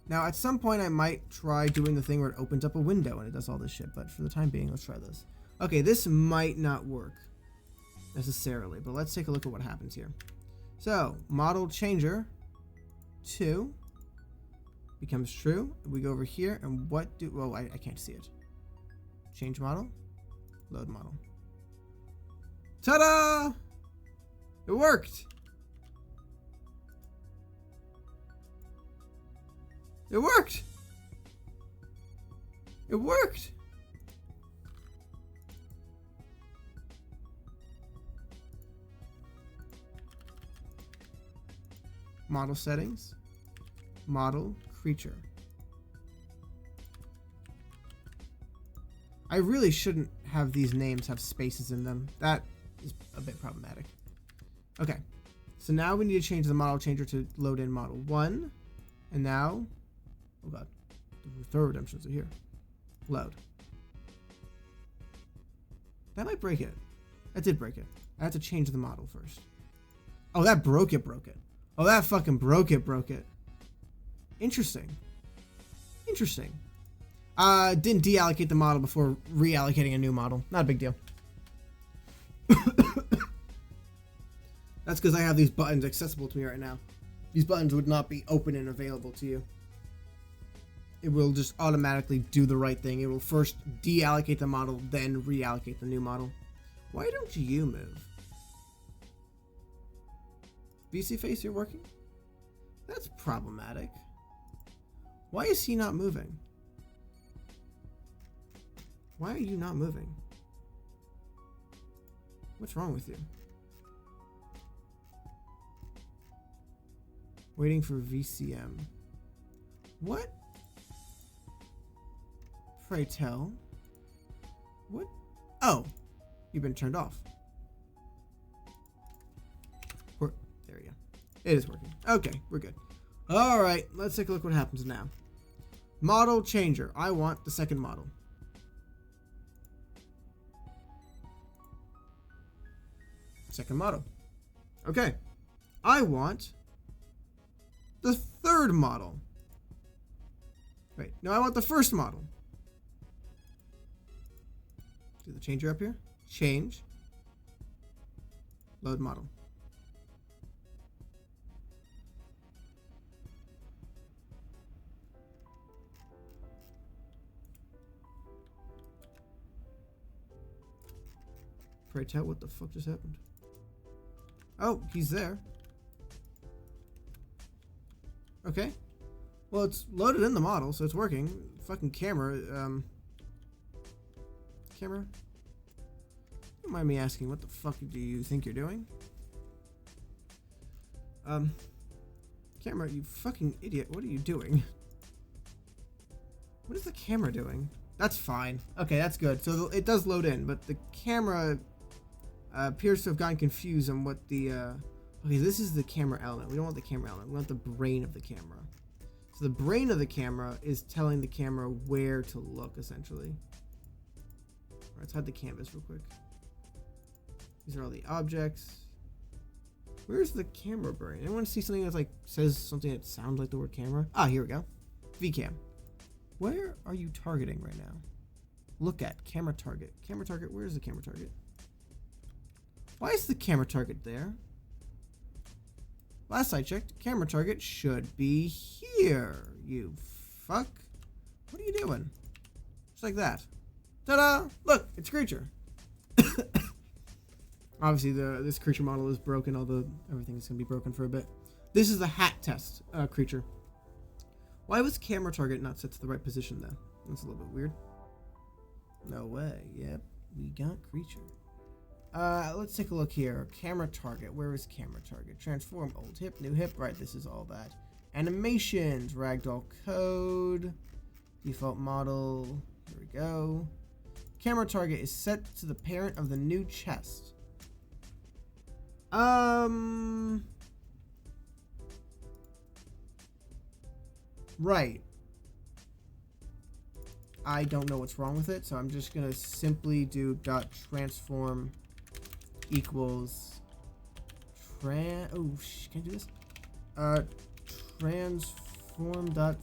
Now, at some point, I might try doing the thing where it opens up a window and it does all this shit, but for the time being, let's try this. Okay, this might not work necessarily, but let's take a look at what happens here. So, model changer 2 becomes true. We go over here, and what do... Well, I can't see it. Change model. Load model. Ta-da! It worked! It worked! It worked! Model settings. Model creature. I really shouldn't have these names have spaces in them. That is a bit problematic. Okay. So now we need to change the model changer to load in model 1. And now... Oh god. The third redemptions are here. Load. That might break it. That did break it. I have to change the model first. Oh, that broke it. Oh, that fucking broke it. Interesting. Didn't deallocate the model before reallocating a new model. Not a big deal. That's because I have these buttons accessible to me right now. These buttons would not be open and available to you. It will just automatically do the right thing. It will first deallocate the model, then reallocate the new model. Why don't you move? VC face, you're working? That's problematic. Why is he not moving? Why are you not moving? What's wrong with you? Waiting for VCM. What? Pray tell. What? Oh, you've been turned off. There we go. It is working. Okay, we're good. All right, let's take a look what happens now. Model changer. I want the second model. Second model. Okay. I want the third model. Wait, no, I want the first model. Do the changer up here. Change. Load model. Pray tell, what the fuck just happened? Oh, he's there. Okay. Well, it's loaded in the model, so it's working. Fucking camera. Camera? Don't mind me asking, what the fuck do you think you're doing? Camera, you fucking idiot. What are you doing? What is the camera doing? That's fine. Okay, that's good. So it does load in, but the camera appears to have gotten confused on what the... Okay, this is the camera element. We don't want the camera element. We want the brain of the camera. So the brain of the camera is telling the camera where to look, essentially. All right, let's hide the canvas real quick. These are all the objects. Where's the camera brain? Anyone see something that's like says something that sounds like the word camera? Ah, here we go. VCam. Where are you targeting right now? Look at camera target. Camera target. Where is the camera target? Why is the camera target there? Last I checked, camera target should be here. You fuck. What are you doing? Just like that. Ta-da! Look, it's a creature. Obviously, this creature model is broken. Everything's gonna be broken for a bit. This is the hat test creature. Why was camera target not set to the right position then? That's a little bit weird. No way. Yep, we got creature. Let's take a look here. Camera target. Where is camera target? Transform old hip, new hip. Right, this is all that. Animations. Ragdoll code. Default model. Here we go. Camera target is set to the parent of the new chest. Right. I don't know what's wrong with it, so I'm just gonna simply do dot transform equals can I do this? Transform dot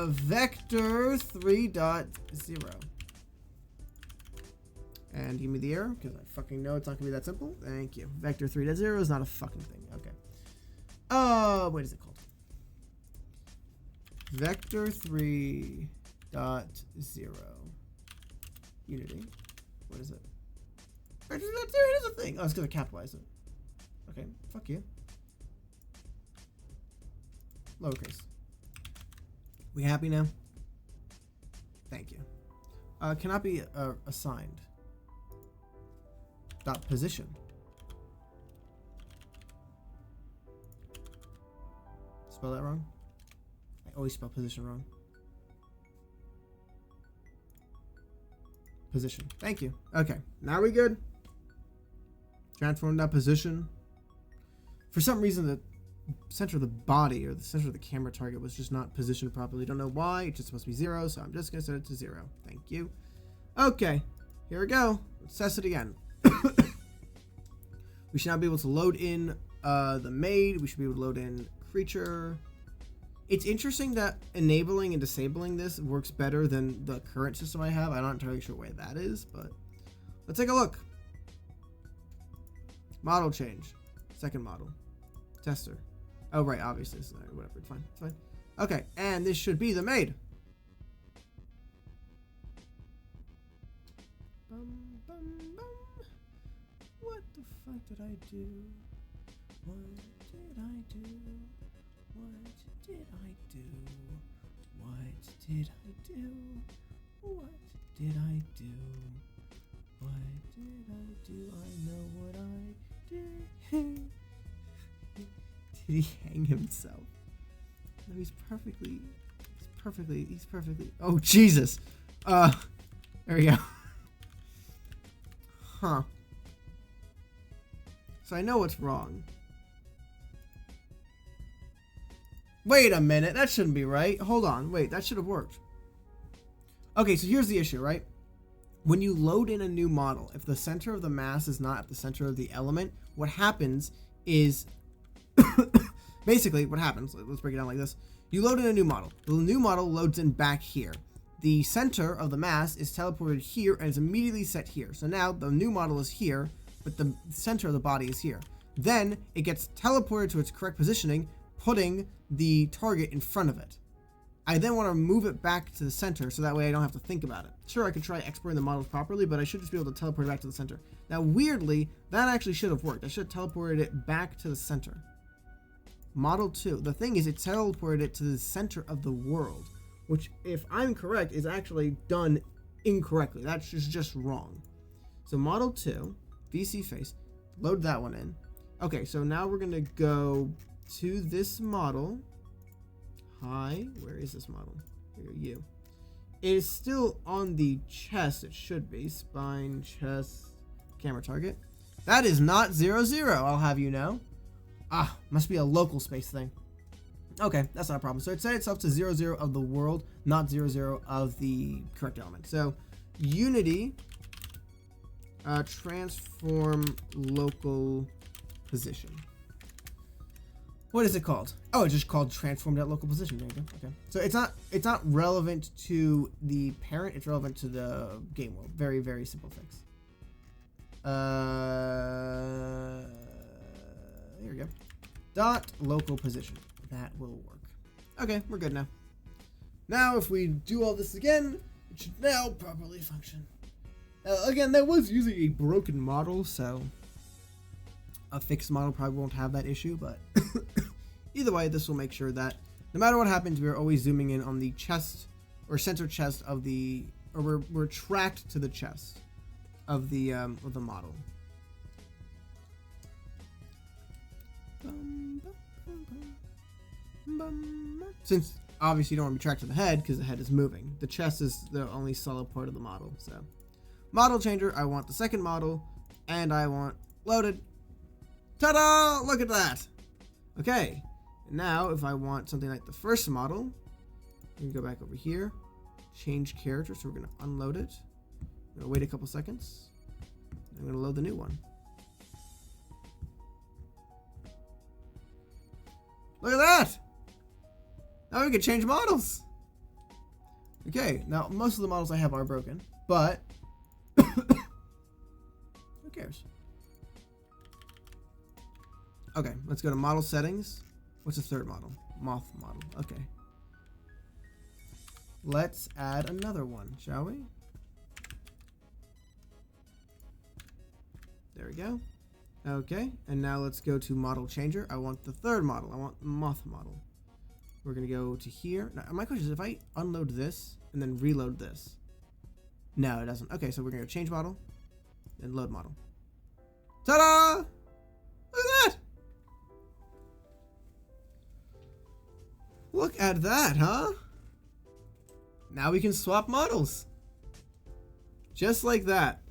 vector 3.0. And give me the error, because I fucking know it's not gonna be that simple. Thank you. Vector 3.0 is not a fucking thing. Okay. What is it called? Vector 3.0. Unity. What is it? There is a thing. Oh, it's because I capitalized it. Okay, fuck you. Lowercase. We happy now? Thank you. Cannot be assigned. Dot position. Spell that wrong? I always spell position wrong. Position. Thank you. Okay, now we good. Transform that position. For some reason, the center of the body or the center of the camera target was just not positioned properly. Don't know why. It's just supposed to be 0, so I'm just gonna set it to 0. Thank you. Okay, here we go. Let's test it again. We should now be able to load in the maid. We should be able to load in creature. It's interesting that enabling and disabling this works better than the current system I have. I'm not entirely sure why that is, but let's take a look. Model change. Second model. Tester. Oh, right, obviously. So whatever, it's fine. It's fine. Okay, and this should be the maid. What the fuck did I do? What did I do? What did I do? What did I do? What did I do? What did I do? I know what I did. Did he hang himself? No, he's perfectly. Oh, Jesus. There we go. Huh. So I know what's wrong. Wait a minute, that shouldn't be right. Hold on, wait, that should have worked. Okay, so here's the issue, right? When you load in a new model, if the center of the mass is not at the center of the element, what happens is... basically, what happens, let's break it down like this. You load in a new model. The new model loads in back here. The center of the mass is teleported here and is immediately set here. So now the new model is here, but the center of the body is here. Then it gets teleported to its correct positioning, putting the target in front of it. I then want to move it back to the center so that way I don't have to think about it. Sure, I could try exporting the models properly, but I should just be able to teleport it back to the center. Now, weirdly, that actually should have worked. I should have teleported it back to the center. Model 2. The thing is, it teleported it to the center of the world, which, if I'm correct, is actually done incorrectly. That's just wrong. So Model 2, VC face, load that one in. Okay, so now we're going to go to this model. Hi, where is this model? Here, you. It is still on the chest. It should be. Spine, chest, camera target. That is not 0, 0, I'll have you know. Ah, must be a local space thing. Okay, that's not a problem. So it set itself to 0, 0 of the world, not 0, 0 of the correct element. So Unity transform local position. What is it called? Oh, it's just called transform that local position. There you go. Okay. So it's not relevant to the parent, it's relevant to the game world. Very, very simple fix. Here we go. Dot local position. That will work. Okay, we're good now. Now, if we do all this again, it should now properly function. Again, that was using a broken model, so a fixed model probably won't have that issue, but either way, this will make sure that no matter what happens, we're always zooming in on the chest or center chest of the, or we're tracked to the chest of the model. Since obviously you don't want to be tracked to the head because the head is moving. The chest is the only solid part of the model. So model changer, I want the second model, and I want loaded. Ta-da! Look at that. Okay, and now if I want something like the first model, we can go back over here, change character, so we're going to unload it. I'm going to wait a couple seconds. I'm going to load the new one. Look at that! Now we can change models. Okay, now most of the models I have are broken, but who cares? Okay, let's go to model settings. What's the third model? Moth model. Okay. Let's add another one, shall we? There we go. Okay, and now let's go to model changer. I want the third model. I want the moth model. We're going to go to here. Now, my question is, if I unload this and then reload this. No, it doesn't. Okay, so we're going to go change model, then load model. Ta-da! Look at that! Look at that, huh? Now we can swap models. Just like that.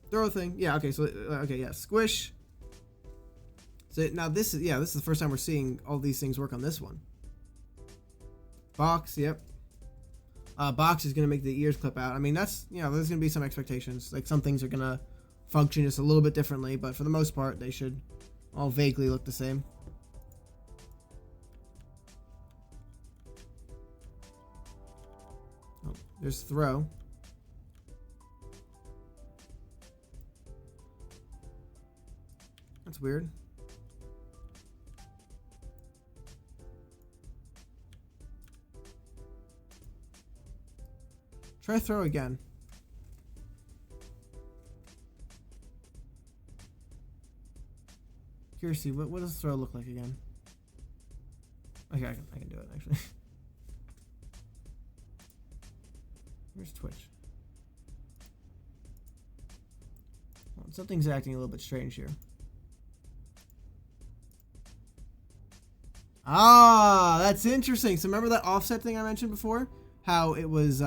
Throw thing. Yeah, okay, so, okay, yeah, squish. So now this is the first time we're seeing all these things work on this one. Box, yep. Box is going to make the ears clip out. I mean, that's, there's going to be some expectations. Like, some things are going to function just a little bit differently, but for the most part, they should all vaguely look the same. Oh, there's throw. That's weird. Try throw again. Curious, what does throw look like again? Okay, I can do it actually. Where's Twitch? Well, something's acting a little bit strange here. Ah, that's interesting. So remember that offset thing I mentioned before? How it was,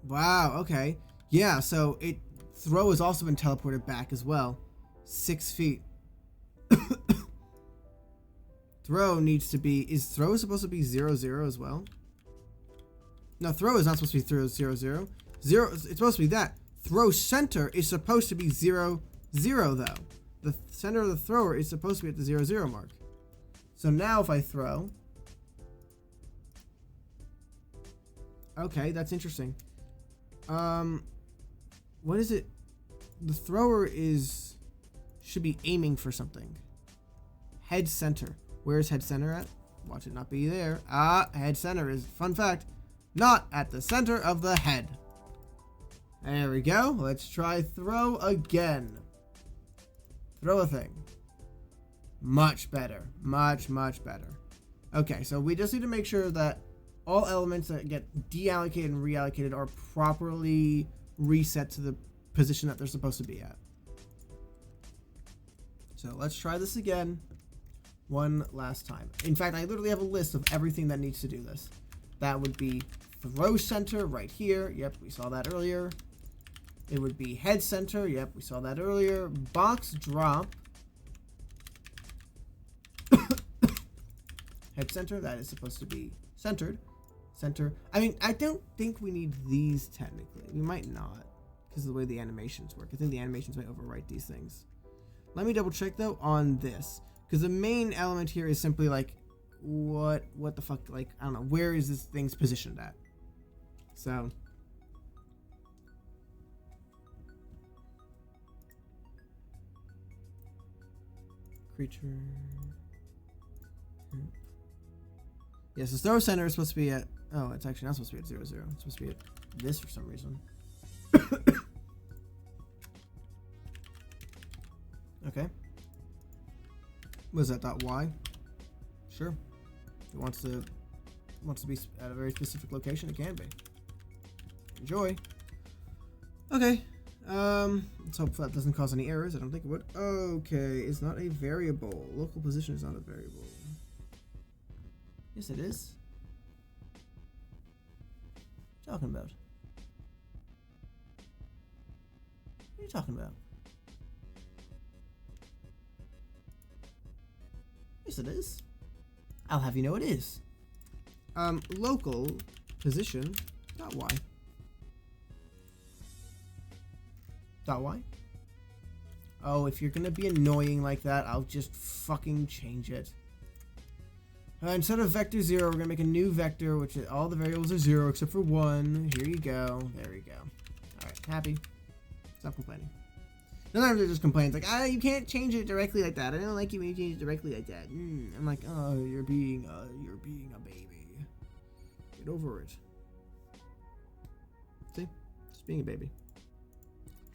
wow, okay. Yeah, so throw has also been teleported back as well. 6 feet. Throw needs to be, is throw supposed to be 0, 0 as well? No, throw is not supposed to be 0, 0. It's supposed to be that. Throw center is supposed to be 0, 0 though. The center of the thrower is supposed to be at the 0, 0 mark. So now if I throw, okay, that's interesting. What is it? The thrower should be aiming for something. Head center. Where's head center at? Watch it not be there. Head center is, fun fact, not at the center of the head. There we go. Let's try throw again. Throw a thing. Much better. Much, much better. Okay, so we just need to make sure that all elements that get deallocated and reallocated are properly reset to the position that they're supposed to be at. So let's try this again one last time. In fact, I literally have a list of everything that needs to do this. That would be throw center right here. Yep, we saw that earlier. It would be head center. Yep, we saw that earlier. Box drop. Head center, that is supposed to be centered. Center. I mean, I don't think we need these technically. We might not, because of the way the animations work. I think the animations might overwrite these things. Let me double check though on this, because the main element here is simply like, what the fuck, like, I don't know, where is this thing's positioned at? So, creature. Yes, the throw center is supposed to be at, oh, it's actually not supposed to be at 0, 0. It's supposed to be at this for some reason. Okay. Was that dot Y? Sure. If it wants to be at a very specific location, it can be. Enjoy. Okay. Let's hope that doesn't cause any errors. I don't think it would. Okay, it's not a variable. Local position is not a variable. Yes, it is. What are you talking about? What are you talking about? Yes, it is. I'll have you know it is. Local position dot y. Dot y? Oh, if you're gonna be annoying like that, I'll just fucking change it. Instead of vector 0, we're gonna make a new vector, which is, all the variables are 0 except for 1. Here you go. There you go. Alright, happy. Stop complaining. Sometimes they're just complaints like, you can't change it directly like that. I don't like you when you change it directly like that. I'm like, oh, you're being a baby. Get over it. See? Just being a baby.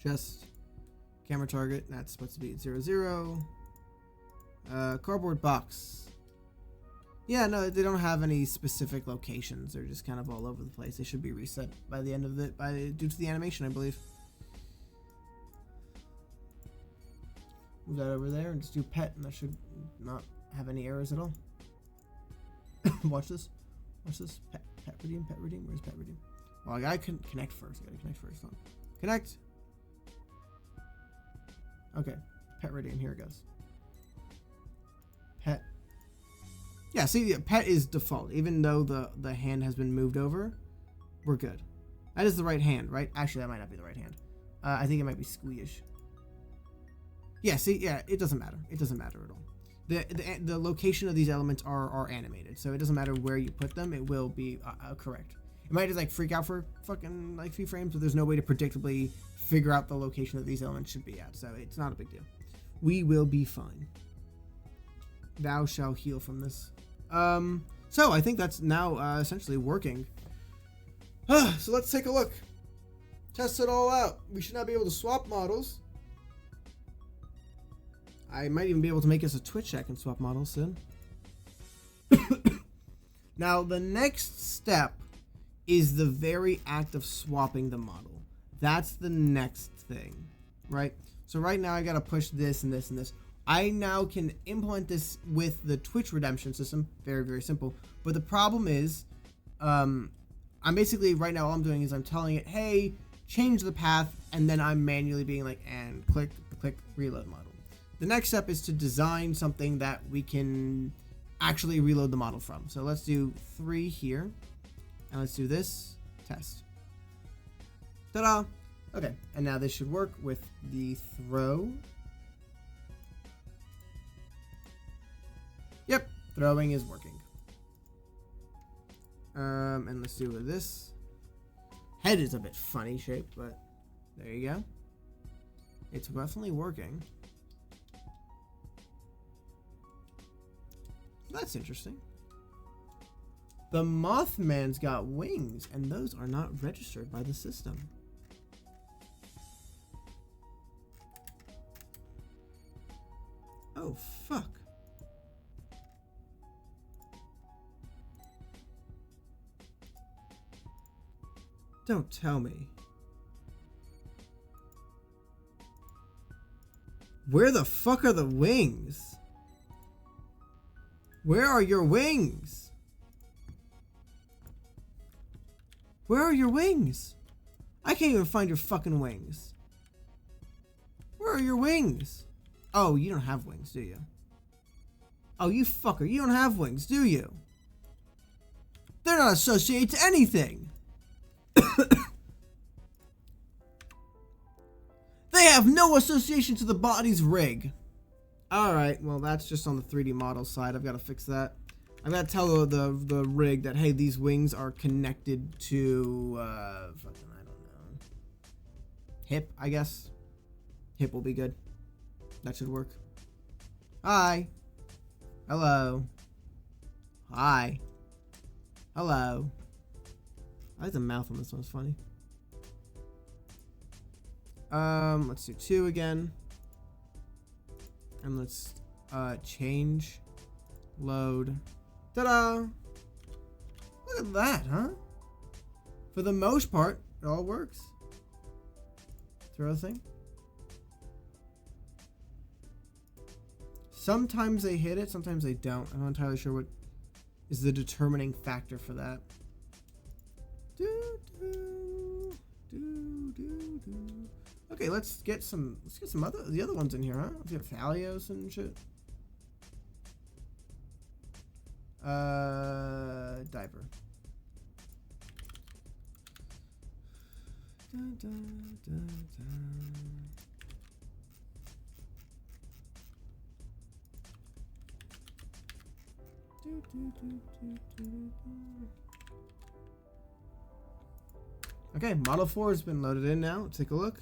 Just camera target, that's supposed to be 0, 0. Cardboard box. Yeah, no, they don't have any specific locations. They're just kind of all over the place. They should be reset by the end of it, due to the animation, I believe. Move that over there and just do pet, and that should not have any errors at all. Watch this. Watch this. Pet redeem, pet redeem. Where's pet redeem? Well, I gotta connect first. I gotta connect first. Hold on. Connect. Okay. Pet redeem. Here it goes. Pet. Yeah, see, pet is default. Even though the hand has been moved over, we're good. That is the right hand, right? Actually, that might not be the right hand. I think it might be squeamish. Yeah, see, yeah, it doesn't matter. It doesn't matter at all. The location of these elements are animated, so it doesn't matter where you put them. It will be correct. It might just like freak out for fucking like few frames, but there's no way to predictably figure out the location that these elements should be at, so it's not a big deal. We will be fine. Thou shall heal from this. So I think that's now essentially working. So let's take a look. Test it all out. We should now be able to swap models. I might even be able to make us a Twitch check and swap models soon. Now, the next step is the very act of swapping the model. That's the next thing, right? So right now I gotta push this and this and this. I now can implement this with the Twitch redemption system. Very, very simple. But the problem is, I'm basically, right now all I'm doing is I'm telling it, hey, change the path, and then I'm manually being like, and click, reload model. The next step is to design something that we can actually reload the model from. So let's do 3 here, and let's do this, test. Ta-da! Okay, and now this should work with the throw. Yep, throwing is working. And let's do with this. Head is a bit funny shaped, but there you go. It's definitely working. That's interesting. The Mothman's got wings, and those are not registered by the system. Oh, fuck. Don't tell me. Where the fuck are the wings? Where are your wings? Where are your wings? I can't even find your fucking wings. Where are your wings? Oh, you don't have wings, do you? Oh, you fucker, you don't have wings, do you? They're not associated to anything. They have no association to the body's rig. Alright, well that's just on the 3D model side. I've got to fix that. I've got to tell the rig that, hey, these wings are connected to, fucking, I don't know. Hip, I guess. Hip will be good. That should work. Hi. Hello. Hi. Hello. I like the mouth on this one. It's funny. Let's do 2 again. And let's change, load. Ta-da! Look at that, huh? For the most part, it all works. throw thing. Sometimes they hit it, sometimes they don't. I'm not entirely sure what is the determining factor for that. Okay, let's get some the other ones in here, huh? Let's get Thalios and shit. Diver. Okay, Model 4 has been loaded in now. Let's take a look.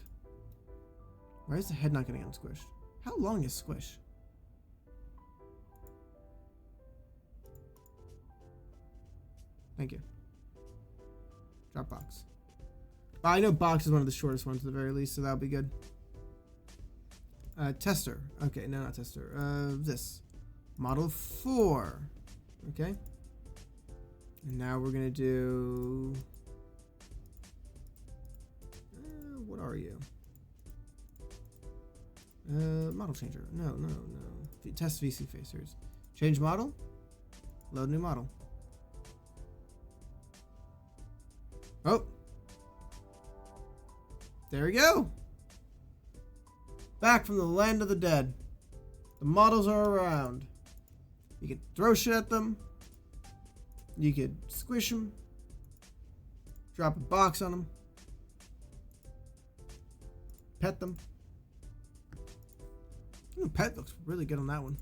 Why is the head not getting unsquished? How long is squish? Thank you. Drop box. I know box is one of the shortest ones at the very least, so that'll be good. Tester. Okay, no, not tester. This. Model 4. Okay. And now we're gonna do... what are you? Model changer. No. Test VC facers. Change model. Load new model. Oh. There we go. Back from the land of the dead. The models are around. You can throw shit at them. You could squish them. Drop a box on them. Pet them. Ooh, pet looks really good on that one.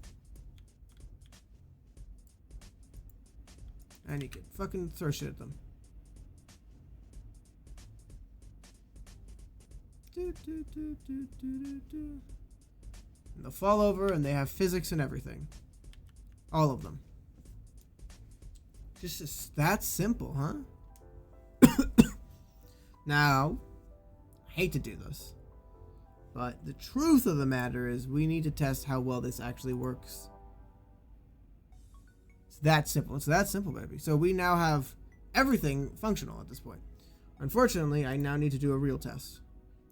And you can fucking throw shit at them. And they'll fall over and they have physics and everything. All of them. Just that simple, huh? Now, I hate to do this, but the truth of the matter is we need to test how well this actually works. It's that simple. It's that simple, baby. So we now have everything functional at this point. Unfortunately, I now need to do a real test.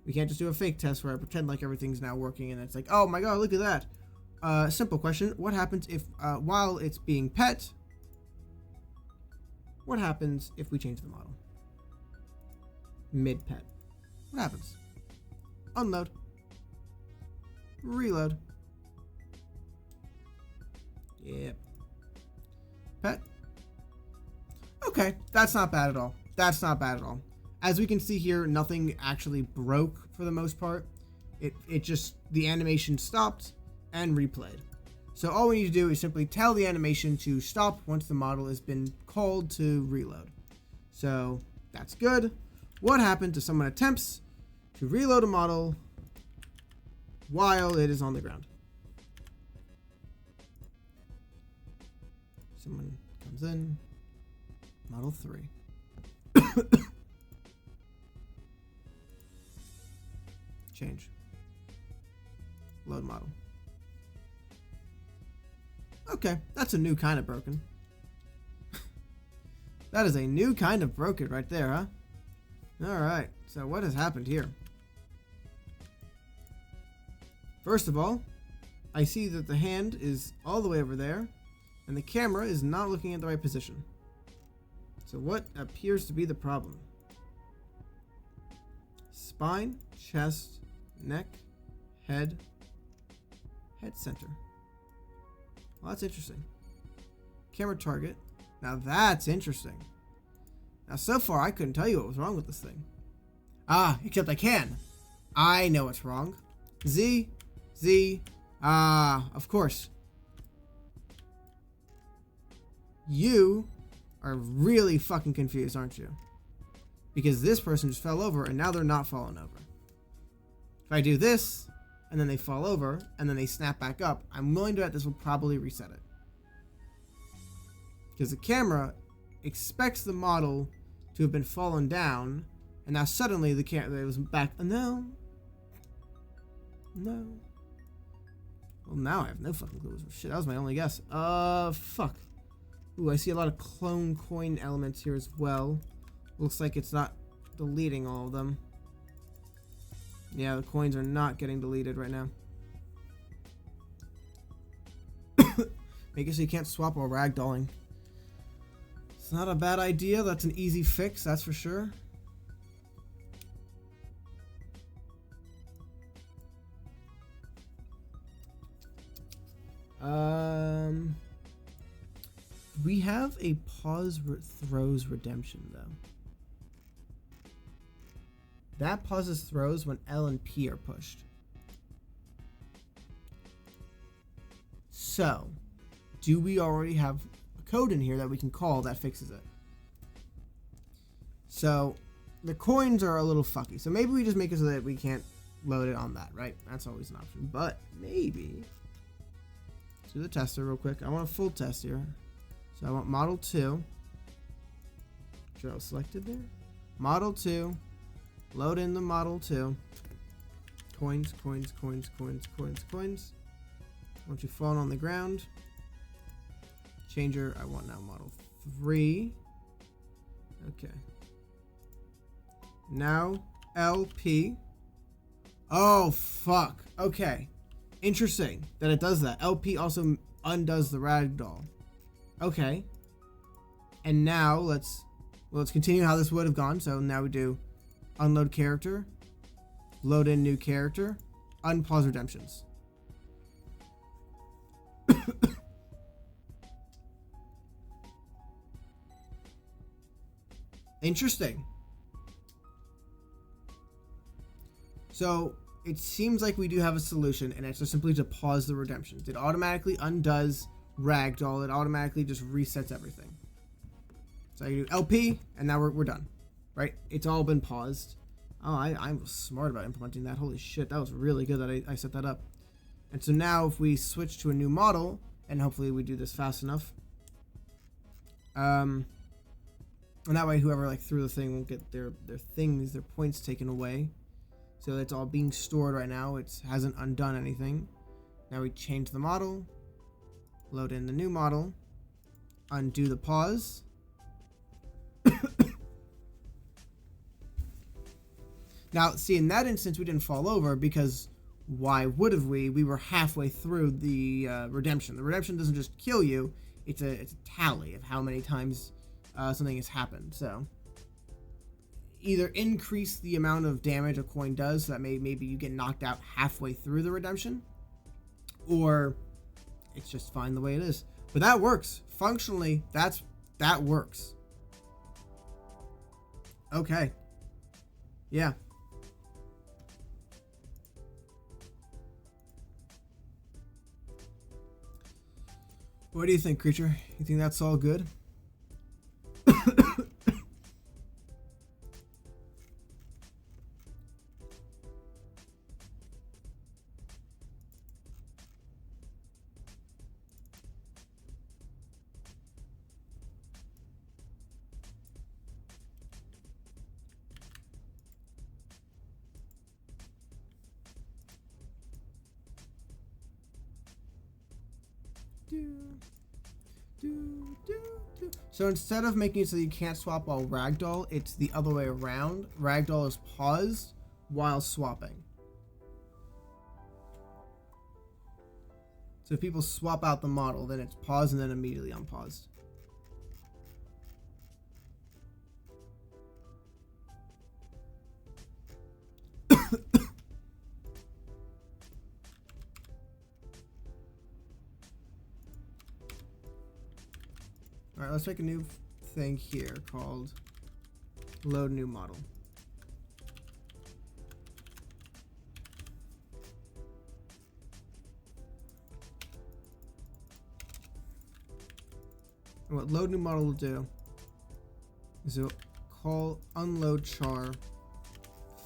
We can't just do a fake test where I pretend like everything's now working and it's like, oh my god, look at that. Simple question. What happens if, while it's being pet, what happens if we change the model? Mid-pet. What happens? Unload. Reload. Yep. Pet. Okay, that's not bad at all. That's not bad at all. As we can see here, nothing actually broke for the most part. It just, the animation stopped and replayed. So all we need to do is simply tell the animation to stop once the model has been called to reload. So that's good. What happens if someone attempts to reload a model while it is on the ground? Someone comes in. Model 3. Change. Load model. Okay, that's a new kind of broken. That is a new kind of broken right there, huh? Alright, so what has happened here? First of all, I see that the hand is all the way over there, and the camera is not looking at the right position. So what appears to be the problem? Spine, chest, neck, head center. Well, that's interesting. Camera target. Now that's interesting. Now so far I couldn't tell you what was wrong with this thing. Ah, except I can. I know what's wrong. Z. Of course. You are really fucking confused, aren't you? Because this person just fell over and now they're not falling over. If I do this, and then they fall over, and then they snap back up, I'm willing to bet this will probably reset it. Because the camera expects the model to have been fallen down, and now suddenly the camera was back. No. Well, now I have no fucking clue. Shit, that was my only guess. Fuck. Ooh, I see a lot of clone coin elements here as well. Looks like it's not deleting all of them. Yeah, the coins are not getting deleted right now. Make it so you can't swap while ragdolling. It's not a bad idea. That's an easy fix, that's for sure. We have a pause throws redemption though. That pauses throws when L and P are pushed. So, do we already have a code in here that we can call that fixes it? So, the coins are a little fucky. So maybe we just make it so that we can't load it on that, right? That's always an option. But maybe, let's do the tester real quick. I want a full test here. So I want model 2. Sure, I was selected there. Model 2. Load in the model 2. Coins, coins, coins, coins, coins, coins. Want you falling on the ground. Changer, I want now model 3. Okay. Now LP. Oh, fuck. Okay. Interesting that it does that. LP also undoes the ragdoll. Okay. And now let's continue how this would have gone. So now we do unload character, load in new character, unpause redemptions. Interesting. So it seems like we do have a solution, and it's just simply to pause the redemptions. It automatically undoes ragdoll. It automatically just resets everything. So I can do LP, and now we're done. Right? It's all been paused. Oh, I was smart about implementing that. Holy shit, that was really good that I set that up. And so now if we switch to a new model, and hopefully we do this fast enough, and that way whoever like threw the thing will get their things, their points taken away. So it's all being stored right now. It hasn't undone anything. Now we change the model, load in the new model, undo the pause. Now, see, in that instance, we didn't fall over because why would have we? We were halfway through the redemption. The redemption doesn't just kill you; it's a tally of how many times something has happened. So, either increase the amount of damage a coin does, so that maybe you get knocked out halfway through the redemption, or it's just fine the way it is. But that works functionally. That works. Okay. Yeah. What do you think, creature? You think that's all good? So instead of making it so that you can't swap while ragdoll, it's the other way around. Ragdoll is paused while swapping. So if people swap out the model, then it's paused and then immediately unpaused. Alright, let's make a new thing here called load new model. And what load new model will do is it will call unload char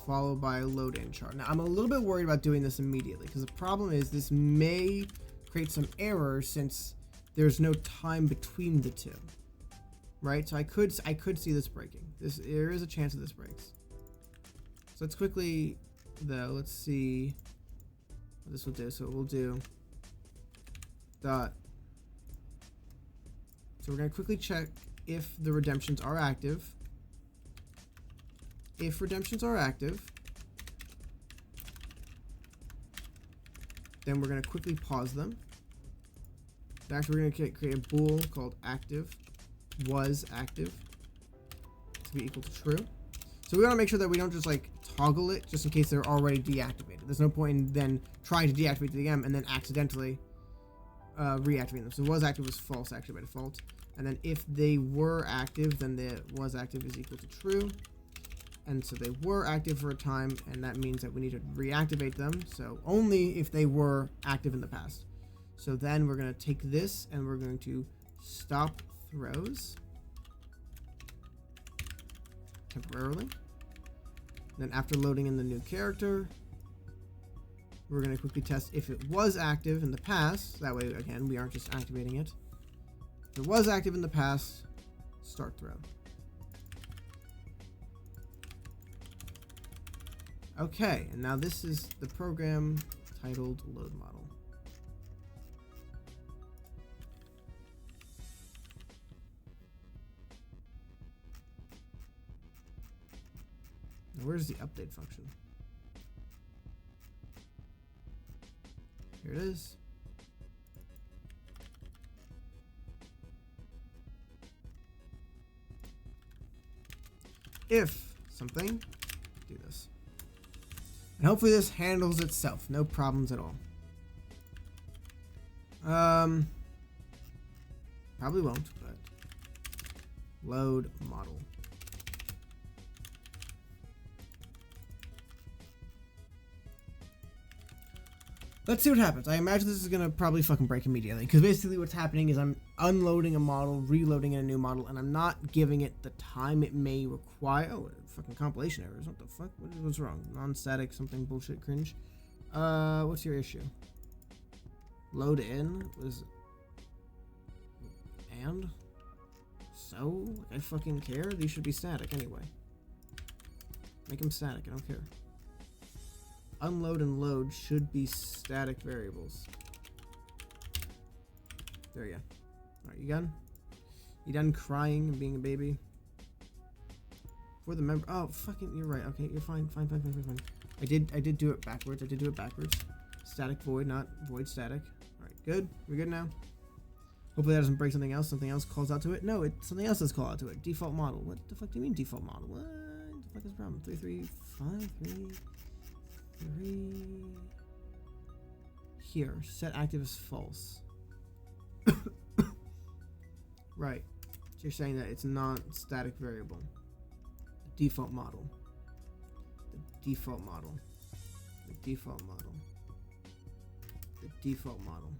followed by load in char. Now I'm a little bit worried about doing this immediately because the problem is this may create some errors since there's no time between the two, right? So I could see this breaking. There is a chance that this breaks. So let's quickly, though, let's see what this will do. So we'll do dot. So we're gonna quickly check if the redemptions are active. If redemptions are active, Then we're going to quickly pause them. Next, we're going to create a bool called active was active to be equal to true. So we want to make sure that we don't just like toggle it just in case they're already deactivated. There's no point in then trying to deactivate the VM and then accidentally reactivating them. So was active was false actually by default. And then if they were active, then the was active is equal to true. And so they were active for a time, and that means that we need to reactivate them. So only if they were active in the past. So then we're going to take this and we're going to stop throws temporarily. Then after loading in the new character, we're going to quickly test if it was active in the past. That way, again, we aren't just activating it. If it was active in the past, start throw. Okay, and now this is the program titled load model. Now where's the update function? Here it is. If something, do this. And hopefully this handles itself. No problems at all. Probably won't, but load model. Let's see what happens. I imagine this is gonna probably fucking break immediately, because basically what's happening is I'm unloading a model, reloading in a new model, and I'm not giving it the time it may require. Oh, fucking compilation errors. What the fuck? What's wrong? Non-static something bullshit cringe. What's your issue? Load in was and so I fucking care. These should be static anyway. Make them static. I don't care. Unload and load should be static variables. There you go. Alright, you done? You done crying and being a baby? For the member. Oh, fucking, you're right. Okay, you're fine. Fine. I did do it backwards. Static void, not void static. Alright, good. We're good now. Hopefully that doesn't break something else. Something else calls out to it. No, something else does call out to it. Default model. What the fuck do you mean default model? What the fuck is the problem? 335 3 here. Set active as false. Right. So you're saying that it's non-static variable. The default model. The default model. The default model. The default model.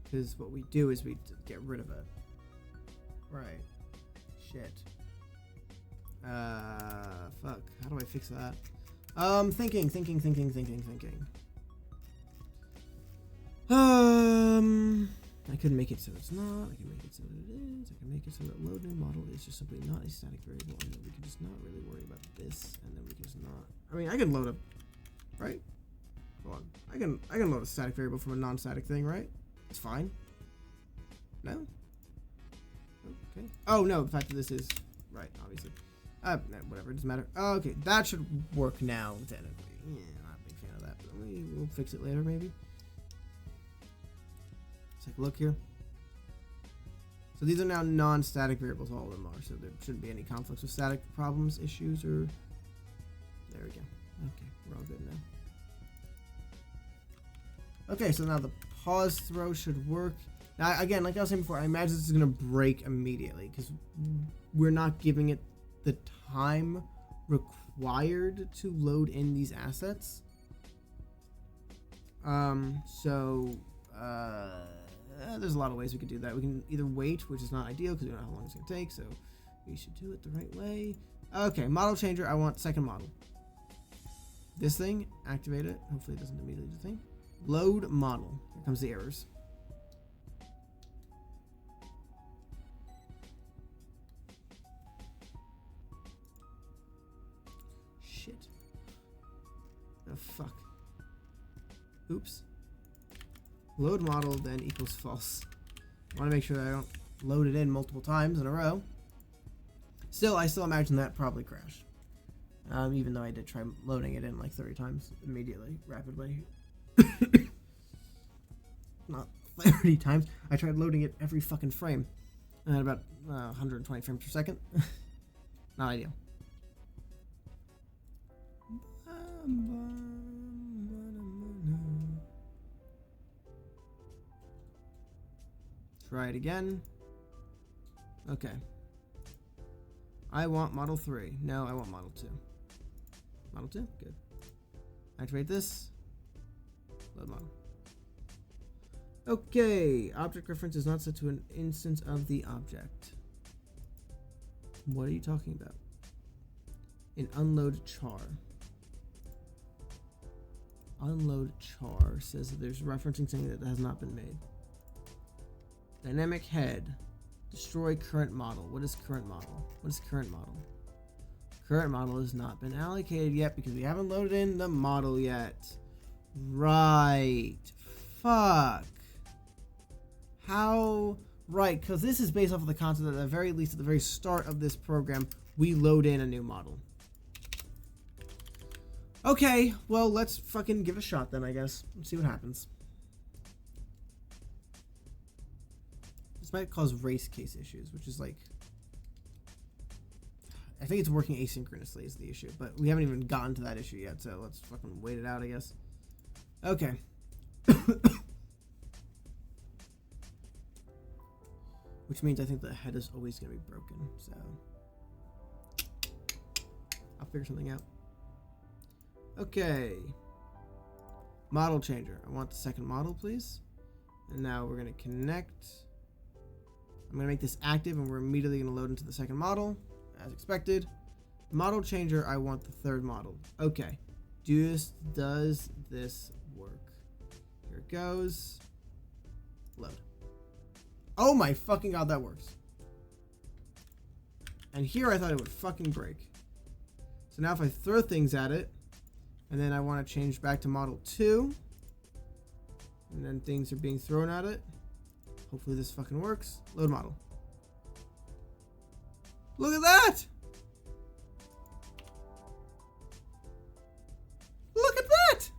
Because what we do is we get rid of it. Right. Shit. Fuck. How do I fix that? Thinking. I could make it so it's not. I can make it so that it is. I can make it so that load new model is just simply not a static variable, and then we can just not really worry about this, and then we can just not. I mean, I can load a, right? Hold on. I can load a static variable from a non-static thing, right? It's fine. No. Okay. Oh no, the fact that this is right, obviously. No, whatever, it doesn't matter. Okay, that should work now, technically. Yeah, not a big fan of that, but we'll fix it later, maybe. Let's take a look here. So these are now non-static variables, all of them are, so there shouldn't be any conflicts with static problems, issues, or... There we go. Okay, we're all good now. Okay, so now the pause throw should work. Now, again, like I was saying before, I imagine this is going to break immediately, because we're not giving it the time required to load in these assets. There's a lot of ways we could do that. We can either wait, which is not ideal because we don't know how long it's going to take, so we should do it the right way. Okay, model changer, I want second model. This thing, activate it. Hopefully it doesn't immediately do the thing. Load model. Here comes the errors. Shit. Oh, fuck. Oops. Load model then equals false. I want to make sure that I don't load it in multiple times in a row. Still, I still imagine that probably crashed. Even though I did try loading it in like 30 times immediately, rapidly. Not 30 times. I tried loading it every fucking frame. And at about 120 frames per second. Not ideal. Try it again. Okay. I want Model 3. No, I want Model 2. Model 2? Good. Activate this. Load model. Okay. Object reference is not set to an instance of the object. What are you talking about? An unload char. Unload char says that there's referencing something that has not been made. Dynamic head. Destroy current model. What is current model? What is current model? Current model has not been allocated yet because we haven't loaded in the model yet. Right. Fuck. How? Right, because this is based off of the concept that at the very least at the very start of this program, we load in a new model. Okay, well, let's fucking give it a shot then, I guess. Let's see what happens. This might cause race case issues, which is like... I think it's working asynchronously is the issue, but we haven't even gotten to that issue yet, so let's fucking wait it out, I guess. Okay. Which means I think the head is always going to be broken, so... I'll figure something out. Okay. Model changer. I want the second model, please. And now we're going to connect. I'm going to make this active, and we're immediately going to load into the second model, as expected. Model changer, I want the third model. Okay. Does this work? Here it goes. Load. Oh my fucking god, that works. And here I thought it would fucking break. So now if I throw things at it, and then I want to change back to model 2, and then things are being thrown at it. Hopefully this fucking works. Load model. Look at that! Look at that!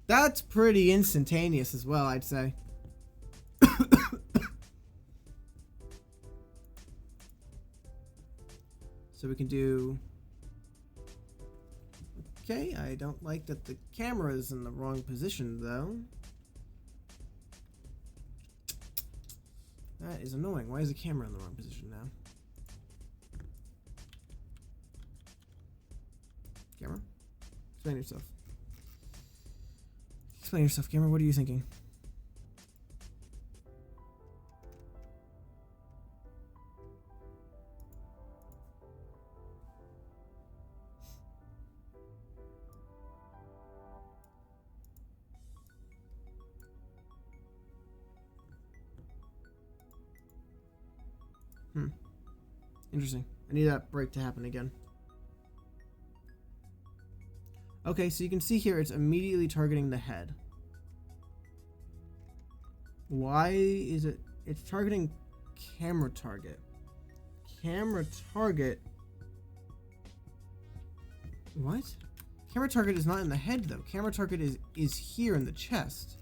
That's pretty instantaneous as well, I'd say. So we can do... Okay, I don't like that the camera is in the wrong position, though. That is annoying. Why is the camera in the wrong position now? Camera? Explain yourself. Explain yourself, camera. What are you thinking? Interesting. I need that break to happen again. Okay, so you can see here it's immediately targeting the head. Why is it? It's targeting camera target. Camera target. What? Camera target is not in the head though. Camera target is here in the chest.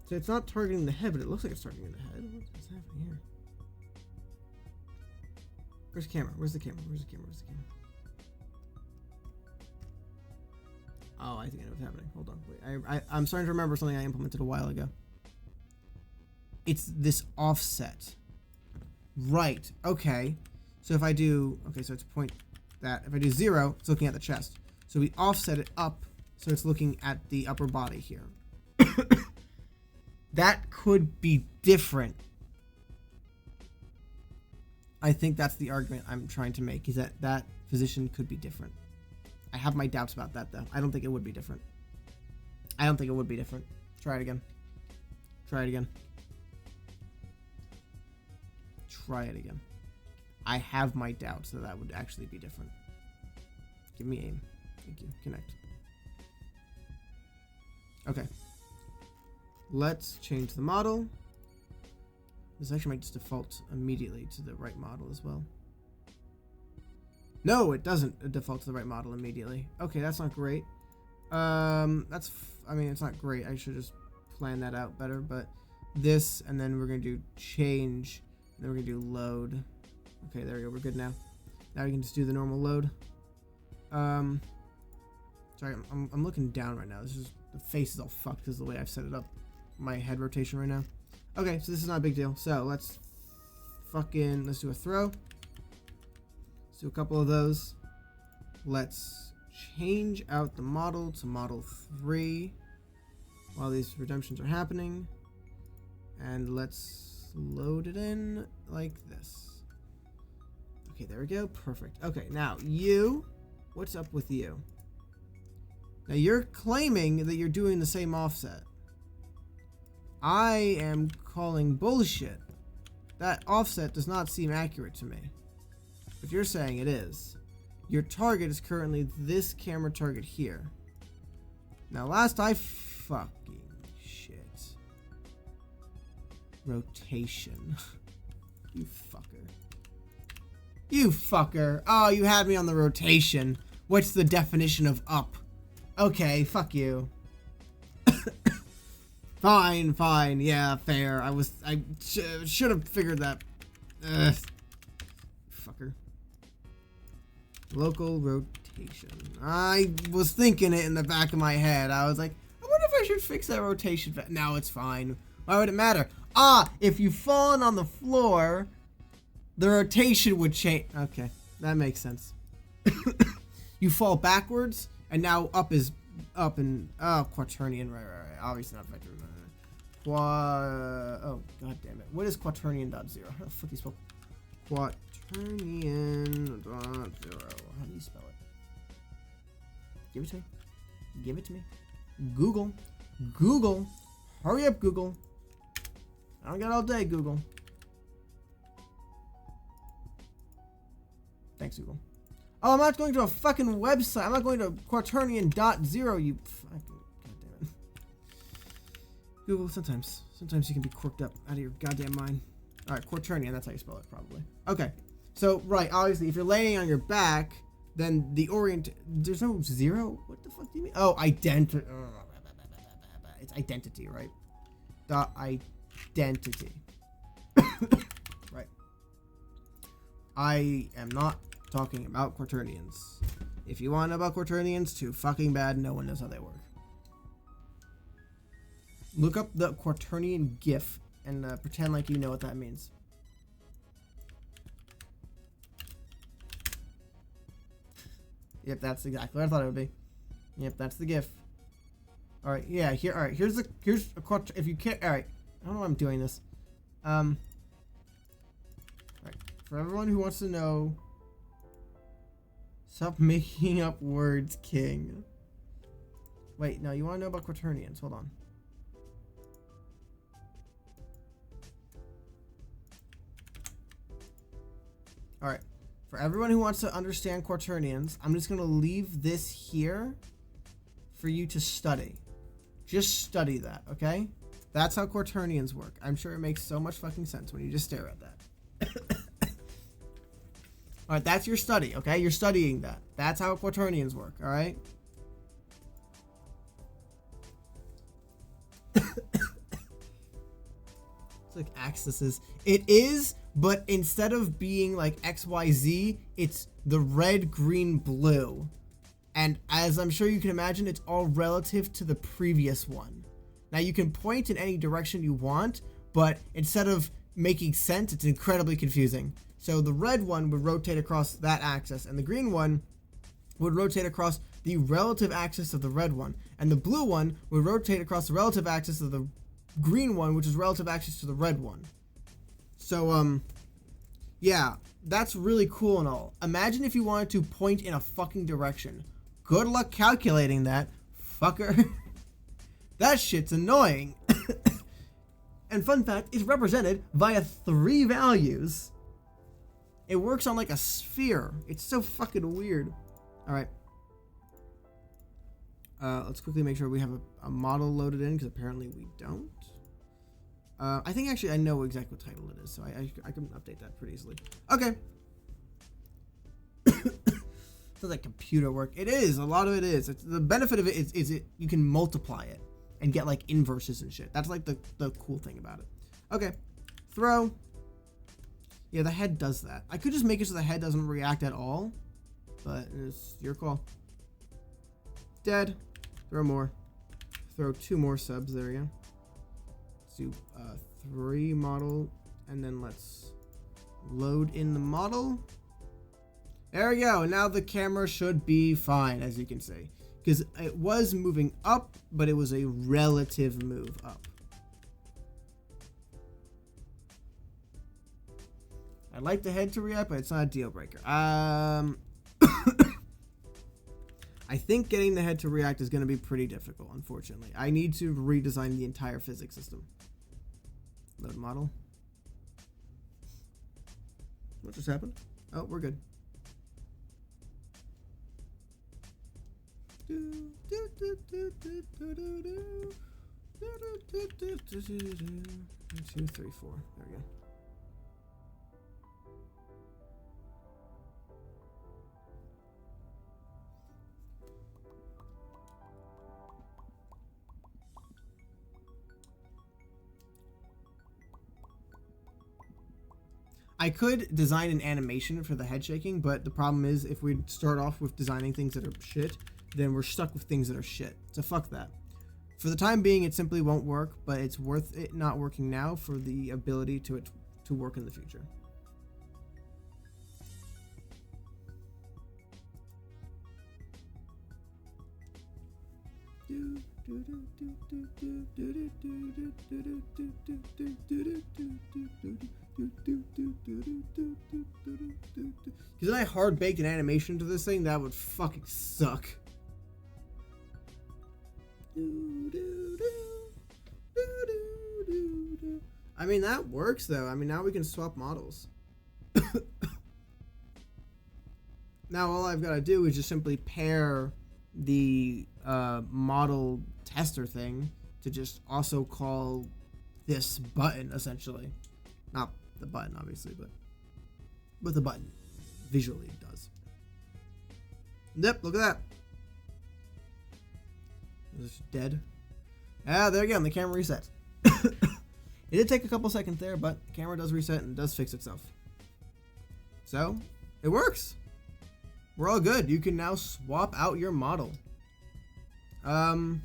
So it's not targeting the head, but it looks like it's targeting the head. What's happening here? Where's the camera? Where's the camera? Where's the camera? Where's the camera? Oh, I think I know what's happening. Hold on. Wait. I'm starting to remember something I implemented a while ago. It's this offset. Right. Okay. So if I do... Okay, so it's point that. If I do 0, it's looking at the chest. So we offset it up so it's looking at the upper body here. That could be different. I think that's the argument I'm trying to make, is that that position could be different. I have my doubts about that, though. I don't think it would be different. I don't think it would be different. Try it again. Try it again. Try it again. I have my doubts that that would actually be different. Give me aim. Thank you. Connect. Okay. Let's change the model. This actually might just default immediately to the right model as well. No, it doesn't default to the right model immediately. Okay, that's not great. I mean, it's not great. I should just plan that out better, but this, and then we're going to do change, and then we're going to do load. Okay, there we go. We're good now. Now we can just do the normal load. Sorry, I'm looking down right now. The face is all fucked because of the way I've set it up. My head rotation right now. Okay, so this is not a big deal. So let's do a throw. Let's do a couple of those. Let's change out the model to model 3 while these redemptions are happening. And let's load it in like this. Okay, there we go. Perfect. Okay, now you, what's up with you? Now you're claiming that you're doing the same offset. I am calling bullshit. That offset does not seem accurate to me. But you're saying it is. Your target is currently this camera target here. Now last I fucking shit. Rotation. You fucker. You fucker. Oh, you had me on the rotation. What's the definition of up? Okay, fuck you. Fine, yeah, fair. I should have figured that. Fucker. Local rotation. I was thinking it in the back of my head. I was like, I wonder if I should fix that rotation. No, it's fine. Why would it matter? If you've fallen on the floor, the rotation would change. Okay, that makes sense. You fall backwards, and now up is up and quaternion. Right. Obviously not vector. Oh god damn it! What is quaternion.0? How the fuck do you spell quaternion.0? How do you spell it? Give it to me. Give it to me. Google. Hurry up, Google. I don't got all day, Google. Thanks, Google. Oh, I'm not going to a fucking website. I'm not going to quaternion.0, you fucking goddamn it. Google, sometimes you can be quirked up out of your goddamn mind. Alright, quaternion, that's how you spell it, probably. Okay, so, right, obviously, if you're laying on your back, then the there's no 0? What the fuck do you mean? Oh, identity. It's identity, right? Identity. Right. I am not talking about quaternions. If you want to know about quaternions, too fucking bad. No one knows how they work. Look up the quaternion GIF and pretend like you know what that means. Yep, that's exactly what I thought it would be. Yep, that's the GIF. All right, yeah, here. All right, here's a if you can't. All right, I don't know why I'm doing this. All right, for everyone who wants to know. Stop making up words, King. Wait, no, you want to know about quaternions? Hold on. Alright, for everyone who wants to understand quaternions, I'm just going to leave this here for you to study. Just study that, okay? That's how quaternions work. I'm sure it makes so much fucking sense when you just stare at that. Alright, that's your study, okay? You're studying that. That's how quaternions work, alright? It's like axes. It is, but instead of being like XYZ, it's the red, green, blue. And as I'm sure you can imagine, it's all relative to the previous one. Now you can point in any direction you want, but instead of making sense, it's incredibly confusing. So the red one would rotate across that axis, and the green one would rotate across the relative axis of the red one, and the blue one would rotate across the relative axis of the green one, which is relative axis to the red one. So, yeah, that's really cool and all. Imagine if you wanted to point in a fucking direction. Good luck calculating that, fucker. That shit's annoying. And fun fact, it's represented via 3 values. It works on like a sphere. It's so fucking weird. Alright. Let's quickly make sure we have a model loaded in, because apparently we don't. I think actually I know exactly what title it is, so I can update that pretty easily. Okay. Feels like computer work. It is. A lot of it is. The benefit of it is you can multiply it and get like inverses and shit. That's like the cool thing about it. Okay. Throw. Yeah, the head does that. I could just make it so the head doesn't react at all, but it's your call. Dead. Throw more. Throw 2 more subs. There we go. Let's do 3 model, and then let's load in the model. There we go. Now the camera should be fine, as you can see, because it was moving up, but it was a relative move up. I'd like the head to react, but it's not a deal breaker. I think getting the head to react is going to be pretty difficult, unfortunately. I need to redesign the entire physics system. Load model. What just happened? Oh, we're good. 2, 3, 4. There we go. I could design an animation for the head shaking, but the problem is if we start off with designing things that are shit, then we're stuck with things that are shit. So fuck that. For the time being, it simply won't work, but it's worth it not working now for the ability to work in the future. Because I hard baked an animation to this thing, that would fucking suck. I mean, that works though. I mean, now we can swap models. Now all I've got to do is just simply pair the model tester thing to just also call this button, essentially. Not the button, obviously, but the button visually does. Yep, look at that. It's dead. Ah, there again, the camera resets. It did take a couple seconds there, but the camera does reset and does fix itself. So, it works. We're all good. You can now swap out your model. The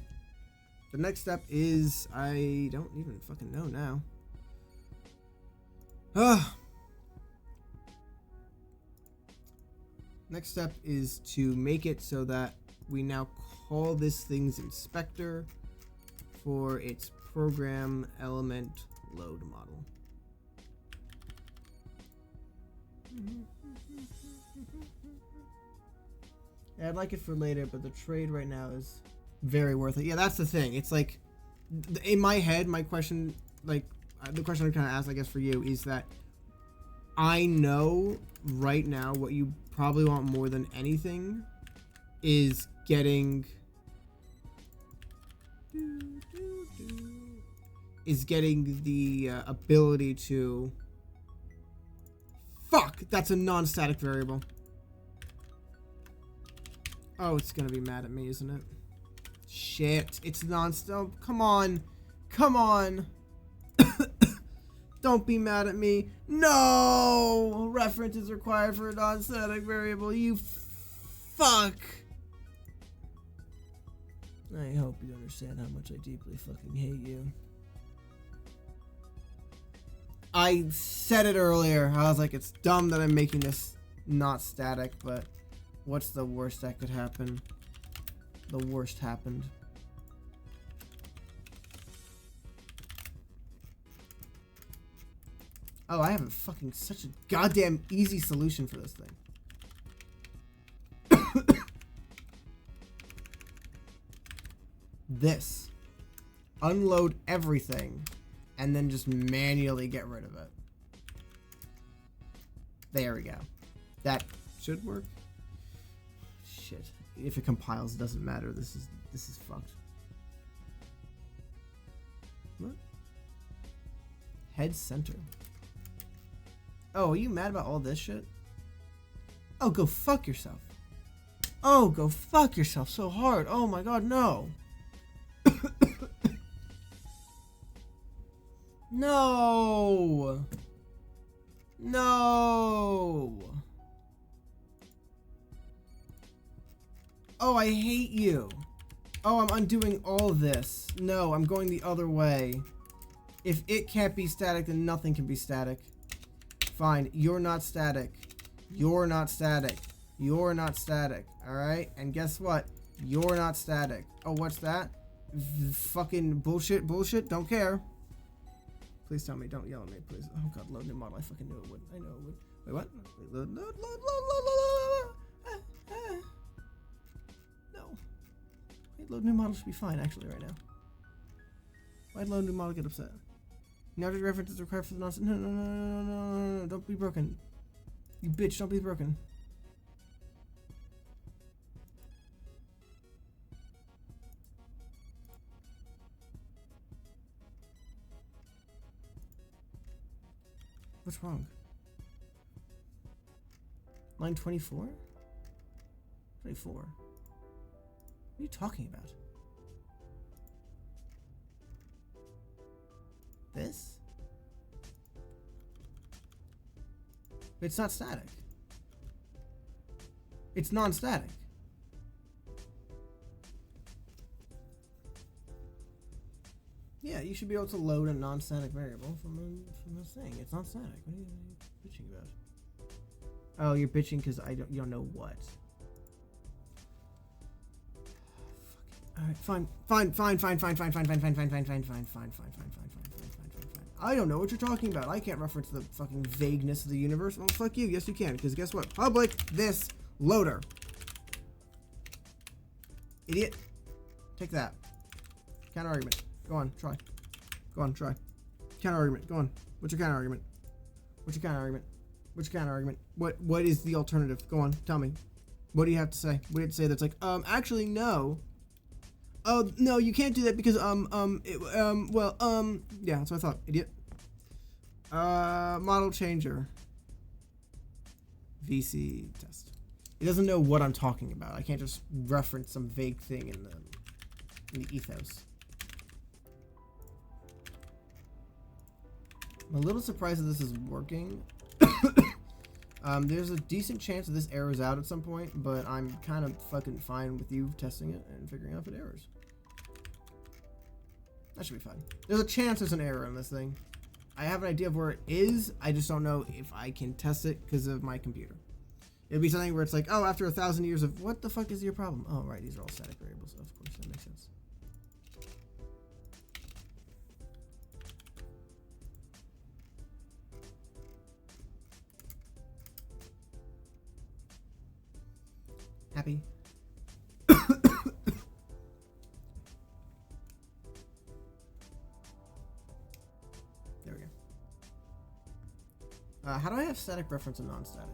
next step is, I don't even fucking know now. Next step is to make it so that we now call this thing's inspector for its program element load model. Yeah, I'd like it for later, but the trade right now is very worth it. Yeah, that's the thing. It's like, in my head, my question, like, the question I'm trying to ask, I guess, for you is that I know right now what you probably want more than anything is getting the ability to that's a non-static variable. Oh, it's gonna be mad at me, isn't it? Shit, it's non-stop. Come on. Don't be mad at me. No! Reference is required for a non-static variable. You fuck. I hope you understand how much I deeply fucking hate you. I said it earlier. I was like, it's dumb that I'm making this not static, but what's the worst that could happen? The worst happened. Oh, I have a fucking such a goddamn easy solution for this thing. This. Unload everything and then just manually get rid of it. There we go. That should work. Shit. If it compiles, it doesn't matter. This is fucked. What? Head center. Oh, are you mad about all this shit? Oh, go fuck yourself. Oh, go fuck yourself so hard. Oh my god, no. No. No. Oh, I hate you. Oh, I'm undoing all of this. No, I'm going the other way. If it can't be static, then nothing can be static. Fine, you're not static. You're not static. You're not static. Alright? And guess what? You're not static. Oh, what's that? Fucking bullshit, bullshit. Don't care. Please tell me. Don't yell at me, please. Oh god, load new model. I fucking knew it would. I know it would. Wait, what? Wait, load. No. Wait, load new model should be fine, actually, right now. Why'd load new model get upset? Now the reference is required for the nonsense. No. Don't be broken. You bitch, don't be broken. What's wrong? Line 24? 24? What are you talking about? This? It's not static. It's non-static. Yeah, you should be able to load a non-static variable from a thing. It's not static. What are you bitching about? Oh, you're bitching because you don't know what. All right, fine. I don't know what you're talking about. I can't reference the fucking vagueness of the universe. Well, fuck you. Yes, you can. Because guess what? Public this loader. Idiot. Take that. Counter argument. Go on, try. Go on, try. Counter argument. Go on. What's your counter argument? What's your counter argument? What's your counter argument? What is the alternative? Go on, tell me. What do you have to say? What do you have to say that's like, actually, no. Oh, no, you can't do that because, yeah, that's what I thought, idiot. Model changer. VC test. It doesn't know what I'm talking about. I can't just reference some vague thing in the ethos. I'm a little surprised that this is working. There's a decent chance that this errors out at some point, but I'm kind of fucking fine with you testing it and figuring out if it errors. That should be fine. There's a chance there's an error in this thing. I have an idea of where it is. I just don't know if I can test it because of my computer. It'd be something where it's like, oh, after 1,000 years of what the fuck is your problem? Oh, right, these are all static variables. Of course, that makes sense. Happy? There we go. How do I have static reference and non-static?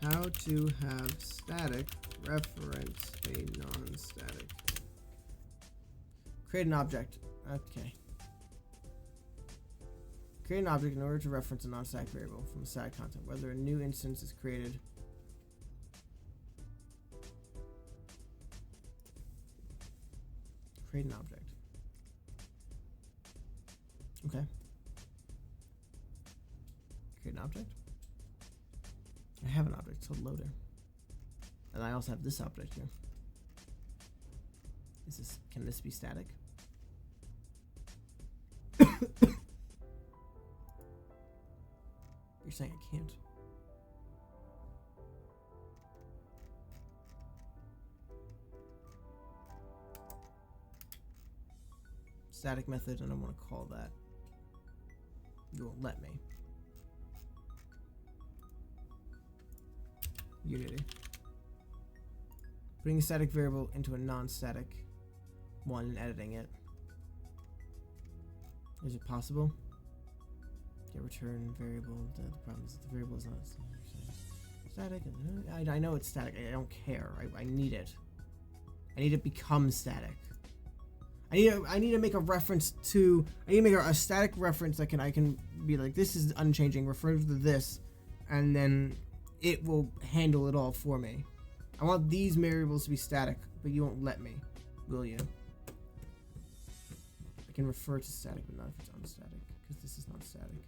How to have static reference a non-static. Create an object. Okay. Create an object in order to reference a non-static variable from a static content, whether a new instance is created. Create an object. Okay. Create an object. I have an object, it's called loader. And I also have this object here. Can this be static? You're saying I can't. Static method, and I want to call that. You won't let me. Unity. Putting a static variable into a non-static one and editing it. Is it possible? Get return variable. The problem is that the variable is not static. I know it's static. I don't care. I need it. I need to become static. I need to make a reference to. I need to make a static reference that I can be like, this is unchanging. Refer to this, and then it will handle it all for me. I want these variables to be static, but you won't let me, will you? I can refer to static, but not if it's unstatic, because this is not static.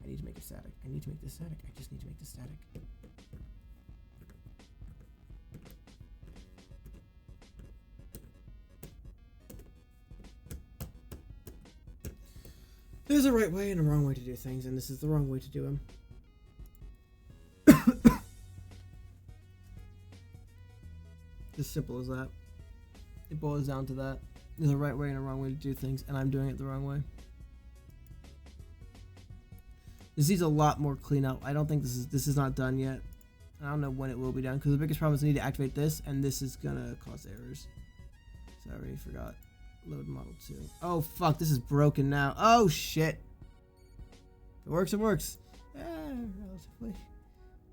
I need to make it static. I need to make this static. I just need to make this static. There's a right way and a wrong way to do things, and this is the wrong way to do them. As simple as that. It boils down to that. There's a right way and a wrong way to do things, and I'm doing it the wrong way. This needs a lot more cleanup. I don't think this is not done yet. I don't know when it will be done, because the biggest problem is I need to activate this, and this is gonna cause errors. So I already forgot. Load model 2. Oh fuck, this is broken now. Oh shit. If it works, it works. Relatively.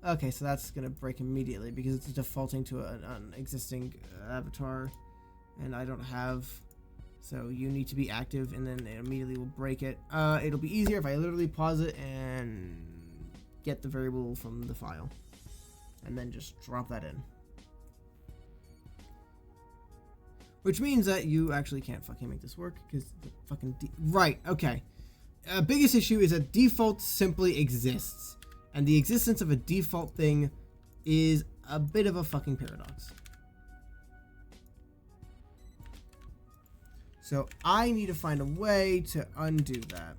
Okay, so that's gonna break immediately because it's defaulting to an existing avatar, and I don't have. So you need to be active, and then it immediately will break it. It'll be easier if I literally pause it and get the variable from the file, and then just drop that in. Which means that you actually can't fucking make this work because the fucking right. Okay. Biggest issue is that default simply exists, and the existence of a default thing is a bit of a fucking paradox. So I need to find a way to undo that.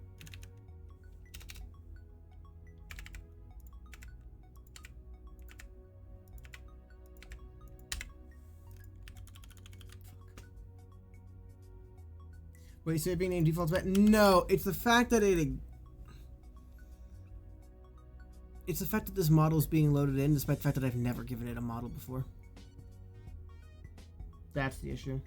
Wait, so it being named default bed? No, it's the fact that it's the fact that this model is being loaded in, despite the fact that I've never given it a model before. That's the issue.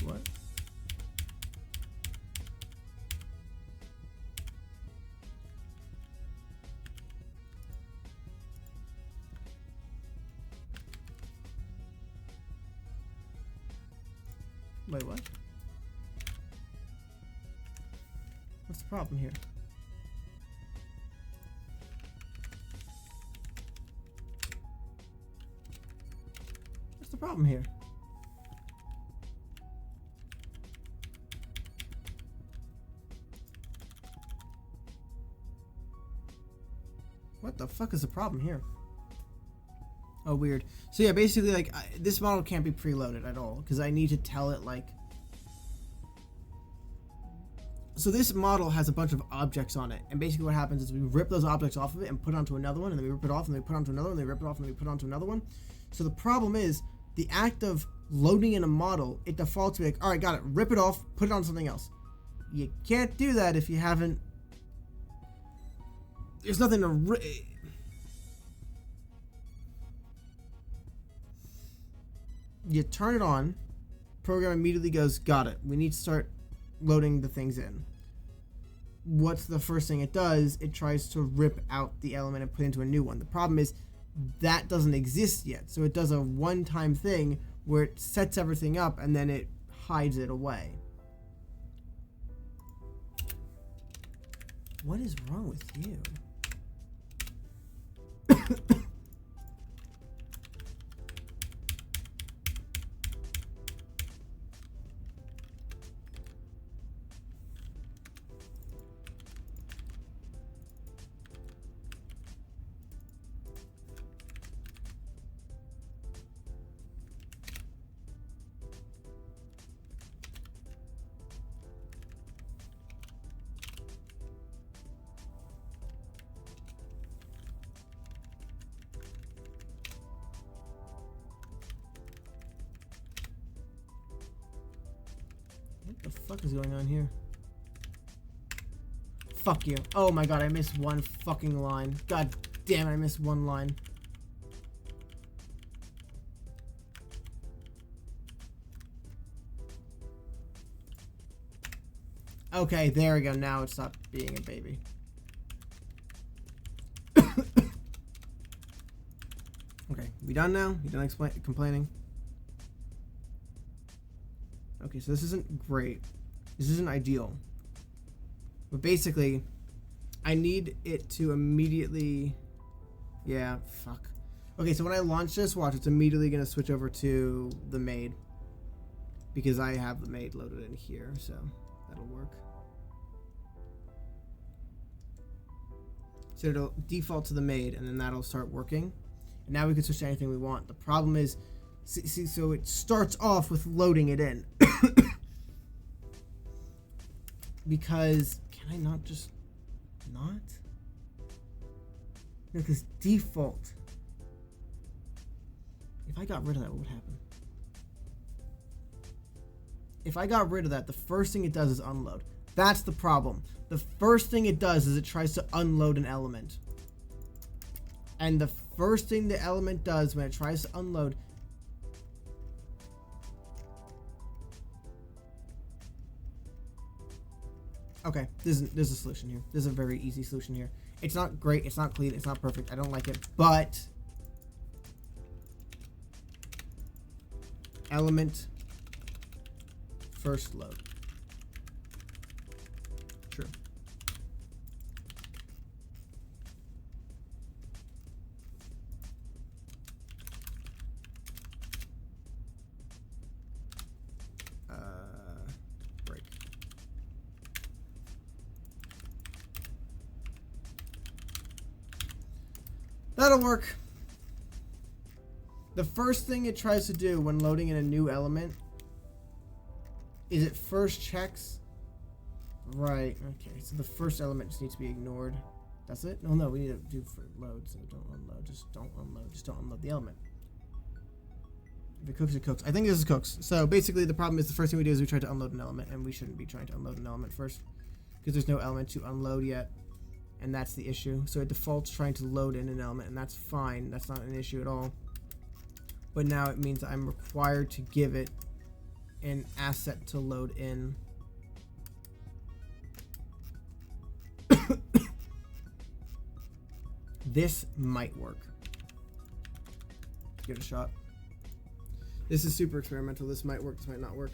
What? Wait, what? What's the problem here? What's the problem here? What the fuck is the problem here? Oh, weird. So yeah, basically, like, this model can't be preloaded at all, because I need to tell it, like... So this model has a bunch of objects on it, and basically what happens is we rip those objects off of it and put it onto another one, and then we rip it off, and then we put it onto another one, and then we rip it off, and then we put it onto another one. So the problem is, the act of loading in a model, it defaults to be like, alright, got it, rip it off, put it on something else. You can't do that if you haven't... There's nothing to... You turn it on, program immediately goes, got it, we need to start loading the things in. What's the first thing it does? It tries to rip out the element and put into a new one. The problem is that doesn't exist yet, so it does a one-time thing where it sets everything up and then it hides it away. What is wrong with you? fuck is going on here? Fuck you. Oh my god, I missed one fucking line. God damn it, I missed one line. Okay, there we go. Now it stopped being a baby. Okay, we done now? You done complaining? Okay, so this isn't great. This isn't ideal. But basically, I need it to immediately... Yeah, fuck. Okay, so when I launch this, watch, it's immediately going to switch over to the maid. Because I have the maid loaded in here, so that'll work. So it'll default to the maid, and then that'll start working. And now we can switch to anything we want. The problem is, see, so it starts off with loading it in. Because, can I not just not? No, because default. If I got rid of that, what would happen? If I got rid of that, the first thing it does is unload. That's the problem. The first thing it does is it tries to unload an element. And the first thing the element does when it tries to unload... Okay, there's a solution here. There's a very easy solution here. It's not great, it's not clean, it's not perfect, I don't like it, but... Element... First load. True. Break. That'll work. The first thing it tries to do when loading in a new element is it first checks. Right, okay, so the first element just needs to be ignored. That's it? No, we need to do for load, so don't unload, just don't unload the element. If it cooks, it cooks. I think this is cooks. So basically the problem is the first thing we do is we try to unload an element, and we shouldn't be trying to unload an element first, because there's no element to unload yet, and that's the issue. So it defaults trying to load in an element, and that's fine, that's not an issue at all. But now it means I'm required to give it an asset to load in. This might work. Give it a shot. This is super experimental. This might work, this might not work.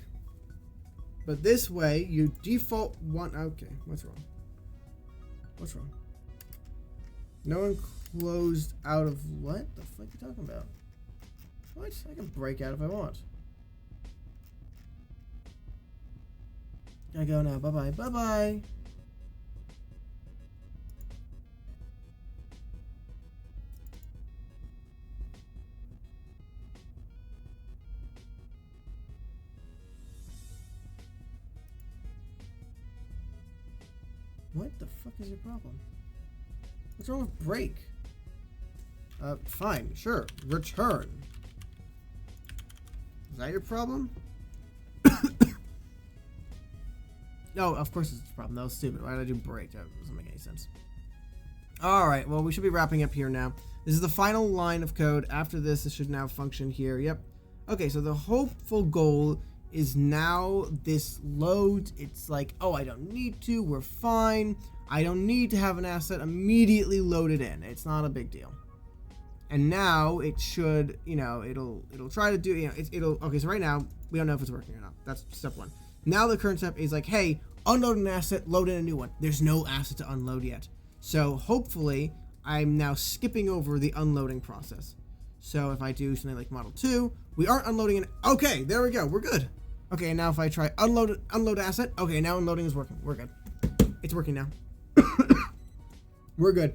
But this way, you default one... Okay, what's wrong? What's wrong? No one closed out of... What the fuck are you talking about? What? I can break out if I want. I go now. Bye-bye. Bye-bye. What the fuck is your problem? What's wrong with break? Fine, sure. Return. Is that your problem? No, of course it's a problem. That was stupid. Why did I do break? That doesn't make any sense. Alright, well, we should be wrapping up here now. This is the final line of code. After this, it should now function here. Yep. Okay, so the hopeful goal is now this loads. It's like, oh, I don't need to. We're fine. I don't need to have an asset immediately loaded in. It's not a big deal. And now it should, you know, it'll try to do, you know, it'll, okay, so right now, we don't know if it's working or not. That's step one. Now the current step is like, hey, unload an asset, load in a new one. There's no asset to unload yet. So hopefully, I'm now skipping over the unloading process. So if I do something like model 2, we aren't unloading an, okay, there we go, we're good. Okay, and now if I try unload asset, okay, now unloading is working. We're good. It's working now. We're good.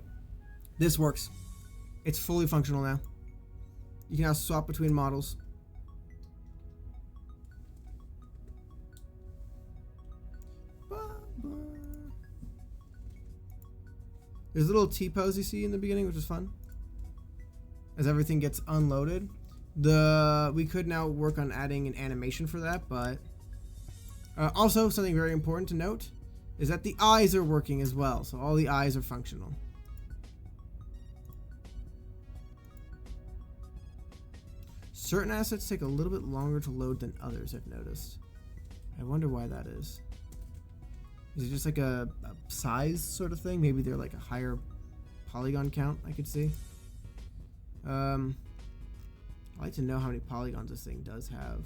This works. It's fully functional now. You can now swap between models. There's a little T-pose you see in the beginning, which is fun. As everything gets unloaded. We could now work on adding an animation for that, but Also, something very important to note is that the eyes are working as well. So all the eyes are functional. Certain assets take a little bit longer to load than others, I've noticed. I wonder why that is. Is it just like a size sort of thing? Maybe they're like a higher polygon count, I could see. I'd like to know how many polygons this thing does have.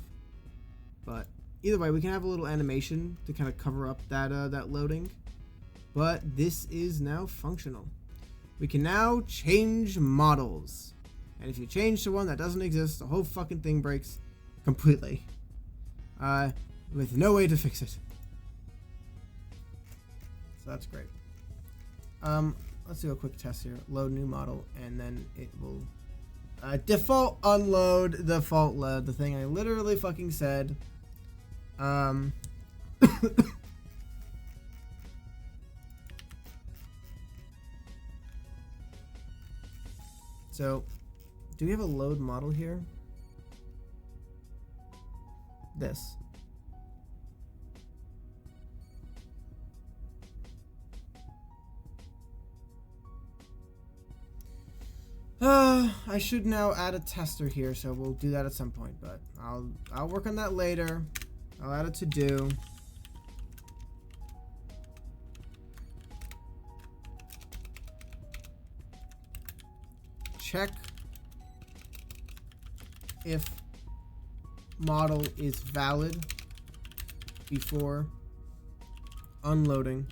But either way, we can have a little animation to kind of cover up that that loading. But this is now functional. We can now change models. And if you change to one that doesn't exist, the whole fucking thing breaks completely. With no way to fix it. So that's great. Let's do a quick test here. Load new model, and then it will default unload, default load, the thing I literally fucking said. So, do we have a load model here? This. I should now add a tester here, so we'll do that at some point, but I'll work on that later. I'll add a to-do. Check if model is valid before unloading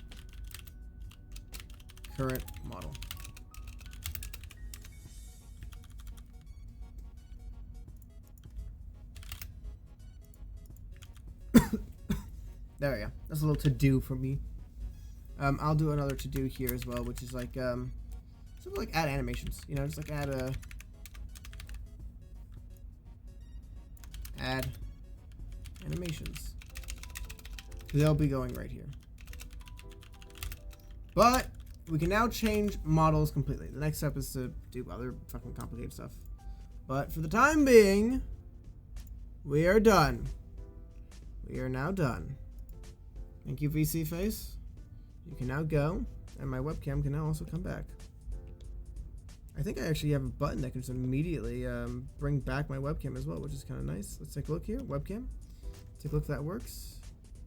current model. There we go. That's a little to-do for me. I'll do another to-do here as well, which is like something like add animations. You know, just like add animations. They'll be going right here. But we can now change models completely. The next step is to do other fucking complicated stuff. But for the time being, we are done. We are now done. Thank you, VC Face. You can now go, and my webcam can now also come back. I think I actually have a button that can just immediately bring back my webcam as well, which is kind of nice. Let's take a look here. Webcam. Take a look if that works.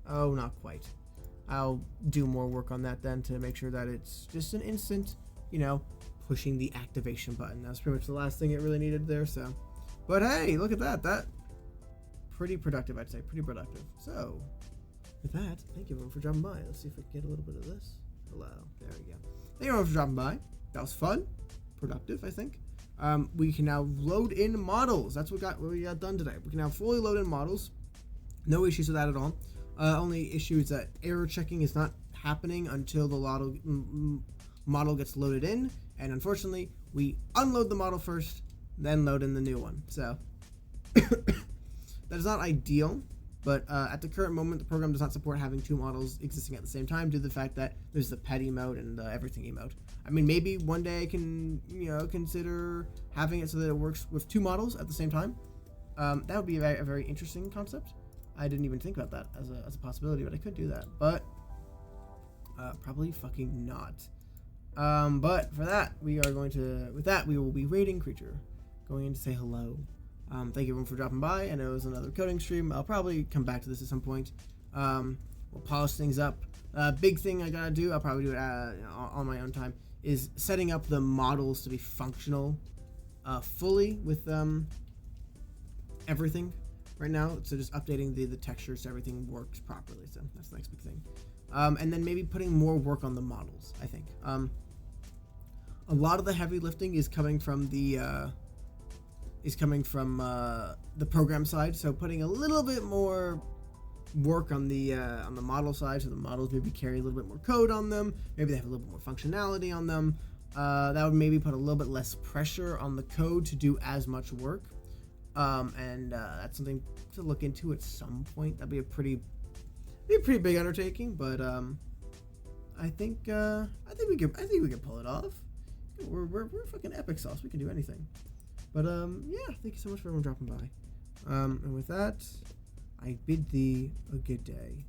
Oh, not quite. I'll do more work on that then to make sure that it's just an instant, you know, pushing the activation button. That's pretty much the last thing it really needed there, so. But hey, look at that. That pretty productive, I'd say. Pretty productive. So, with that, thank you everyone for dropping by. Let's see if we can get a little bit of this. Hello. There we go. Thank you everyone for dropping by. That was fun. Productive, I think. We can now load in models. That's what we got done today. We can now fully load in models. No issues with that at all. Only issue is that error checking is not happening until the model gets loaded in. And unfortunately, we unload the model first, then load in the new one. So, that is not ideal. But at the current moment, the program does not support having two models existing at the same time due to the fact that there's the pet emote and the everything emote. I mean, maybe one day I can, you know, consider having it so that it works with two models at the same time. That would be a very interesting concept. I didn't even think about that as a possibility, but I could do that. But probably fucking not. But for that, we will be raiding Creature. Going in to say hello. Thank you everyone for dropping by. I know it was another coding stream. I'll probably come back to this at some point. We'll polish things up. Big thing I gotta do, I'll probably do it on my own time, is setting up the models to be functional fully with everything right now. So just updating the textures so everything works properly. So that's the next big thing. And then maybe putting more work on the models, I think. A lot of the heavy lifting is coming from the program side, so putting a little bit more work on the model side, so the models maybe carry a little bit more code on them, maybe they have a little bit more functionality on them. That would maybe put a little bit less pressure on the code to do as much work, and that's something to look into at some point. That'd be a pretty big undertaking, but I think we can pull it off. We're fucking epic sauce. We can do anything. But, yeah, thank you so much for everyone dropping by. And with that, I bid thee a good day.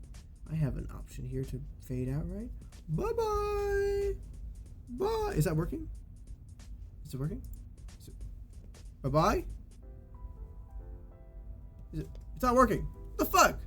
I have an option here to fade out, right? Bye-bye. Bye. Is that working? Is it working? Bye-bye? It's not working. What the fuck?